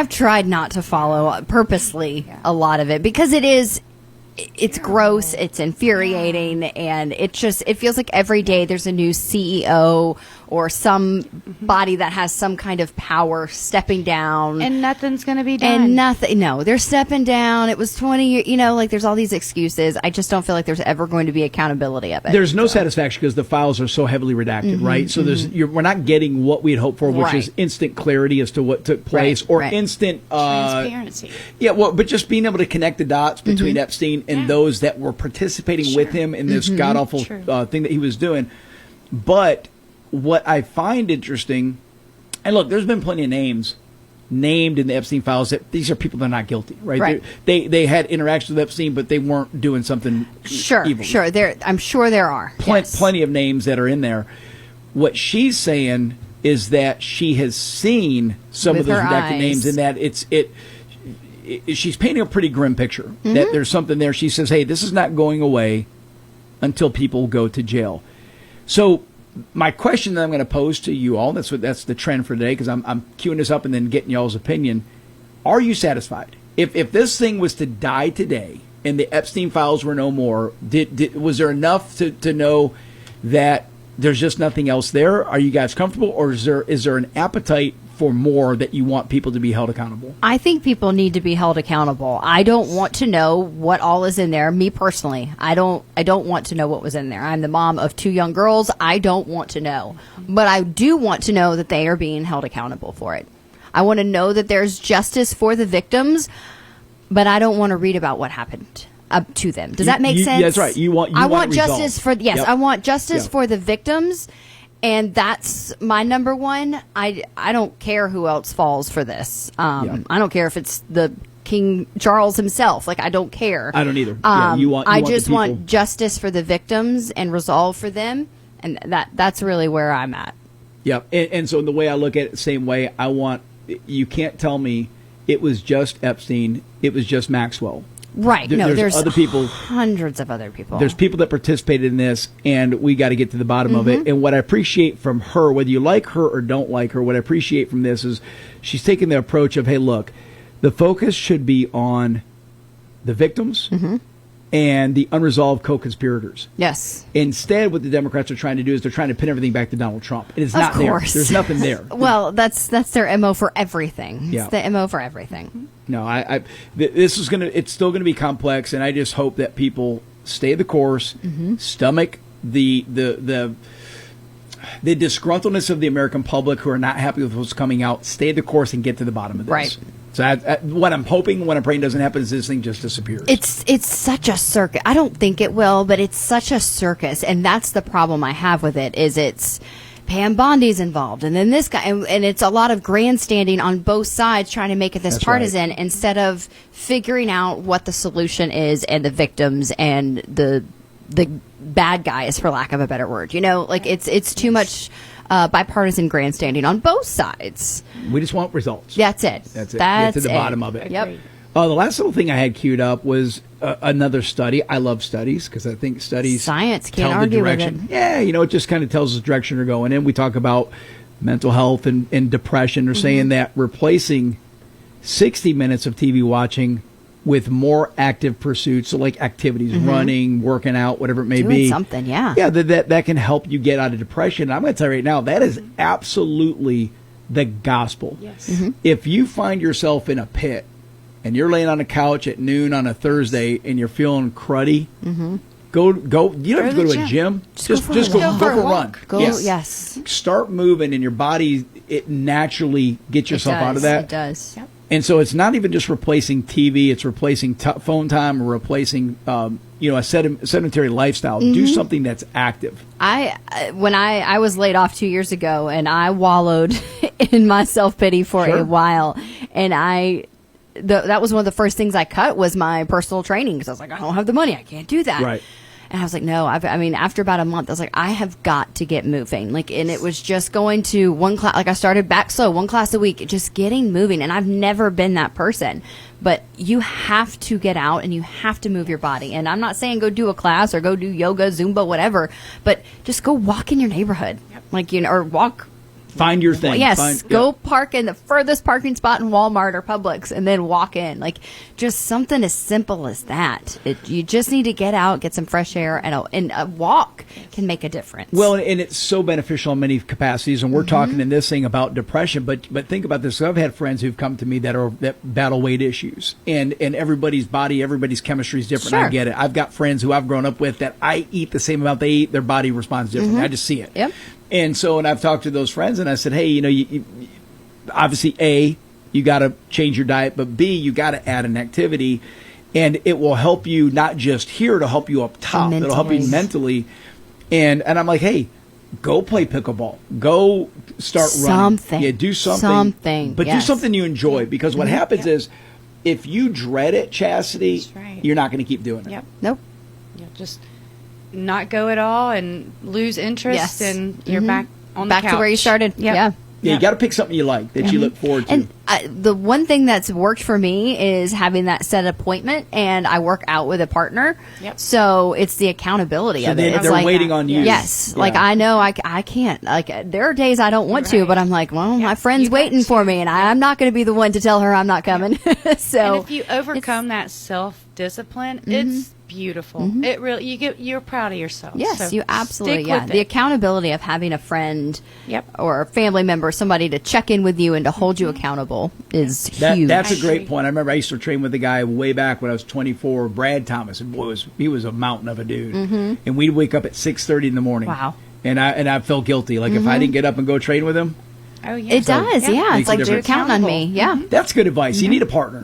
tried not to follow purposely a lot of it because it's gross, it's infuriating, and it feels like every day there's a new CEO or somebody that has some kind of power stepping down. And nothing's going to be done. And nothing, no, they're stepping down. It was 20 years, like there's all these excuses. I just don't feel like there's ever going to be accountability of it. There's no satisfaction because the files are so heavily redacted, right? So we're not getting what we'd hoped for, which is instant clarity as to what took place or instant transparency. Yeah, well, but just being able to connect the dots between Epstein and those that were participating with him in this god awful thing that he was doing. But what I find interesting, and look, there's been plenty of names named in the Epstein files that these are people that are not guilty, right? They had interactions with Epstein, but they weren't doing something evil. Sure. I'm sure there are. Plenty of names that are in there. What she's saying is that she has seen some of With those her redacted eyes. names, and that she's painting a pretty grim picture. That there's something there. She says, "Hey, this is not going away until people go to jail." So my question that I'm going to pose to you all, that's the trend for today, because I'm queuing this up and then getting y'all's opinion. Are you satisfied? If this thing was to die today and the Epstein files were no more, was there enough to know that there's just nothing else there? Are you guys comfortable, or is there an appetite for more that you want people to be held accountable? I think people need to be held accountable. I don't want to know what all is in there. Me personally, I don't want to know what was in there. I'm the mom of 2 young girls. I don't want to know. But I do want to know that they are being held accountable for it. I want to know that there's justice for the victims, but I don't want to read about what happened to them. Does that make sense? That's right. I want justice for I want justice for the victims. And that's my number one. I don't care who else falls for this. I don't care if it's the King Charles himself. Like, I don't care. I don't either. I just want justice for the victims and resolve for them, and that's really where I'm at. Yep. And so the way I look at it, the same way, you can't tell me it was just Epstein, it was just Maxwell. Right. There's other people, hundreds of other people. There's people that participated in this, and we got to get to the bottom of it. And what I appreciate from her, whether you like her or don't like her, what I appreciate from this is she's taking the approach of, hey, look, the focus should be on the victims and the unresolved co-conspirators. Yes. Instead, what the Democrats are trying to do is they're trying to pin everything back to Donald Trump. And it's not there. There's nothing there. Well, that's their MO for everything. Yeah. It's the MO for everything. No, this is it's still gonna be complex, and I just hope that people stay the course, stomach the disgruntledness of the American public who are not happy with what's coming out, stay the course and get to the bottom of this. Right. So what I'm hoping, what I'm praying doesn't happen is this thing just disappears. It's such a circus. I don't think it will, but it's such a circus, and that's the problem I have with it. Is it's Pam Bondi's involved, and then this guy, and it's a lot of grandstanding on both sides trying to make it this partisan instead of figuring out what the solution is and the victims and the bad guys, for lack of a better word. It's too much bipartisan grandstanding on both sides. We just want results. That's it. Get to the bottom of it. Yep. The last little thing I had queued up was another study. I love studies because I think studies science tell can't the argue direction. with it. Yeah, it just kind of tells us the direction they're going in. We talk about mental health and depression. They're saying that replacing 60 minutes of TV watching with more active pursuits, so like activities, running, working out, whatever it may Doing be. something, yeah. Yeah, that can help you get out of depression. I'm going to tell you right now, that is absolutely the gospel. Yes. If you find yourself in a pit and you're laying on a couch at noon on a Thursday and you're feeling cruddy, go. You don't have to go to a gym. Just go for a run. Yes. Start moving, and your body, it naturally gets yourself out of that. It does. Yep. And so it's not even just replacing TV; it's replacing phone time or replacing, a sedentary lifestyle. Do something that's active. When I was laid off 2 years ago, and I wallowed in my self-pity for a while, and that was one of the first things I cut was my personal training, because I was like, I don't have the money, I can't do that. Right. And I was like, no. After about a month, I was like, I have got to get moving. And it was just going to one class. Like, I started back slow, one class a week, just getting moving. And I've never been that person. But you have to get out and you have to move your body. And I'm not saying go do a class or go do yoga, Zumba, whatever. But just go walk in your neighborhood, or walk. Find your thing. Yes, go park in the furthest parking spot in Walmart or Publix and then walk in. Like, just something as simple as that. You just need to get out, get some fresh air, and a walk can make a difference. Well, and it's so beneficial in many capacities. And we're talking in this thing about depression, but think about this. So I've had friends who've come to me that battle weight issues, and everybody's body, everybody's chemistry is different. Sure. I get it. I've got friends who I've grown up with that I eat the same amount they eat. Their body responds differently. I just see it. Yep. And so, and I've talked to those friends, and I said, hey, you obviously, A, you got to change your diet, but B, you got to add an activity, and it will help you not just here, it'll help you up top. Mentally. It'll help you mentally. And I'm like, hey, go play pickleball. Go start running. Something. Yeah, do something. But do yes. something you enjoy, because what happens is, if you dread it, Chastity, right. you're not going to keep doing it. Yep. Nope. You'll just not go at all and lose interest, and you're back on the couch. Back to where you started. Yep. Yeah. Yeah, you got to pick something you like that you look forward to. And the one thing that's worked for me is having that set appointment, and I work out with a partner. Yep. So it's the accountability of it. It's they're like, waiting on you. Yes. Yeah. Like, I know I can't. Like, there are days I don't want to, but I'm like, well, my friend's waiting for me, and I'm not going to be the one to tell her I'm not coming. So, and if you overcome that self-discipline, it's beautiful. It really, you're proud of yourself. Yes, so you absolutely. stick Yeah, with the it. accountability of having a friend, or a family member, somebody to check in with you and to hold you accountable is huge. That's a great point. I remember I used to train with a guy way back when I was 24, Brad Thomas, and boy, he was a mountain of a dude. And we'd wake up at 6:30 in the morning. Wow. And I felt guilty. Like if I didn't get up and go train with him. Oh yeah, it does. Yeah, it's like you're counting on me. Yeah, that's good advice. You need a partner.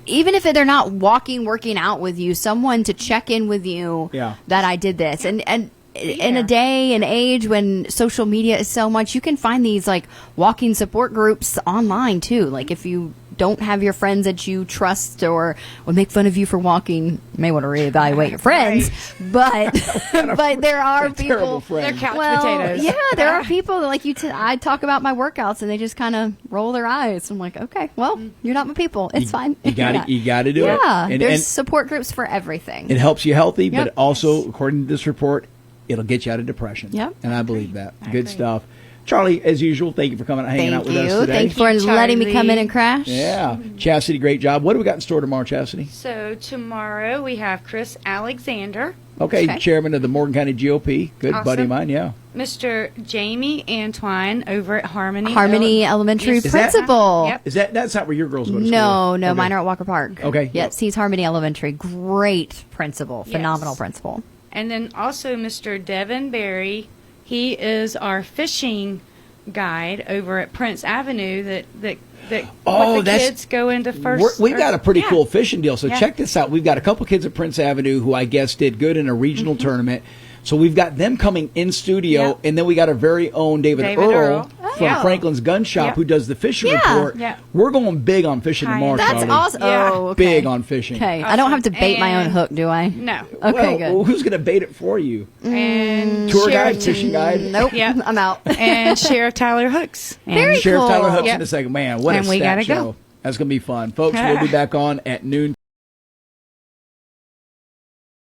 Even if they're not working out with you, someone to check in with you. Yeah. That I did this, and in a day and age when social media is so much, you can find these like walking support groups online too. Like if you don't have your friends that you trust or would make fun of you for walking, you may want to reevaluate your friends. But but there are people. They're couch potatoes. Yeah, there are people that like you. I talk about my workouts and they just kind of roll their eyes. I'm like, okay, well, you're not my people. It's fine. You got to do it. Yeah, And there's support groups for everything. it helps you healthy, Yep. but also, according to this report, it'll get you out of depression. Yep. And I believe that. Good stuff. Charlie, as usual, thank you for coming and hanging out with us today. Thank you for letting me come in and crash. Yeah. Chastity, great job. What do we got in store tomorrow, Chastity? So tomorrow we have Chris Alexander. Okay, chairman of the Morgan County GOP. Good Awesome. buddy of mine, yeah. Mr. Jamie Antwine over at Harmony Elementary Yes. Principal. Yep. Is that's not where your girls go to school? No, Okay. mine are at Walker Park. Okay. Yes, he's Harmony Elementary. Great principal. Yes. Phenomenal principal. And then also Mr. Devin Berry. He is our fishing guide over at Prince Avenue that with the kids go into first. We've got a pretty yeah. cool fishing deal. So Yeah. check this out. We've got a couple kids at Prince Avenue who I guess did good in a regional tournament. So we've got them coming in studio, Yep. and then we got our very own David Earl from Yeah. Franklin's Gun Shop Yep. who does the fishing Yeah. report. Yeah. We're going big on fishing tomorrow, That's Charlie. awesome. Yeah. Oh, okay. Big on fishing. Okay, I don't have to bait my own And- hook, do I? No. Okay, Well, who's going to bait it for you? And Tour Sheriff- guide, fishing guide? Nope, Yep. I'm out. And Sheriff Tyler Hooks. And Very Sheriff cool. Tyler Hooks Yep. in a second. Man, what And a we stat gotta show. go. That's going to be fun. Folks, we'll be back on at noon.